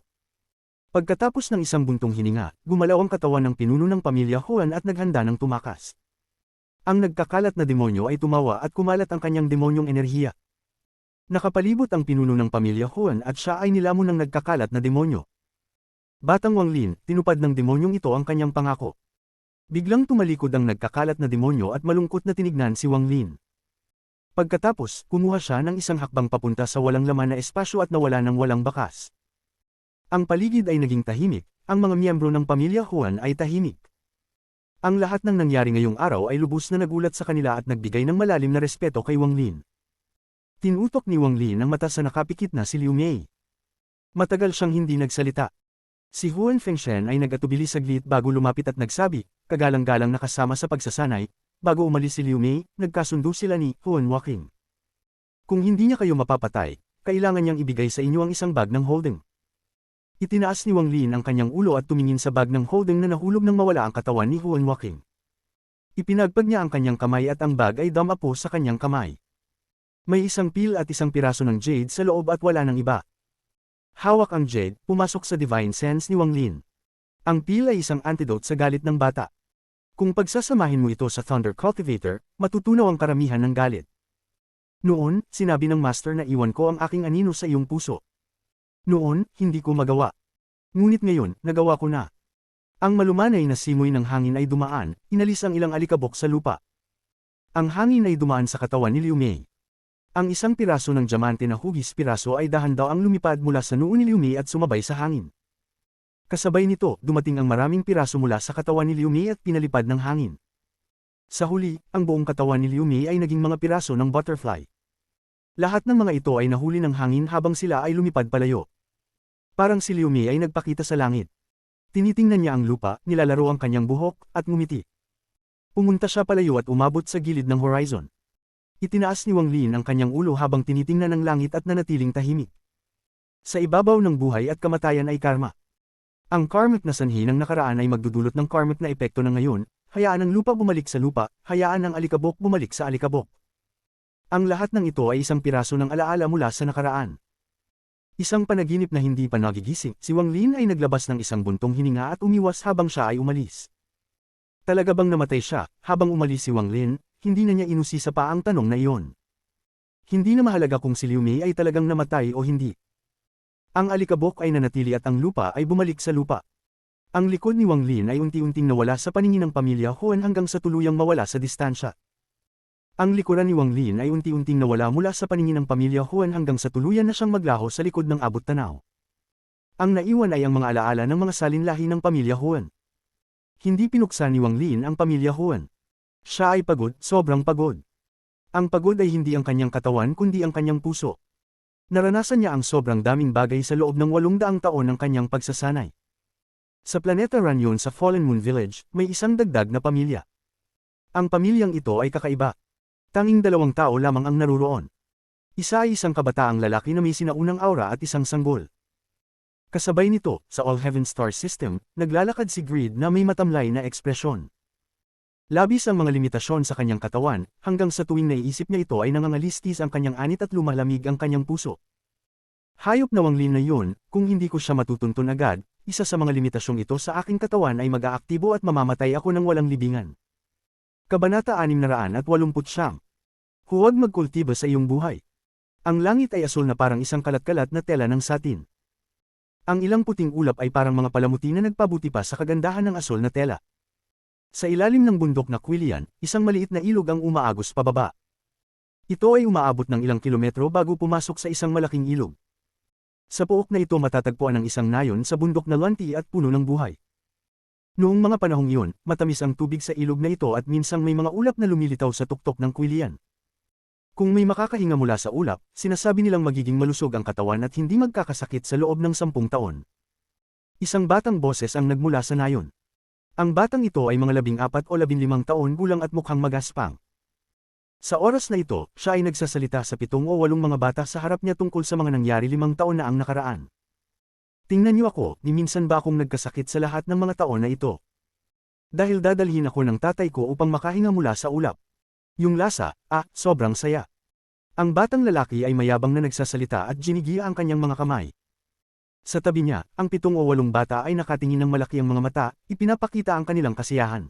Pagkatapos ng isang buntong hininga, gumalaw ang katawan ng pinuno ng pamilya Huan at naghanda ng tumakas. Ang nagkakalat na demonyo ay tumawa at kumalat ang kanyang demonyong enerhiya. Nakapalibot ang pinuno ng pamilya Huan at siya ay nilamon ng nagkakalat na demonyo. Batang Wang Lin, tinupad ng demonyong ito ang kanyang pangako. Biglang tumalikod ang nagkakalat na demonyo at malungkot na tinignan si Wang Lin. Pagkatapos, kumuha siya ng isang hakbang papunta sa walang laman na espasyo at nawala ng walang bakas. Ang paligid ay naging tahimik, ang mga miyembro ng pamilya Huan ay tahimik. Ang lahat ng nangyari ngayong araw ay lubos na nagulat sa kanila at nagbigay ng malalim na respeto kay Wang Lin. Tinutok ni Wang Lin ang mata sa nakapikit na si Liu Mei. Matagal siyang hindi nagsalita. Si Huan Fengshen ay nag-atubili saglit bago lumapit at nagsabi, kagalang-galang nakasama sa pagsasanay. Bago umalis si Liu Mei, nagkasundo sila ni Huan Waking. Kung hindi niya kayo mapapatay, kailangan niyang ibigay sa inyo ang isang bag ng holding. Itinaas ni Wang Lin ang kanyang ulo at tumingin sa bag ng holding na nahulog nang mawala ang katawan ni Huan Waking. Ipinagpag niya ang kanyang kamay at ang bag ay damapo sa kanyang kamay. May isang pil at isang piraso ng jade sa loob at wala ng iba. Hawak ang jade, pumasok sa divine sense ni Wang Lin. Ang pil ay isang antidote sa galit ng bata. Kung pagsasamahin mo ito sa Thunder Cultivator, matutunaw ang karamihan ng galit. Noon, sinabi ng master na iwan ko ang aking anino sa iyong puso. Noon, hindi ko magawa. Ngunit ngayon, nagawa ko na. Ang malumanay na simoy ng hangin ay dumaan, inalis ang ilang alikabok sa lupa. Ang hangin ay dumaan sa katawan ni Liu Mei. Ang isang piraso ng diamante na hugis piraso ay dahan-daw ang lumipad mula sa noo ni Liu Mei at sumabay sa hangin. Kasabay nito, dumating ang maraming piraso mula sa katawan ni Liu Mei at pinalipad ng hangin. Sa huli, ang buong katawan ni Liu Mei ay naging mga piraso ng butterfly. Lahat ng mga ito ay nahuli ng hangin habang sila ay lumipad palayo. Parang si Liu Mei ay nagpakita sa langit. Tinitingnan niya ang lupa, nilalaro ang kanyang buhok, at ngumiti. Pumunta siya palayo at umabot sa gilid ng horizon. Itinaas ni Wang Lin ang kanyang ulo habang tinitingnan ang langit at nanatiling tahimik. Sa ibabaw ng buhay at kamatayan ay karma. Ang karmic na sanhi ng nakaraan ay magdudulot ng karmic na epekto ng ngayon, hayaan ang lupa bumalik sa lupa, hayaan ang alikabok bumalik sa alikabok. Ang lahat ng ito ay isang piraso ng alaala mula sa nakaraan. Isang panaginip na hindi pa nagigising, si Wang Lin ay naglabas ng isang buntong hininga at umiwas habang siya ay umalis. Talaga bang namatay siya? Habang umalis si Wang Lin, hindi na niya inusisa pa ang tanong na iyon. Hindi na mahalaga kung si Liu Mei ay talagang namatay o hindi. Ang alikabok ay nanatili at ang lupa ay bumalik sa lupa. Ang likod ni Wang Lin ay unti-unting nawala sa paningin ng pamilya Huan hanggang sa tuluyang mawala sa distansya. Ang likuran ni Wang Lin ay unti-unting nawala mula sa paningin ng pamilya Huan hanggang sa tuluyan na siyang maglaho sa likod ng abot tanaw. Ang naiwan ay ang mga alaala ng mga salinlahi ng pamilya Huan. Hindi pinuksan ni Wang Lin ang pamilya Huan. Siya ay pagod, sobrang pagod. Ang pagod ay hindi ang kanyang katawan kundi ang kanyang puso. Naranasan niya ang sobrang daming bagay sa loob ng 800 taon ng kanyang pagsasanay. Sa planeta Ranyon sa Fallen Moon Village, may isang dagdag na pamilya. Ang pamilyang ito ay kakaiba. Tanging 2 tao lamang ang naruroon. Isa ay isang kabataang lalaki na may sinaunang aura at isang sanggol. Kasabay nito, sa All Heaven Star System, naglalakad si Greed na may matamlay na ekspresyon. Labis ang mga limitasyon sa kanyang katawan, hanggang sa tuwing naiisip niya ito ay nangangalistis ang kanyang anit at lumalamig ang kanyang puso. Hayop na Wang Lin na yun, kung hindi ko siya matutuntun agad, isa sa mga limitasyong ito sa aking katawan ay mag-aaktibo at mamamatay ako ng walang libingan. Kabanata 689. Huwag magkultiba sa iyong buhay. Ang langit ay asul na parang isang kalat-kalat na tela ng satin. Ang ilang puting ulap ay parang mga palamuti na nagpabuti pa sa kagandahan ng asul na tela. Sa ilalim ng bundok na Quilian, isang maliit na ilog ang umaagos pababa. Ito ay umaabot ng ilang kilometro bago pumasok sa isang malaking ilog. Sa pook na ito matatagpuan ang isang nayon sa bundok na lanti at puno ng buhay. Noong mga panahong iyon, matamis ang tubig sa ilog na ito at minsang may mga ulap na lumilitaw sa tuktok ng Quilian. Kung may makakahinga mula sa ulap, sinasabi nilang magiging malusog ang katawan at hindi magkakasakit sa loob ng 10 taon. Isang batang boses ang nagmula sa nayon. Ang batang ito ay mga 14 o 15 taon gulang at mukhang magaspang. Sa oras na ito, siya ay nagsasalita sa 7 o 8 mga bata sa harap niya tungkol sa mga nangyari 5 taon na ang nakaraan. Tingnan niyo ako, ni minsan ba akong nagkasakit sa lahat ng mga taon na ito? Dahil dadalhin ako ng tatay ko upang makahinga mula sa ulap. Yung lasa, sobrang saya. Ang batang lalaki ay mayabang na nagsasalita at ginigiya ang kanyang mga kamay. Sa tabi niya, ang 7 o 8 bata ay nakatingin ng malaki ang mga mata, ipinapakita ang kanilang kasiyahan.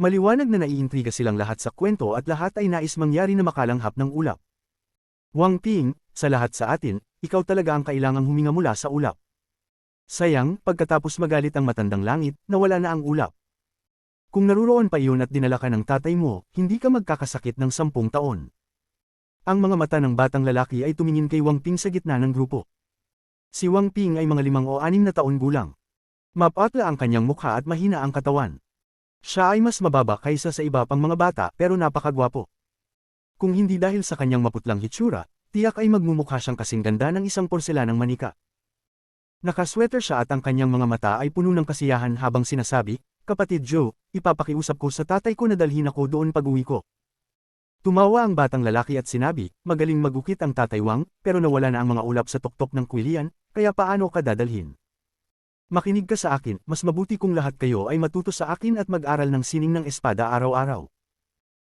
Maliwanag na naiintriga silang lahat sa kwento at lahat ay nais mangyari na makalanghap ng ulap. Wang Ping, sa lahat sa atin, ikaw talaga ang kailangang huminga mula sa ulap. Sayang, pagkatapos magalit ang matandang langit, nawala na ang ulap. Kung naruroon pa iyon at dinala ka ng tatay mo, hindi ka magkakasakit ng 10 taon. Ang mga mata ng batang lalaki ay tumingin kay Wang Ping sa gitna ng grupo. Si Wang Ping ay mga 5 o 6 na taon gulang. Mapatla ang kanyang mukha at mahina ang katawan. Siya ay mas mababa kaysa sa iba pang mga bata pero napakagwapo. Kung hindi dahil sa kanyang maputlang hitsura, tiyak ay magmumukha siyang kasing ganda ng isang porselanang manika. Nakasweater siya at ang kanyang mga mata ay puno ng kasiyahan habang sinasabi, "Kapatid Joe, ipapakiusap ko sa tatay ko na dalhin ako doon pag-uwi ko." Tumawa ang batang lalaki at sinabi, "Magaling magukit ang tatay Wang, pero nawala na ang mga ulap sa tuktok ng kwilian, kaya paano ka dadalhin? Makinig ka sa akin, mas mabuti kung lahat kayo ay matuto sa akin at mag-aral ng sining ng espada araw-araw.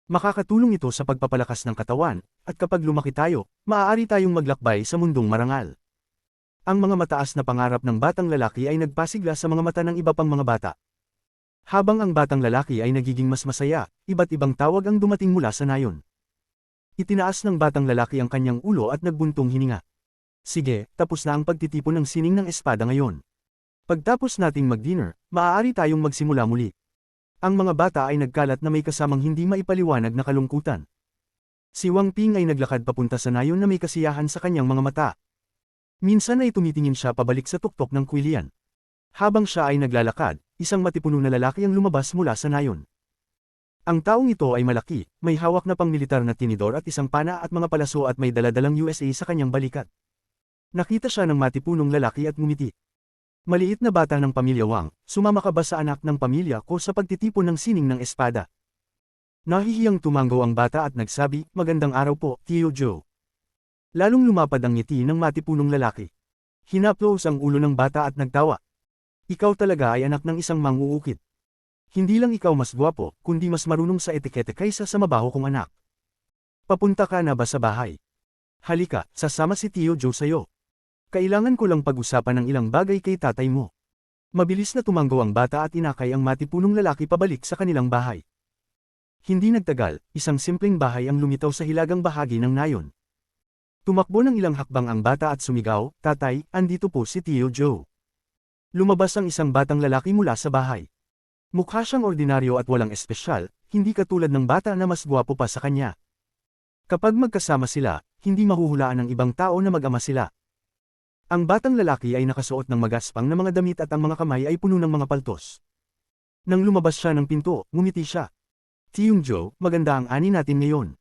Makakatulong ito sa pagpapalakas ng katawan, at kapag lumaki tayo, maaari tayong maglakbay sa mundong marangal." Ang mga mataas na pangarap ng batang lalaki ay nagpasigla sa mga mata ng iba pang mga bata. Habang ang batang lalaki ay nagiging mas masaya, iba't ibang tawag ang dumating mula sa nayon. Itinaas ng batang lalaki ang kanyang ulo at nagbuntong hininga. "Sige, tapos na ang pagtitipon ng sining ng espada ngayon. Pagtapos nating mag-dinner, maaari tayong magsimula muli." Ang mga bata ay nagkalat na may kasamang hindi maipaliwanag na kalungkutan. Si Wang Ping ay naglakad papunta sa nayon na may kasiyahan sa kanyang mga mata. Minsan ay tumitingin siya pabalik sa tuktok ng kwilian. Habang siya ay naglalakad, isang matipuno na lalaki ang lumabas mula sa nayon. Ang taong ito ay malaki, may hawak na pangmilitar na tinidor at isang pana at mga palaso at may daladalang USA sa kanyang balikat. Nakita siya ng matipunong lalaki at ngumiti. "Maliit na bata ng pamilya Wang, sumama ka ba sa anak ng pamilya ko sa pagtitipon ng sining ng espada?" Nahihiyang tumango ang bata at nagsabi, "Magandang araw po, Tio Joe." Lalong lumapad ang ngiti ng matipunong lalaki. Hinaplos ang ulo ng bata at nagtawa. "Ikaw talaga ay anak ng isang manguukit. Hindi lang ikaw mas gwapo, kundi mas marunong sa etikete kaysa sa mabaho kong anak. Papunta ka na ba sa bahay? Halika, sasama si Tio Joe sa'yo. Kailangan ko lang pag-usapan ng ilang bagay kay tatay mo." Mabilis na tumango ang bata at inakay ang matipunong lalaki pabalik sa kanilang bahay. Hindi nagtagal, isang simpleng bahay ang lumitaw sa hilagang bahagi ng nayon. Tumakbo ng ilang hakbang ang bata at sumigaw, "Tatay, andito po si Tio Joe." Lumabas ang isang batang lalaki mula sa bahay. Mukha siyang ordinaryo at walang espesyal, hindi katulad ng bata na mas gwapo pa sa kanya. Kapag magkasama sila, hindi mahuhulaan ng ibang tao na mag-ama sila. Ang batang lalaki ay nakasuot ng magaspang na mga damit at ang mga kamay ay puno ng mga paltos. Nang lumabas siya ng pinto, ngumiti siya. "Tio Joe, maganda ang ani natin ngayon."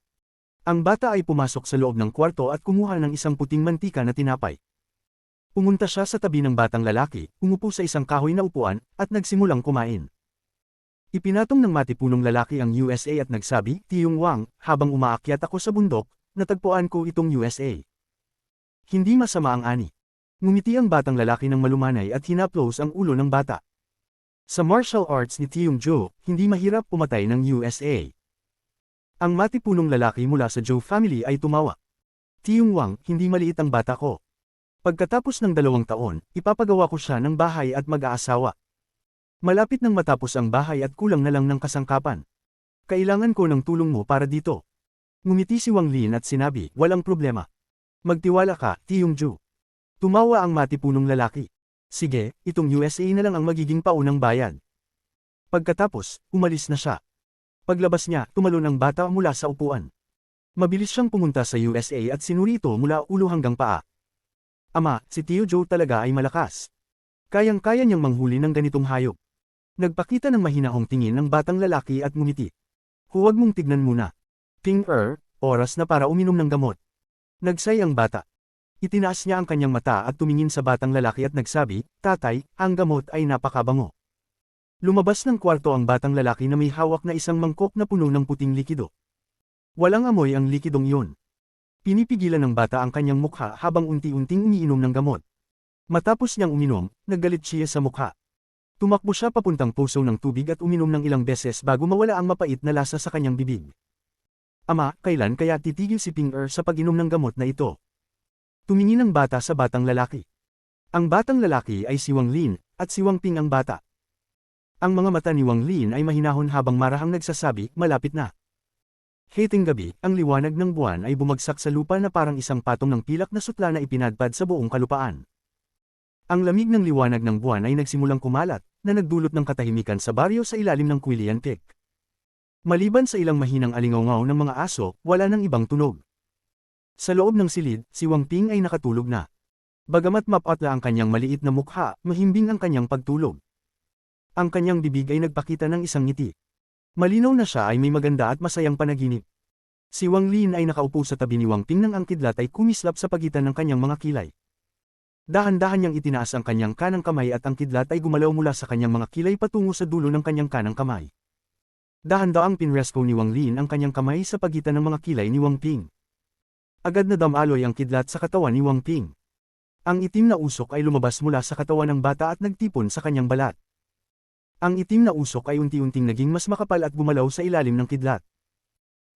Ang bata ay pumasok sa loob ng kwarto at kumuha ng isang puting mantika na tinapay. Pumunta siya sa tabi ng batang lalaki, umupo sa isang kahoy na upuan, at nagsimulang kumain. Ipinatong ng matipunong lalaki ang USA at nagsabi, "Tiyong Wang, habang umaakyat ako sa bundok, natagpuan ko itong USA. Hindi masama ang ani." Ngumiti ang batang lalaki ng malumanay at hinaplos ang ulo ng bata. Sa martial arts ni Tiyong Joe, hindi mahirap pumatay ng USA. Ang matipunong lalaki mula sa Joe family ay tumawa. "Tiyong Wang, hindi maliit ang bata ko. Pagkatapos ng 2 taon, ipapagawa ko siya ng bahay at mag-aasawa. Malapit nang matapos ang bahay at kulang na lang ng kasangkapan. Kailangan ko ng tulong mo para dito." Ngumiti si Wang Lin at sinabi, "Walang problema. Magtiwala ka, Tiyong Joe." Tumawa ang matipunong lalaki. "Sige, itong USA na lang ang magiging paunang bayad." Pagkatapos, umalis na siya. Paglabas niya, tumalon ang bata mula sa upuan. Mabilis siyang pumunta sa USA at sinuri ito mula ulo hanggang paa. "Ama, si Tio Joe talaga ay malakas. Kayang-kaya niyang manghuli ng ganitong hayop." Nagpakita ng mahinahong tingin ng batang lalaki at ngumiti. "Huwag mong tignan muna. Oras na para uminom ng gamot." Nagsay ang bata. Itinaas niya ang kanyang mata at tumingin sa batang lalaki at nagsabi, "Tatay, ang gamot ay napakabango." Lumabas ng kwarto ang batang lalaki na may hawak na isang mangkok na puno ng puting likido. Walang amoy ang likidong iyon. Pinipigilan ng bata ang kanyang mukha habang unti-unting umiinom ng gamot. Matapos niyang uminom, naggalit siya sa mukha. Tumakbo siya papuntang puso ng tubig at uminom ng ilang beses bago mawala ang mapait na lasa sa kanyang bibig. "Ama, kailan kaya titigil si Ping sa pag-inom ng gamot na ito?" Tumingin ang bata sa batang lalaki. Ang batang lalaki ay si Wang Lin, at si Wang Ping ang bata. Ang mga mata ni Wang Lin ay mahinahon habang marahang nagsasabi, "Malapit na." Hating gabi, ang liwanag ng buwan ay bumagsak sa lupa na parang isang patong ng pilak na sutla na ipinadpad sa buong kalupaan. Ang lamig ng liwanag ng buwan ay nagsimulang kumalat, na nagdulot ng katahimikan sa baryo sa ilalim ng Quillian Peak. Maliban sa ilang mahinang alingawngaw ng mga aso, wala nang ibang tunog. Sa loob ng silid, si Wang Ping ay nakatulog na. Bagamat mapatla ang kanyang maliit na mukha, mahimbing ang kanyang pagtulog. Ang kanyang bibig ay nagpakita ng isang ngiti. Malinaw na siya ay may maganda at masayang panaginip. Si Wang Lin ay nakaupo sa tabi ni Wang Ping nang ang kidlat ay kumislap sa pagitan ng kanyang mga kilay. Dahan-dahan niyang itinaas ang kanyang kanang kamay at ang kidlat ay gumalaw mula sa kanyang mga kilay patungo sa dulo ng kanyang kanang kamay. Dahan-daang pinresko ni Wang Lin ang kanyang kamay sa pagitan ng mga kilay ni Wang Ping. Agad na damaloy ang kidlat sa katawan ni Wang Ping. Ang itim na usok ay lumabas mula sa katawan ng bata at nagtipon sa kanyang balat. Ang itim na usok ay unti-unting naging mas makapal at gumalaw sa ilalim ng kidlat.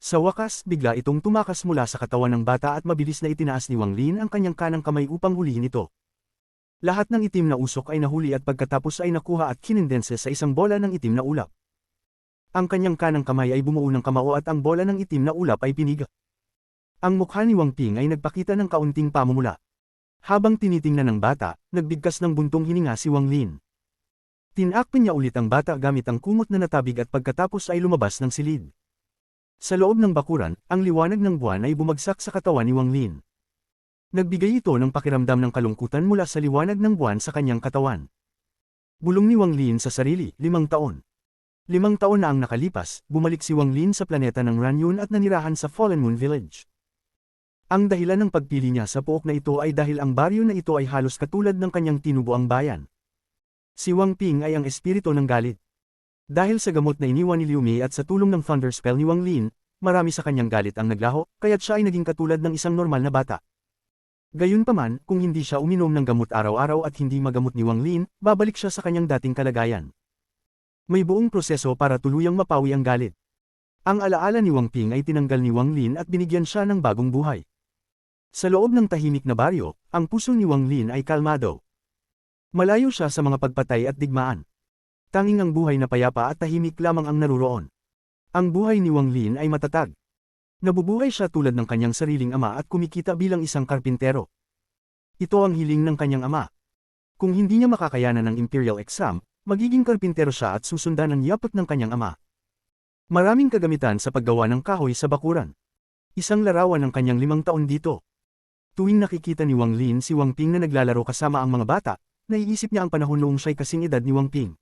Sa wakas, bigla itong tumakas mula sa katawan ng bata at mabilis na itinaas ni Wang Lin ang kanyang kanang kamay upang hulihin ito. Lahat ng itim na usok ay nahuli at pagkatapos ay nakuha at kinendense sa isang bola ng itim na ulap. Ang kanyang kanang kamay ay bumuo ng kamao at ang bola ng itim na ulap ay piniga. Ang mukha ni Wang Ping ay nagpakita ng kaunting pamumula. Habang tinitingnan ng bata, nagbigkas ng buntong hininga si Wang Lin. Tinakpan niya ulit ang bata gamit ang kumot na natabig at pagkatapos ay lumabas ng silid. Sa loob ng bakuran, ang liwanag ng buwan ay bumagsak sa katawan ni Wang Lin. Nagbigay ito ng pakiramdam ng kalungkutan mula sa liwanag ng buwan sa kanyang katawan. Bulong ni Wang Lin sa sarili, 5 taon. 5 taon na ang nakalipas, bumalik si Wang Lin sa planeta ng Ranyun at nanirahan sa Fallen Moon Village. Ang dahilan ng pagpili niya sa pook na ito ay dahil ang baryo na ito ay halos katulad ng kanyang tinubuang bayan. Si Wang Ping ay ang espiritu ng galit. Dahil sa gamot na iniwan ni Liu Mei at sa tulong ng Thunder Spell ni Wang Lin, marami sa kanyang galit ang naglaho, kaya't siya ay naging katulad ng isang normal na bata. Gayunpaman, kung hindi siya uminom ng gamot araw-araw at hindi magamot ni Wang Lin, babalik siya sa kanyang dating kalagayan. May buong proseso para tuluyang mapawi ang galit. Ang alaala ni Wang Ping ay tinanggal ni Wang Lin at binigyan siya ng bagong buhay. Sa loob ng tahimik na baryo, ang puso ni Wang Lin ay kalmado. Malayo siya sa mga pagpatay at digmaan. Tanging ang buhay na payapa at tahimik lamang ang naruroon. Ang buhay ni Wang Lin ay matatag. Nabubuhay siya tulad ng kanyang sariling ama at kumikita bilang isang karpintero. Ito ang hiling ng kanyang ama. Kung hindi niya makakayanan ng Imperial exam, magiging karpintero siya at susundan ang yapak ng kanyang ama. Maraming kagamitan sa paggawa ng kahoy sa bakuran. Isang larawan ng kanyang 5 taon dito. Tuwing nakikita ni Wang Lin si Wang Ping na naglalaro kasama ang mga bata, naiisip niya ang panahon noong siya'y kasing edad ni Wang Ping.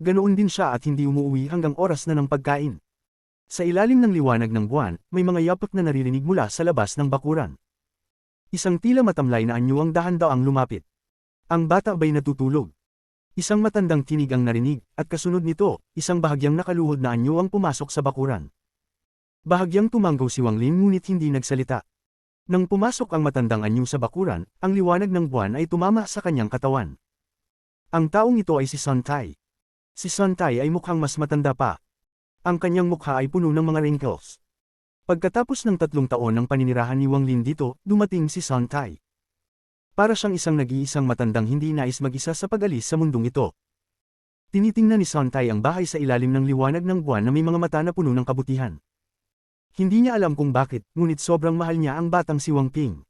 Ganoon din siya at hindi umuwi hanggang oras na ng pagkain. Sa ilalim ng liwanag ng buwan, may mga yapak na naririnig mula sa labas ng bakuran. Isang tila matamlay na anyo ang dahan-daang lumapit. Ang bata ba'y natutulog? Isang matandang tinig ang narinig, at kasunod nito, isang bahagyang nakaluhod na anyo ang pumasok sa bakuran. Bahagyang tumanggaw si Wang Lin ngunit hindi nagsalita. Nang pumasok ang matandang anyo sa bakuran, ang liwanag ng buwan ay tumama sa kanyang katawan. Ang taong ito ay si Sun Tai. Si Sun Tai ay mukhang mas matanda pa. Ang kanyang mukha ay puno ng mga wrinkles. Pagkatapos ng 3 taon ng paninirahan ni Wang Lin dito, dumating si Sun Tai. Para siyang isang nag-iisang matandang hindi nais mag-isa sa pag-alis sa mundong ito. Tinitingnan ni Sun Tai ang bahay sa ilalim ng liwanag ng buwan na may mga mata na puno ng kabutihan. Hindi niya alam kung bakit, ngunit sobrang mahal niya ang batang si Wang Ping.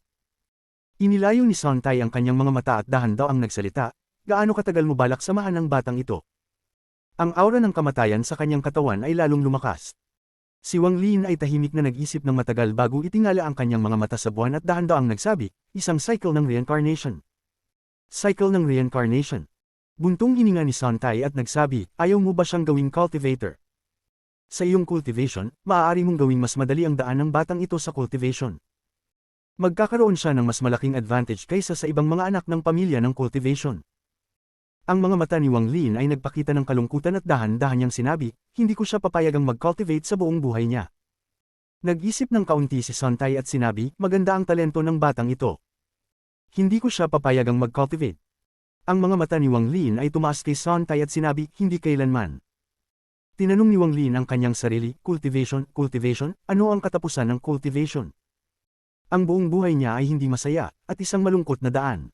Inilayo ni Sun Tai ang kanyang mga mata at dahan-daang nagsalita, "Gaano katagal mo balak samahan ang batang ito?" Ang aura ng kamatayan sa kanyang katawan ay lalong lumakas. Si Wang Lin ay tahimik na nag-isip ng matagal bago itingala ang kanyang mga mata sa buwan at dahan-daang nagsabi, "Isang cycle ng reincarnation." Cycle ng reincarnation. Buntong hininga ni Sun Tai at nagsabi, "Ayaw mo ba siyang gawing cultivator? Sa iyong cultivation, maaari mong gawing mas madali ang daan ng batang ito sa cultivation. Magkakaroon siya ng mas malaking advantage kaysa sa ibang mga anak ng pamilya ng cultivation." Ang mga mata ni Wang Lin ay nagpakita ng kalungkutan at dahan-dahan niyang sinabi, "Hindi ko siya papayagang mag-cultivate sa buong buhay niya." Nag-isip ng kaunti si Sun Tai at sinabi, "Maganda ang talento ng batang ito. Hindi ko siya papayagang mag-cultivate." Ang mga mata ni Wang Lin ay tumaas kay Sun Tai at sinabi, "Hindi kailanman." Tinanong ni Wang Lin ang kanyang sarili, "Cultivation, cultivation, ano ang katapusan ng cultivation?" Ang buong buhay niya ay hindi masaya, at isang malungkot na daan.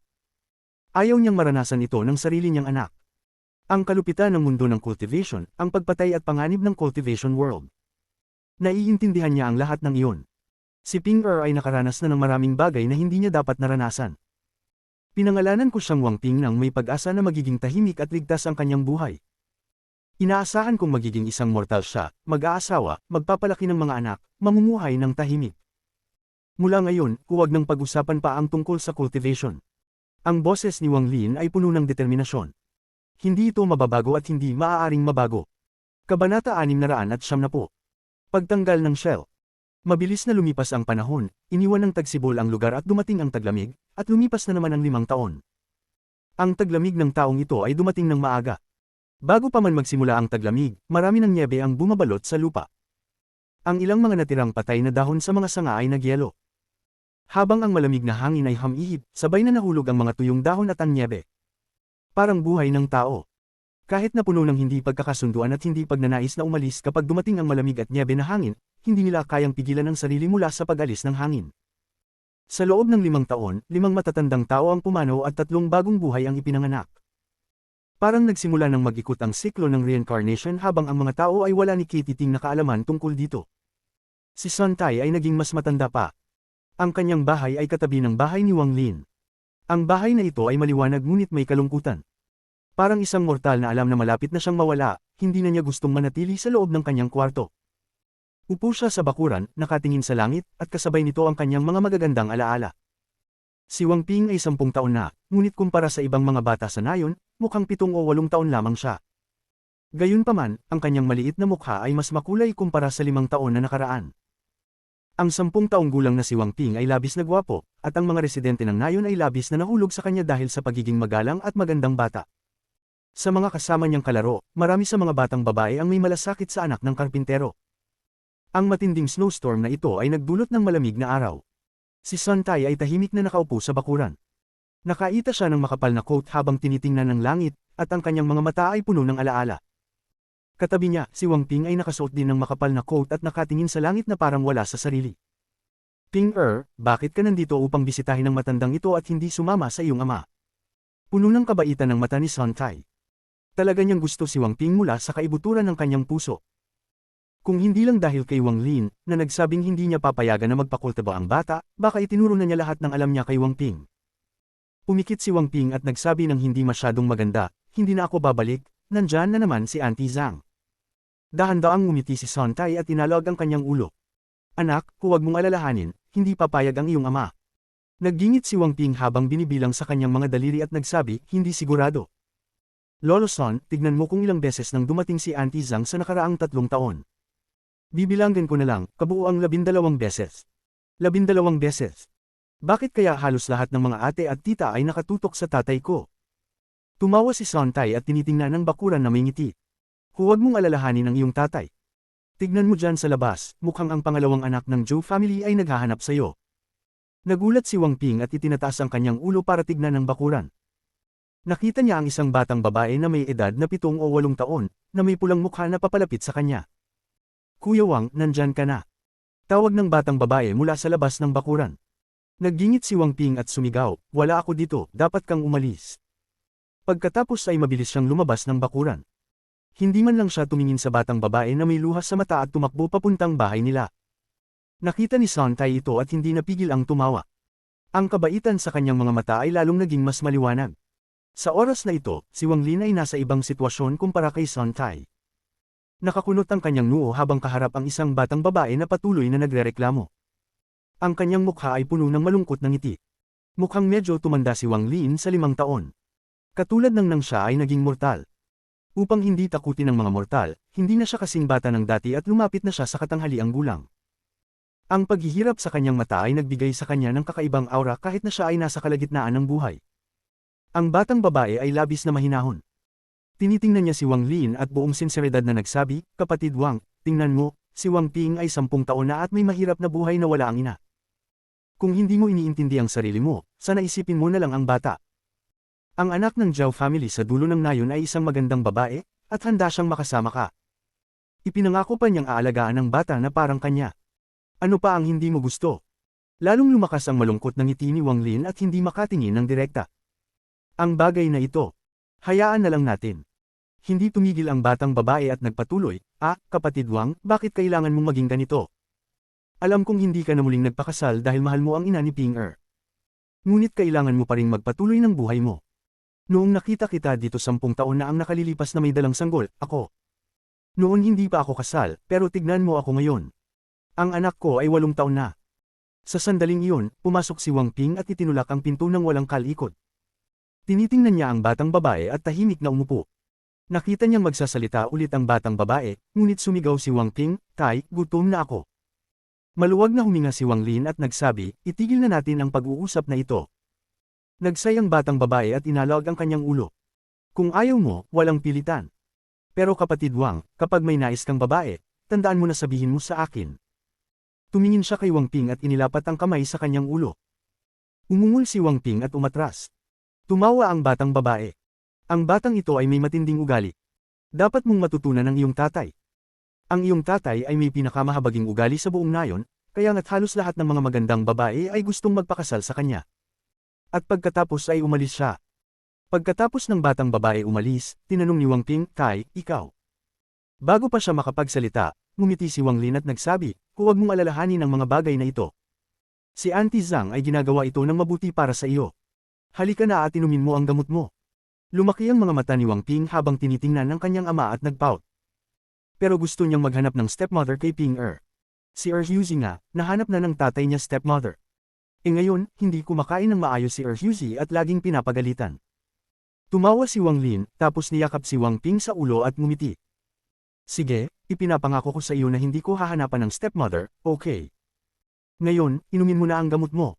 Ayaw niyang maranasan ito ng sarili niyang anak. Ang kalupitan ng mundo ng cultivation, ang pagpatay at panganib ng cultivation world. Naiintindihan niya ang lahat ng iyon. Si Ping Er ay nakaranas na ng maraming bagay na hindi niya dapat naranasan. Pinangalanan ko siyang Wang Ping nang may pag-asa na magiging tahimik at ligtas ang kanyang buhay. Inaasahan kong magiging isang mortal siya, mag-aasawa, magpapalaki ng mga anak, mamumuhay ng tahimik. Mula ngayon, huwag nang pag-usapan pa ang tungkol sa cultivation. Ang boses ni Wang Lin ay puno ng determinasyon. Hindi ito mababago at hindi maaaring mabago. Kabanata 670. Pagtanggal ng shell. Mabilis na lumipas ang panahon, iniwan ng tagsibol ang lugar at dumating ang taglamig, at lumipas na naman ang 5 taon. Ang taglamig ng taong ito ay dumating ng maaga. Bago pa man magsimula ang taglamig, marami ng nyebe ang bumabalot sa lupa. Ang ilang mga natirang patay na dahon sa mga sanga ay nagyelo. Habang ang malamig na hangin ay hamihip, sabay na nahulog ang mga tuyong dahon at ang nyebe. Parang buhay ng tao. Kahit na puno ng hindi pagkakasunduan at hindi pagnanais na umalis kapag dumating ang malamig at nyebe na hangin, hindi nila kayang pigilan ang sarili mula sa pag-alis ng hangin. Sa loob ng 5 taon, 5 matatandang tao ang pumanaw at 3 bagong buhay ang ipinanganak. Parang nagsimula ng mag-ikot ang siklo ng reincarnation habang ang mga tao ay wala ni katiting na kaalaman tungkol dito. Si Sun Tai ay naging mas matanda pa. Ang kanyang bahay ay katabi ng bahay ni Wang Lin. Ang bahay na ito ay maliwanag ngunit may kalungkutan. Parang isang mortal na alam na malapit na siyang mawala, hindi na niya gustong manatili sa loob ng kanyang kwarto. Upo siya sa bakuran, nakatingin sa langit, at kasabay nito ang kanyang mga magagandang alaala. Si Wang Ping ay 10 taon na, ngunit kumpara sa ibang mga bata sa nayon, mukhang 7 o 8 taon lamang siya. Gayunpaman, ang kanyang maliit na mukha ay mas makulay kumpara sa 5 taon na nakaraan. Ang 10 taong gulang na si Wang Ping ay labis na gwapo, at ang mga residente ng nayon ay labis na nahulog sa kanya dahil sa pagiging magalang at magandang bata. Sa mga kasama niyang kalaro, marami sa mga batang babae ang may malasakit sa anak ng karpintero. Ang matinding snowstorm na ito ay nagdulot ng malamig na araw. Si Sun Tai ay tahimik na nakaupo sa bakuran. Nakaita siya ng makapal na coat habang tinitingnan ng langit, at ang kanyang mga mata ay puno ng alaala. Katabi niya, si Wang Ping ay nakasuot din ng makapal na coat at nakatingin sa langit na parang wala sa sarili. Ping Er, bakit ka nandito upang bisitahin ang matandang ito at hindi sumama sa iyong ama? Puno ng kabaitan ng mata ni Sun Tai. Talaga niyang gusto si Wang Ping mula sa kaibuturan ng kanyang puso. Kung hindi lang dahil kay Wang Lin, na nagsabing hindi niya papayagan na magpakultibo ang bata, baka itinuro na niya lahat ng alam niya kay Wang Ping. Pumikit si Wang Ping at nagsabi ng hindi masyadong maganda, hindi na ako babalik, nandyan na naman si Auntie Zhang. Dahan-daang ngumiti si Sun Tai at inalog ang kanyang ulo. Anak, huwag mong alalahanin, hindi papayag ang iyong ama. Naggingit si Wang Ping habang binibilang sa kanyang mga daliri at nagsabi, hindi sigurado. Lolo Son, tignan mo kung ilang beses nang dumating si Auntie Zhang sa nakaraang 3 taon. Bibilangin ko na lang, kabuuang 12 beses. 12 beses. Bakit kaya halos lahat ng mga ate at tita ay nakatutok sa tatay ko? Tumawa si Sun Tai at tinitingnan ng bakuran na may ngiti. Huwag mong alalahanin ang iyong tatay. Tignan mo dyan sa labas, mukhang ang pangalawang anak ng Zhou family ay naghahanap sa iyo. Nagulat si Wang Ping at itinataas ang kanyang ulo para tignan ng bakuran. Nakita niya ang isang batang babae na may edad na 7 o 8 taon, na may pulang mukha na papalapit sa kanya. Kuya Wang, nandyan ka na. Tawag ng batang babae mula sa labas ng bakuran. Naggingit si Wang Ping at sumigaw, wala ako dito, dapat kang umalis. Pagkatapos ay mabilis siyang lumabas ng bakuran. Hindi man lang siya tumingin sa batang babae na may luha sa mata at tumakbo papuntang bahay nila. Nakita ni Sun Tai ito at hindi napigil ang tumawa. Ang kabaitan sa kanyang mga mata ay lalong naging mas maliwanag. Sa oras na ito, si Wang Lin ay nasa ibang sitwasyon kumpara kay Sun Tai. Nakakunot ang kanyang noo habang kaharap ang isang batang babae na patuloy na nagrereklamo. Ang kanyang mukha ay puno ng malungkot na ngiti. Mukhang medyo tumanda si Wang Lin sa 5 taon. Katulad ng nang siya ay naging mortal. Upang hindi takutin ng mga mortal, hindi na siya kasing bata ng dati at lumapit na siya sa katanghaliang gulang. Ang paghihirap sa kanyang mata ay nagbigay sa kanya ng kakaibang aura kahit na siya ay nasa kalagitnaan ng buhay. Ang batang babae ay labis na mahinahon. Tinitingnan niya si Wang Lin at buong sinseridad na nagsabi, Kapatid Wang, tingnan mo, si Wang Ping ay 10 taon na at may mahirap na buhay na wala ang ina. Kung hindi mo iniintindi ang sarili mo, sana isipin mo na lang ang bata. Ang anak ng Zhao family sa dulo ng nayon ay isang magandang babae, at handa siyang makasama ka. Ipinangako pa niyang aalagaan ang bata na parang kanya. Ano pa ang hindi mo gusto? Lalong lumakas ang malungkot na ngiti ni Wang Lin at hindi makatingin ng direkta. Ang bagay na ito, hayaan na lang natin. Hindi tumigil ang batang babae at nagpatuloy, kapatid Wang, bakit kailangan mong maging ganito? Alam kong hindi ka na muling nagpakasal dahil mahal mo ang ina ni Ping Er. Ngunit kailangan mo pa ring magpatuloy ng buhay mo. Noong nakita kita dito 10 taon na ang nakalilipas na may dalang sanggol, ako. Noon hindi pa ako kasal, pero tignan mo ako ngayon. Ang anak ko ay 8 taon na. Sa sandaling iyon, pumasok si Wang Ping at itinulak ang pinto ng walang kalikot. Tinitingnan niya ang batang babae at tahimik na umupo. Nakita niyang magsasalita ulit ang batang babae, ngunit sumigaw si Wang Ping, "Tay, gutom na ako." Maluwag na huminga si Wang Lin at nagsabi, "Itigil na natin ang pag-uusap na ito." Nagsay ang batang babae at inalog ang kanyang ulo. "Kung ayaw mo, walang pilitan. Pero kapatid Wang, kapag may nais kang babae, tandaan mo na sabihin mo sa akin." Tumingin siya kay Wang Ping at inilapat ang kamay sa kanyang ulo. Umungol si Wang Ping at umatras. Tumawa ang batang babae. "Ang batang ito ay may matinding ugali. Dapat mong matutunan ng iyong tatay. Ang iyong tatay ay may pinakamahabaging ugali sa buong nayon, kaya nga't halos lahat ng mga magandang babae ay gustong magpakasal sa kanya." At pagkatapos ay umalis siya. Pagkatapos ng batang babae umalis, tinanong ni Wang Ping, "Tay, ikaw?" Bago pa siya makapagsalita, ngumiti si Wang Lin at nagsabi, "Huwag mong alalahanin ang mga bagay na ito. Si Auntie Zhang ay ginagawa ito ng mabuti para sa iyo. Halika na at inumin mo ang gamot mo." Lumaki ang mga mata ni Wang Ping habang tinitingnan ng kanyang ama at nagpout. Pero gusto niyang maghanap ng stepmother kay Ping Er. Si Huzi nga, nahanap na ng tatay niya stepmother. Ngayon, hindi kumakain ng maayos si Huzi at laging pinapagalitan. Tumawa si Wang Lin, tapos niyakap si Wang Ping sa ulo at ngumiti. "Sige, ipinapangako ko sa iyo na hindi ko hahanapan ng stepmother, okay? Ngayon, inumin mo na ang gamot mo."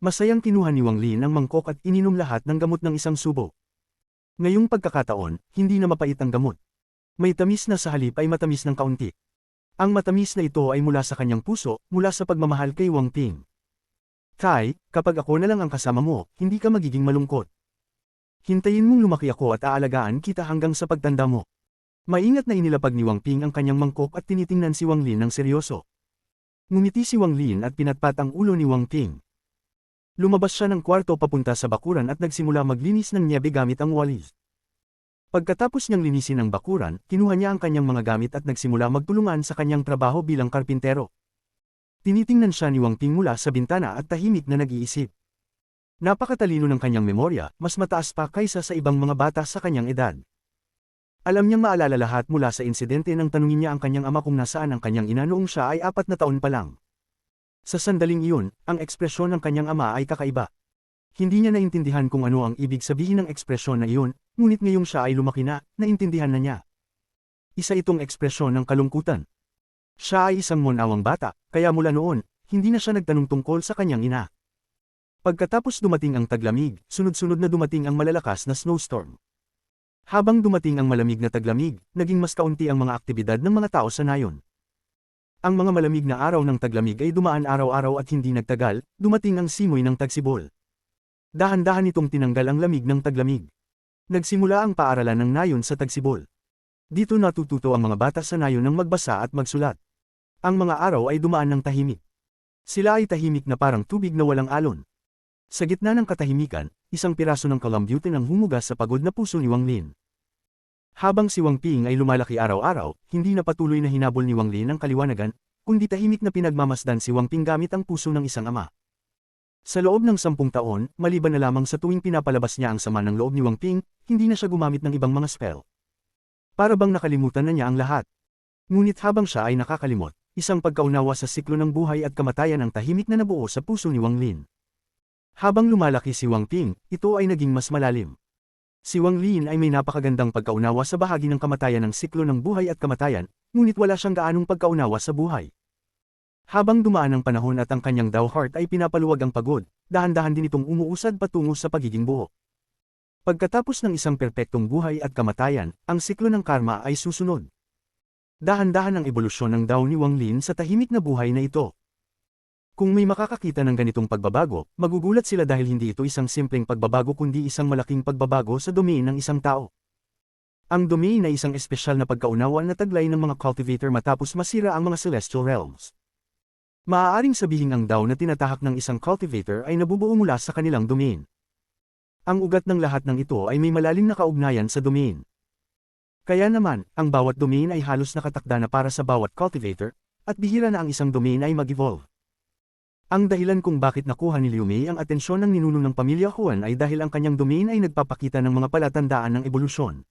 Masayang kinuha ni Wang Lin ang mangkok at ininom lahat ng gamot ng isang subo. Ngayong pagkakataon, hindi na mapait ang gamot. May tamis na sa halip ay matamis ng kaunti. Ang matamis na ito ay mula sa kanyang puso, mula sa pagmamahal kay Wang Ping. "Tay, kapag ako na lang ang kasama mo, hindi ka magiging malungkot. Hintayin mong lumaki ako at aalagaan kita hanggang sa pagtanda mo." Maingat na inilapag ni Wang Ping ang kanyang mangkok at tinitingnan si Wang Lin ng seryoso. Ngumiti si Wang Lin at pinatpat ang ulo ni Wang Ping. Lumabas siya ng kwarto papunta sa bakuran at nagsimula maglinis ng niebe gamit ang walis. Pagkatapos niyang linisin ang bakuran, kinuha niya ang kanyang mga gamit at nagsimula magtulungan sa kanyang trabaho bilang karpintero. Tinitingnan siya ni Wang Ping mula sa bintana at tahimik na nag-iisip. Napakatalino ng kanyang memorya, mas mataas pa kaysa sa ibang mga bata sa kanyang edad. Alam niyang maalala lahat mula sa insidente nang tanungin niya ang kanyang ama kung nasaan ang kanyang ina noong siya ay 4 na taon pa lang. Sa sandaling iyon, ang ekspresyon ng kanyang ama ay kakaiba. Hindi niya naintindihan kung ano ang ibig sabihin ng ekspresyon na iyon, ngunit ngayong siya ay lumaki na, naintindihan na niya. Isa itong ekspresyon ng kalungkutan. Siya ay isang monawang bata, kaya mula noon, hindi na siya nagtanong tungkol sa kanyang ina. Pagkatapos dumating ang taglamig, sunod-sunod na dumating ang malalakas na snowstorm. Habang dumating ang malamig na taglamig, naging mas kaunti ang mga aktibidad ng mga tao sa nayon. Ang mga malamig na araw ng taglamig ay dumaan araw-araw at hindi nagtagal, dumating ang simoy ng tagsibol. Dahan-dahan itong tinanggal ang lamig ng taglamig. Nagsimula ang paaralan ng nayon sa tagsibol. Dito natututo ang mga bata sa nayon ng magbasa at magsulat. Ang mga araw ay dumaan ng tahimik. Sila ay tahimik na parang tubig na walang alon. Sa gitna ng katahimikan, isang piraso ng kalambutin ang humugas sa pagod na puso ni Wang Lin. Habang si Wang Ping ay lumalaki araw-araw, hindi na patuloy na hinabol ni Wang Lin ang kaliwanagan, kundi tahimik na pinagmamasdan si Wang Ping gamit ang puso ng isang ama. Sa loob ng 10 taon, maliban na lamang sa tuwing pinapalabas niya ang sama ng loob ni Wang Ping, hindi na siya gumamit ng ibang mga spell. Para bang nakalimutan na niya ang lahat. Ngunit habang siya ay nakakalimot, isang pagkaunawa sa siklo ng buhay at kamatayan ang tahimik na nabuo sa puso ni Wang Lin. Habang lumalaki si Wang Ping, ito ay naging mas malalim. Si Wang Lin ay may napakagandang pagkaunawa sa bahagi ng kamatayan ng siklo ng buhay at kamatayan, ngunit wala siyang gaanong pagkaunawa sa buhay. Habang dumaan ang panahon at ang kanyang Dao Heart ay pinapaluwag ang pagod, dahan-dahan din itong umuusad patungo sa pagiging buo. Pagkatapos ng isang perpektong buhay at kamatayan, ang siklo ng karma ay susunod. Dahan-dahan ang ebolusyon ng Dao ni Wang Lin sa tahimik na buhay na ito. Kung may makakakita ng ganitong pagbabago, magugulat sila dahil hindi ito isang simpleng pagbabago kundi isang malaking pagbabago sa domain ng isang tao. Ang domain ay isang espesyal na pagkaunawa na taglay ng mga cultivator matapos masira ang mga celestial realms. Maaaring sabihin ang Dao na tinatahak ng isang cultivator ay nabubuo mula sa kanilang domain. Ang ugat ng lahat ng ito ay may malalim na kaugnayan sa domain. Kaya naman, ang bawat domain ay halos nakatakda na para sa bawat cultivator, at bihira na ang isang domain ay mag-evolve. Ang dahilan kung bakit nakuha ni Liu Mei ang atensyon ng ninuno ng pamilya Huan ay dahil ang kanyang domain ay nagpapakita ng mga palatandaan ng ebolusyon.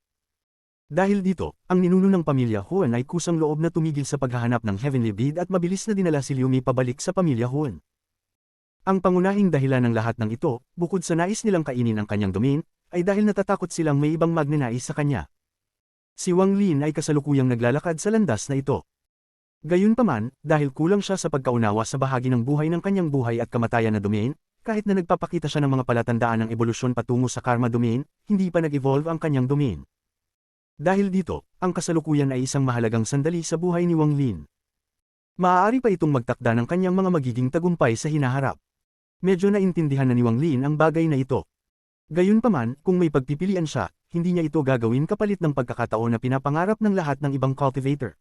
Dahil dito, ang ninuno ng pamilya Huan ay kusang loob na tumigil sa paghahanap ng Heavenly Bead at mabilis na dinala si Liu Mei pabalik sa pamilya Huan. Ang pangunahing dahilan ng lahat ng ito, bukod sa nais nilang kainin ang kanyang domain, ay dahil natatakot silang may ibang magnanais sa kanya. Si Wang Lin ay kasalukuyang naglalakad sa landas na ito. Gayunpaman, dahil kulang siya sa pagkaunawa sa bahagi ng buhay ng kanyang buhay at kamatayan na domain, kahit na nagpapakita siya ng mga palatandaan ng ebolusyon patungo sa karma domain, hindi pa nag-evolve ang kanyang domain. Dahil dito, ang kasalukuyan ay isang mahalagang sandali sa buhay ni Wang Lin. Maaari pa itong magtakda ng kanyang mga magiging tagumpay sa hinaharap. Medyo naintindihan na ni Wang Lin ang bagay na ito. Gayunpaman, kung may pagpipilian siya, hindi niya ito gagawin kapalit ng pagkakataon na pinapangarap ng lahat ng ibang cultivator.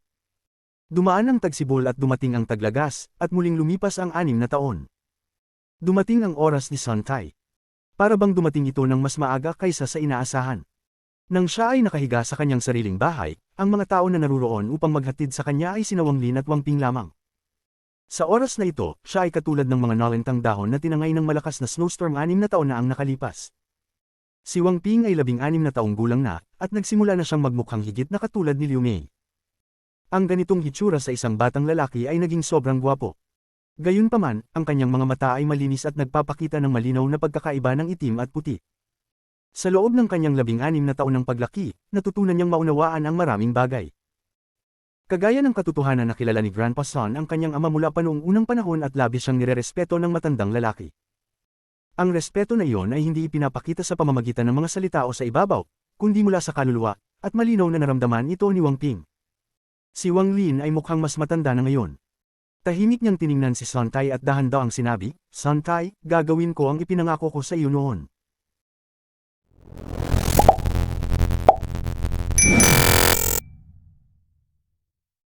Dumaan ang tagsibol at dumating ang taglagas, at muling lumipas ang 6 na taon. Dumating ang oras ni Sun Tai. Para bang dumating ito ng mas maaga kaysa sa inaasahan. Nang siya ay nakahiga sa kanyang sariling bahay, ang mga tao na naruroon upang maghatid sa kanya ay sina Wang Lin at Wang Ping lamang. Sa oras na ito, siya ay katulad ng mga nalentang dahon na tinangay ng malakas na snowstorm 6 na taon na ang nakalipas. Si Wang Ping ay 16 na taong gulang na, at nagsimula na siyang magmukhang higit na katulad ni Liu Mei. Ang ganitong hitsura sa isang batang lalaki ay naging sobrang gwapo. Gayunpaman, ang kanyang mga mata ay malinis at nagpapakita ng malinaw na pagkakaiba ng itim at puti. Sa loob ng kanyang 16 na taon ng paglaki, natutunan niyang maunawaan ang maraming bagay. Kagaya ng katotohanan na kilala ni Grandpa Sun ang kanyang ama mula pa noong unang panahon at labis siyang nirerespeto ng matandang lalaki. Ang respeto na iyon ay hindi ipinapakita sa pamamagitan ng mga salita o sa ibabaw, kundi mula sa kaluluwa, at malinaw na naramdaman ito ni Wang Ping. Si Wang Lin ay mukhang mas matanda na ngayon. Tahimik niyang tiningnan si Sun Tai at dahan-dahang sinabi, "Sun Tai, gagawin ko ang ipinangako ko sa iyo noon."